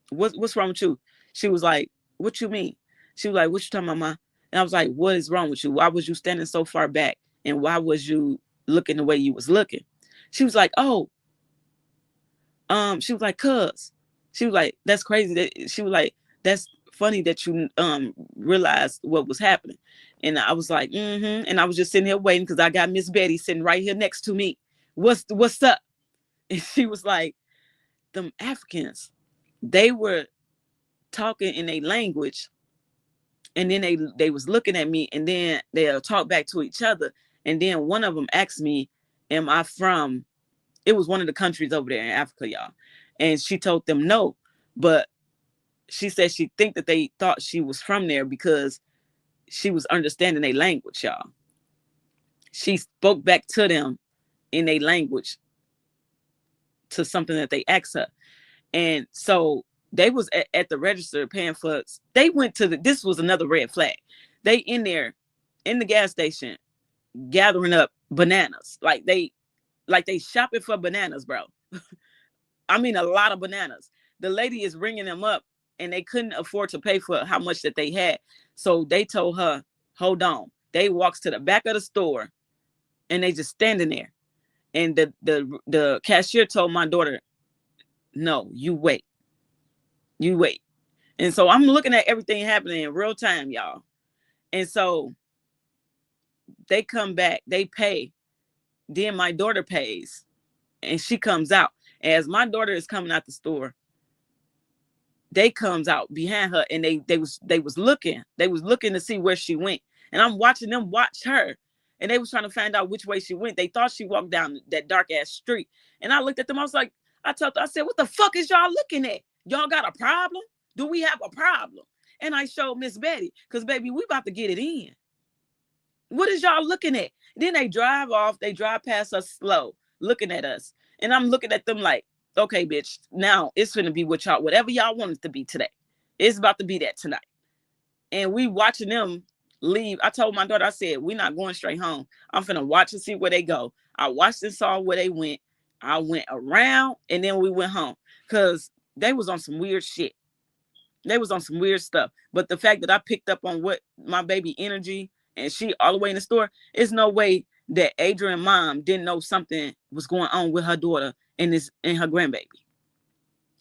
what's wrong with you? She was like, what you mean? She was like, what you talking about, Ma? And I was like, what is wrong with you? Why was you standing so far back? And why was you looking the way you was looking? She was like, oh, she was like, cuz. She was like, that's crazy. She was like, that's funny that you realized what was happening. And I was like, and I was just sitting here waiting because I got Miss Betty sitting right here next to me. What's up? And she was like, them Africans, they were talking in a language, and then they was looking at me, and then they'll talk back to each other. And then one of them asked me, am I from, it was one of the countries over there in Africa, y'all. And she told them no, but she said she think that they thought she was from there because she was understanding their language, y'all. She spoke back to them in their language to something that they asked her. And so they was at the register paying for, they went to this was another red flag. They in there in the gas station gathering up bananas. Like they shopping for bananas, bro. I mean, a lot of bananas. The lady is ringing them up and they couldn't afford to pay for how much that they had. So they told her, hold on. They walks to the back of the store and they just standing there. And the cashier told my daughter, no, you wait. You wait. And so I'm looking at everything happening in real time, y'all. And so they come back, they pay. Then my daughter pays and she comes out. As my daughter is coming out the store, they comes out behind her and they was looking to see where she went. And I'm watching them watch her. And they was trying to find out which way she went. They thought she walked down that dark ass street. And I looked at them. I was like, I said, what the fuck is y'all looking at? Y'all got a problem? Do we have a problem? And I showed Miss Betty, because baby, we about to get it in. What is y'all looking at? Then they drive off. They drive past us slow, looking at us. And I'm looking at them like, okay, bitch, now it's going to be what y'all, whatever y'all want it to be today. It's about to be that tonight. And we watching them leave. I told my daughter, I said, we're not going straight home. I'm finna watch and see where they go. I watched and saw where they went. I went around and then we went home because they was on some weird shit. They was on some weird stuff. But the fact that I picked up on what my baby energy and she all the way in the store, it's no way that Adrian's mom didn't know something was going on with her daughter and her grandbaby.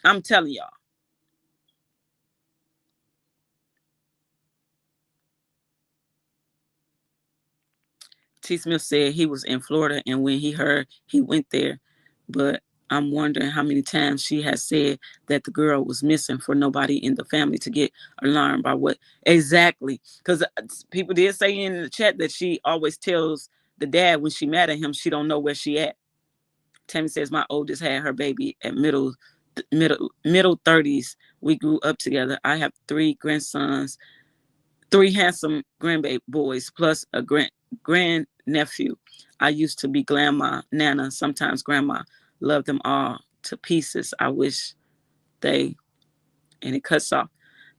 I'm telling y'all. T. Smith said he was in Florida and when he heard, he went there. But I'm wondering how many times she has said that the girl was missing for nobody in the family to get alarmed by what exactly. Because people did say in the chat that she always tells the dad when she mad at him, she don't know where she at. Tammy says my oldest had her baby at middle 30s. We grew up together. I have 3 grandsons, 3 handsome grandbaby boys, plus a grand nephew. I used to be grandma, nana, sometimes grandma. Love them all to pieces. I wish and it cuts off.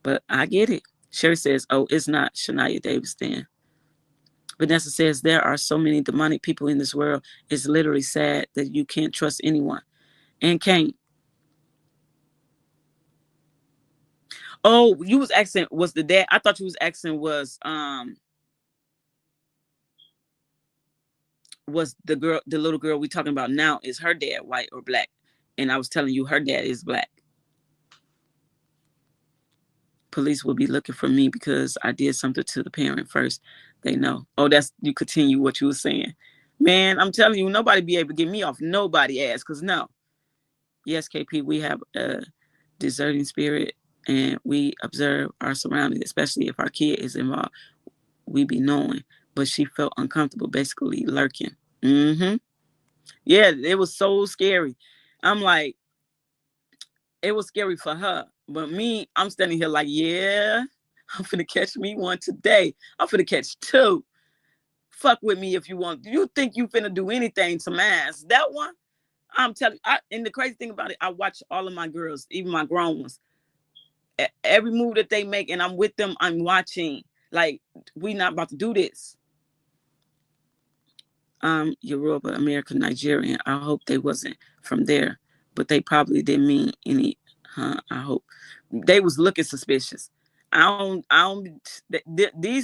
But I get it. Sherry says, oh, it's not Shania Davis then. Vanessa says, there are so many demonic people in this world. It's literally sad that you can't trust anyone. And can't. Oh, you was asking, was the dad? I thought you was asking was the little girl we talking about now, is her dad white or black? And I was telling you her dad is black. Police will be looking for me because I did something to the parent first. They know. Oh, that's, you continue what you were saying. Man, I'm telling you, nobody be able to get me off nobody ass, because no. Yes, KP, we have a deserting spirit and we observe our surroundings, especially if our kid is involved. We be knowing. But she felt uncomfortable, basically lurking. Yeah, it was so scary. I'm like, it was scary for her. But me, I'm standing here like, yeah, I'm finna catch me one today. I'm finna catch 2. Fuck with me if you want. You think you finna do anything to mine? That one, I'm telling you. And the crazy thing about it, I watch all of my girls, even my grown ones. Every move that they make, and I'm with them, I'm watching. Like, we not about to do this. Yoruba, American, Nigerian. I hope they wasn't from there, but they probably didn't mean any. I hope they was looking suspicious. These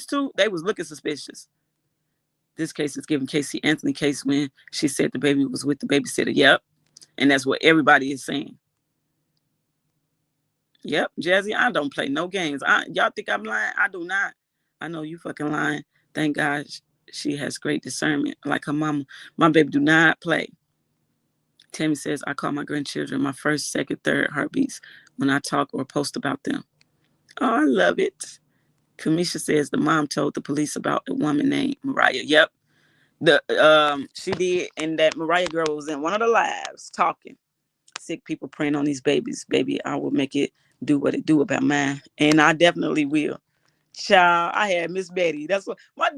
2, they was looking suspicious. This case is giving Casey Anthony case when she said the baby was with the babysitter. Yep, and that's what everybody is saying. Yep, Jazzy, I don't play no games. Y'all think I'm lying? I do not. I know you fucking lying. Thank God she has great discernment, like her mama. My baby do not play. Tammy says, I call my grandchildren my first, second, third heartbeats when I talk or post about them. Oh, I love it. Kamisha says the mom told the police about a woman named Mariah. Yep. She did, and that Mariah girl was in one of the lives talking. Sick people praying on these babies. Baby, I will make it do what it do about mine. And I definitely will. Child, I had Miss Betty. That's what my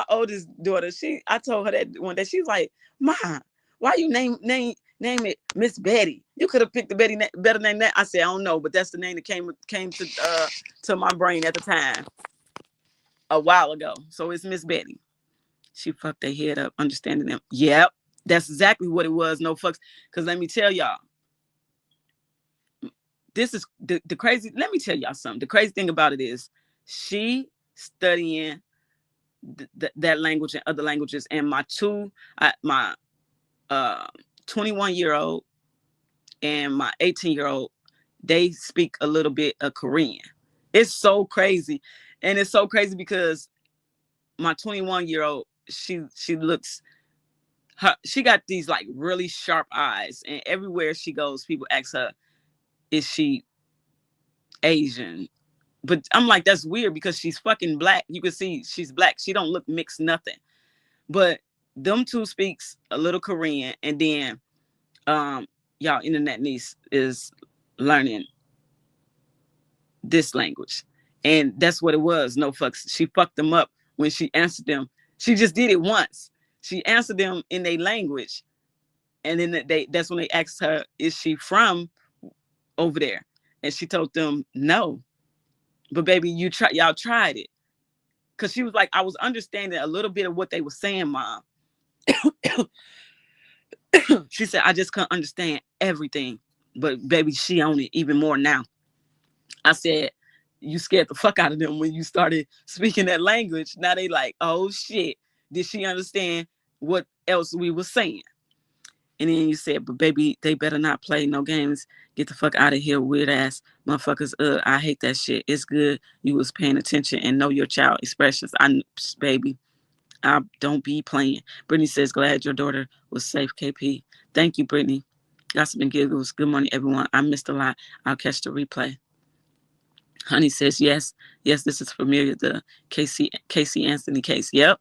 oldest daughter. I told her that one day. She's like, Ma, why you name it Miss Betty? You could have picked a better name than that. I said, I don't know, but that's the name that came to my brain at the time a while ago. So it's Miss Betty. She fucked their head up, understanding them. Yep, that's exactly what it was. No fucks. Because let me tell y'all, this is the crazy. Let me tell y'all something. The crazy thing about it is she studying that language and other languages. And my 21-year-old and my 18-year-old, they speak a little bit of Korean. It's so crazy. And it's so crazy because my 21-year-old, she looks, she got these like really sharp eyes, and everywhere she goes, people ask her, is she Asian? But I'm like, that's weird because she's fucking black. You can see she's black. She don't look mixed nothing. But them two speaks a little Korean, and then y'all internet niece is learning this language. And that's what it was. No fucks. She fucked them up when she answered them. She just did it once. She answered them in their language. And then that's when they asked her, is she from over there? And she told them no. But baby, y'all tried it. Cause she was like, I was understanding a little bit of what they were saying, Mom. She said, I just couldn't understand everything. But baby, she owned it even more now. I said, you scared the fuck out of them when you started speaking that language. Now they like, oh shit, did she understand what else we were saying? And then you said, but baby, they better not play no games. Get the fuck out of here, weird ass motherfuckers. I hate that shit. It's good you was paying attention and know your child expressions. Baby, I don't be playing. Brittany says, glad your daughter was safe, KP. Thank you, Brittany. Gossip and giggles. Good morning, everyone. I missed a lot. I'll catch the replay. Honey says, yes, this is familiar. The Casey Anthony case. Yep.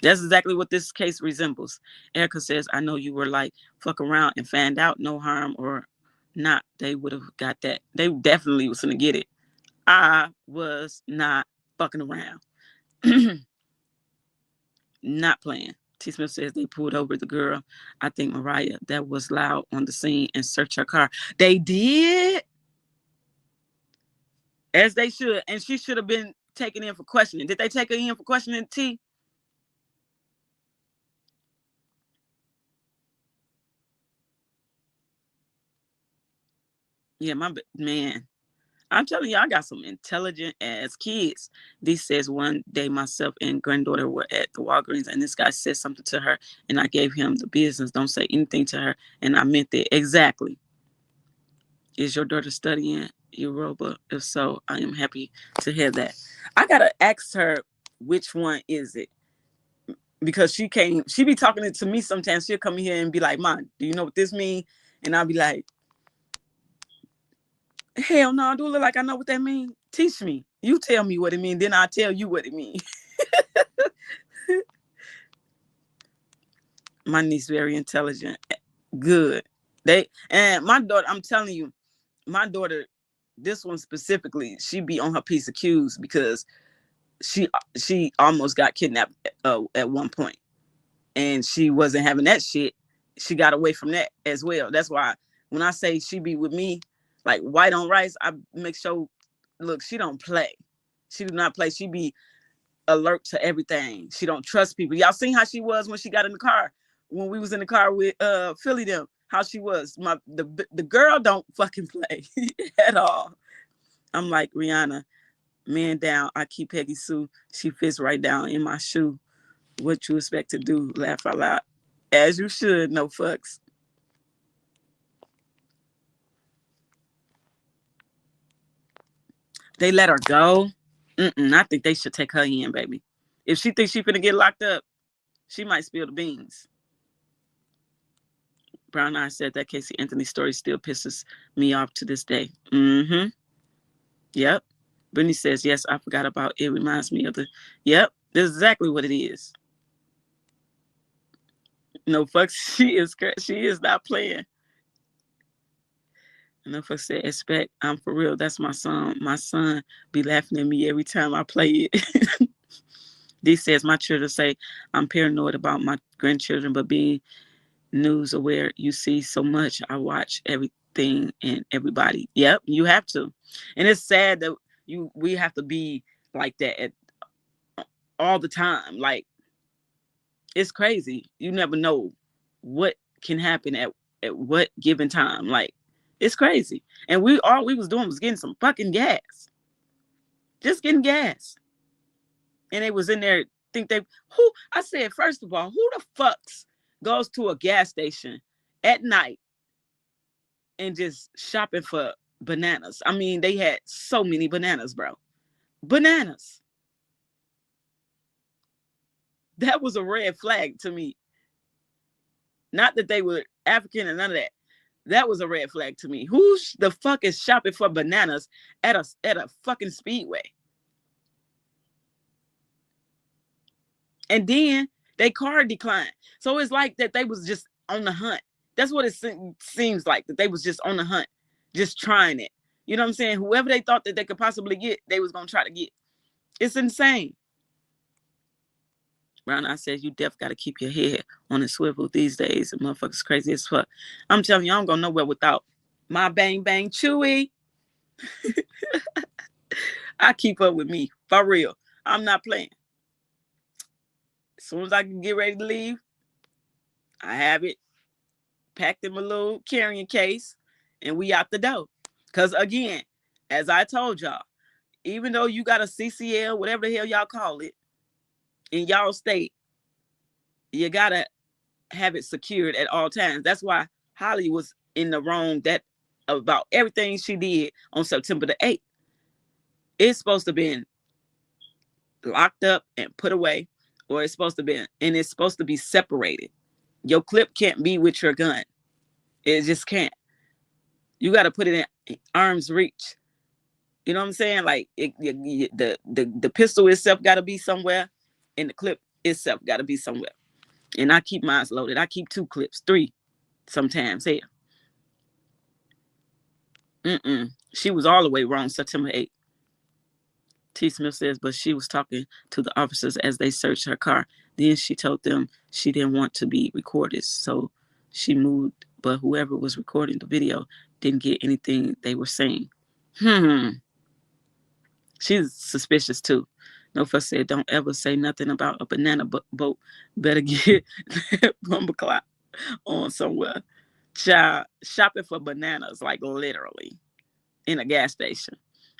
That's exactly what this case resembles. Erica says, I know you were like, fuck around and find out, no harm or not. They would have got that. They definitely was going to get it. I was not fucking around. Not playing. T. Smith says they pulled over the girl. I think Mariah, that was loud on the scene and searched her car. They did? As they should. And she should have been taken in for questioning. Did they take her in for questioning, T? Yeah, my man. I'm telling you, I got some intelligent ass kids. Dee says one day myself and granddaughter were at the Walgreens and this guy said something to her and I gave him the business. Don't say anything to her. And I meant it. Exactly. Is your daughter studying Yoruba? If so, I am happy to hear that. I got to ask her which one is it? Because she be talking to me sometimes. She'll come here and be like, Mom, do you know what this means? And I'll be like, hell no, I do look like I know what that means. Teach me. You tell me what it means, then I'll tell you what it means. My niece very intelligent. Good. And my daughter, I'm telling you, my daughter, this one specifically, she be on her piece of cues because she almost got kidnapped at one point. And she wasn't having that shit. She got away from that as well. That's why when I say she be with me, like white on rice, I make sure, look, she don't play. She do not play. She be alert to everything. She don't trust people. Y'all seen how she was when she got in the car, when we was in the car with Philly them, how she was. The girl don't fucking play at all. I'm like, Rihanna, man down. I keep Peggy Sue. She fits right down in my shoe. What you expect to do? Laugh out loud. As you should, no fucks. They let her go. I think they should take her in, baby. If she thinks she's finna get locked up, she might spill the beans. Brown Eye said that Casey Anthony story still pisses me off to this day. Yep. Brittany says, yes, I forgot about it. Reminds me of the... Yep, that's exactly what it is. No fucks, she is not playing. No fucks said, expect, I'm for real. That's my son. My son be laughing at me every time I play it. D says, my children say I'm paranoid about my grandchildren, but being news aware, you see so much. I watch everything and everybody. Yep, you have to. And it's sad that we have to be like that all the time. Like, it's crazy. You never know what can happen at what given time. Like, it's crazy. And all we was doing was getting some fucking gas. Just getting gas. And they was in there, I said, first of all, who the fucks goes to a gas station at night and just shopping for bananas? I mean, they had so many bananas, bro. Bananas. That was a red flag to me. Not that they were African and none of that. That was a red flag to me. Who the fuck is shopping for bananas at a fucking Speedway? And then they car declined. So it's like that they was just on the hunt. That's what it seems like, that they was just on the hunt, just trying it. You know what I'm saying? Whoever they thought that they could possibly get, they was going to try to get. It's insane. Brown Eye says, you definitely got to keep your head on a swivel these days. The motherfuckers crazy as fuck. I'm telling you, I don't go nowhere without my bang bang Chewy. I keep up with me, for real. I'm not playing. As soon as I can get ready to leave, I have it packed in my little carrying case, and we out the door. Because again, as I told y'all, even though you got a CCL, whatever the hell y'all call it, in y'all state, you got to have it secured at all times. That's why Holly was in the wrong about everything she did on September the 8th. It's supposed to have been locked up and put away, or it's supposed to be separated. Your clip can't be with your gun. It just can't. You got to put it in arm's reach. You know what I'm saying? Like the pistol itself got to be somewhere, and the clip itself got to be somewhere. And I keep mine loaded. I keep 2 clips, 3 sometimes here. She was all the way wrong September 8th. T. Smith says, but she was talking to the officers as they searched her car. Then she told them she didn't want to be recorded, so she moved. But whoever was recording the video didn't get anything they were saying. She's suspicious too. No fuss said, don't ever say nothing about a banana boat. Better get that bumper clock on somewhere. Child, shopping for bananas, like literally, in a gas station.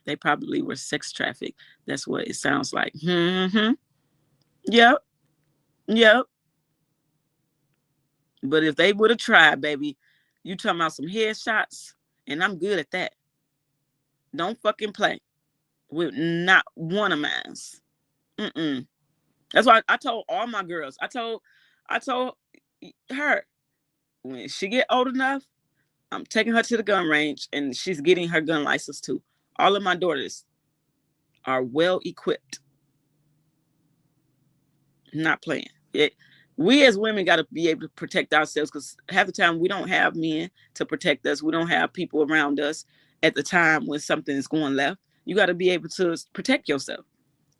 They probably were sex trafficked. That's what it sounds like. Yep. But if they would have tried, baby, you talking about some headshots, and I'm good at that. Don't fucking play with not one of mine. That's why I told all my girls. I told her, when she get old enough, I'm taking her to the gun range, and she's getting her gun license too. All of my daughters are well equipped. Not playing. We as women got to be able to protect ourselves, because half the time we don't have men to protect us. We don't have people around us at the time when something is going left. You got to be able to protect yourself.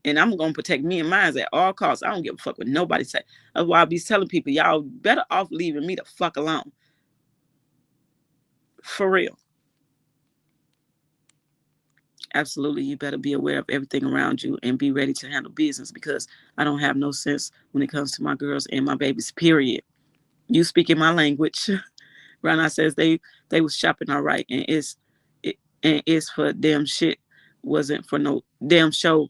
And I'm going to protect me and mine at all costs. I don't give a fuck what nobody say. That's why I be telling people, y'all better off leaving me the fuck alone. For real. Absolutely, you better be aware of everything around you and be ready to handle business, because I don't have no sense when it comes to my girls and my babies, period. You speaking my language. Rana says they was shopping all right, and it's for damn shit wasn't for no damn show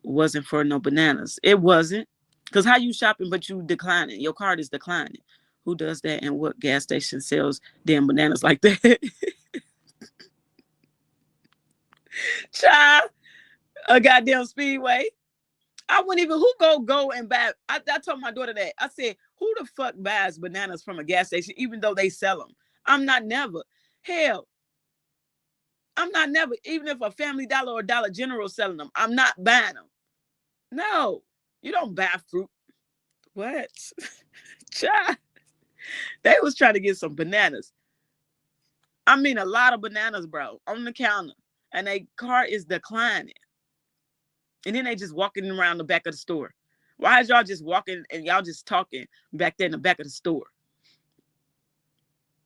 wasn't for no bananas. It wasn't, because how you shopping but you declining? Your card is declining. Who does that, and what gas station sells damn bananas like that? Child, a goddamn Speedway. I wouldn't even, who go and buy, I told my daughter that. I said, who the fuck buys bananas from a gas station, even though they sell them? I'm not never. Hell, I'm not never, even if a Family Dollar or Dollar General selling them, I'm not buying them. No, you don't buy fruit. What? Child. They was trying to get some bananas. I mean, a lot of bananas, bro, on the counter. And a car is declining. And then they just walking around the back of the store. Why is y'all just walking and y'all just talking back there in the back of the store?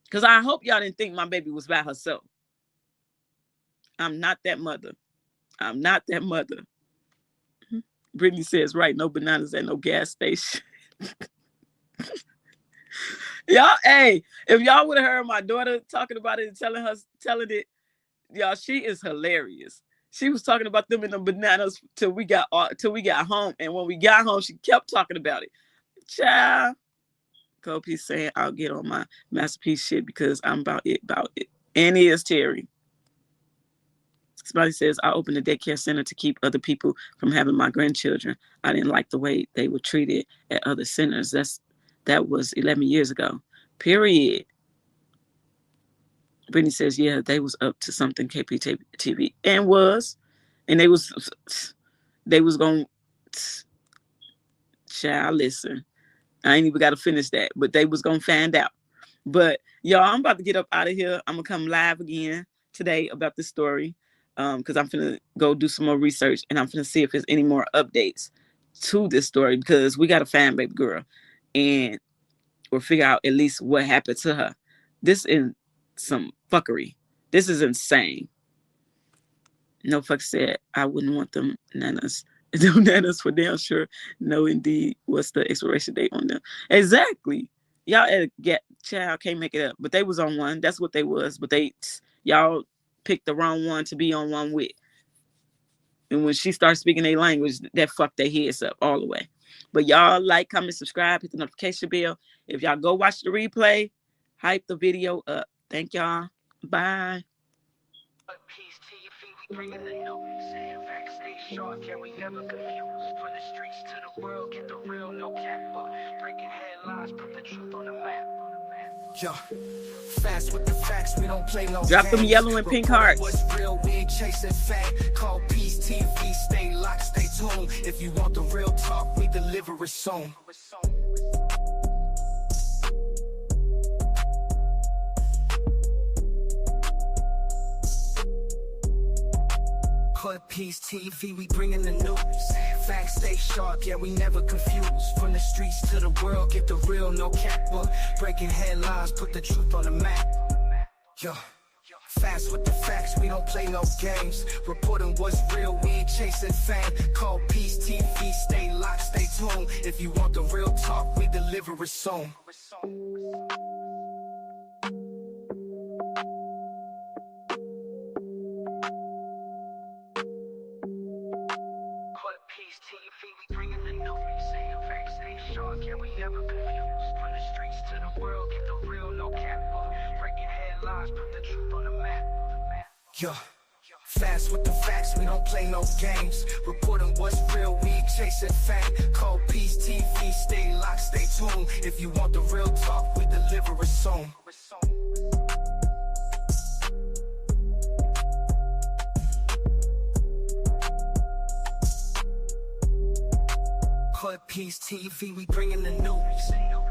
Because I hope y'all didn't think my baby was by herself. I'm not that mother. I'm not that mother. Brittany says, right, no bananas at no gas station. Y'all, hey, if y'all would have heard my daughter talking about it and telling it, y'all, she is hilarious. She was talking about them in the bananas till we got home. And when we got home, she kept talking about it. Child. Kobe's saying, I'll get on my masterpiece shit because I'm about it. And it is Terry. Somebody says, I opened a daycare center to keep other people from having my grandchildren. I didn't like the way they were treated at other centers. That was 11 years ago. Period. Brittany says, yeah, they was up to something, KPTV. And was. And they was going, child, listen. I ain't even got to finish that. But they was going to find out. But, y'all, I'm about to get up out of here. I'm going to come live again today about this story. Because I'm finna go do some more research. And I'm finna see if there's any more updates to this story. Because we got to find baby girl. And we'll figure out at least what happened to her. This is some fuckery. This is insane. No fuck said, I wouldn't want them nanas. No nanas for damn sure. No, indeed. What's the expiration date on them? Exactly. Y'all child can't make it up. But they was on one. That's what they was. But y'all picked the wrong one to be on one with. And when she starts speaking their language, that fucked their heads up all the way. But y'all like, comment, subscribe, hit the notification bell. If y'all go watch the replay, hype the video up. Thank y'all. Bye. Fast with the facts, we don't play no Drop them yellow and pink hearts. What's real, we ain't chasing fact. Call Peace TV, stay locked, stay tuned. If you want the real talk, we deliver it soon. Put Peace TV, we bringing the news. Facts stay sharp, yeah, we never confused. From the streets to the world, get the real, no cap. Breaking headlines, put the truth on the map. Yo, fast with the facts, we don't play no games. Reporting what's real, we ain't chasing fame. Call Peace TV, stay locked, stay tuned. If you want the real talk, we deliver it soon. Peace TV, we bringing the news. Facts stay sharp, yeah, we never confused. From the streets to the world, get the real, no cap. Breaking headlines, put the truth on the map. Yo, fast with the facts, we don't play no games. Reporting what's real, we ain't chasing fame. Call Peace TV, stay locked, stay tuned. If you want the real talk, we deliver it soon. Put Peace TV, we bringing the news.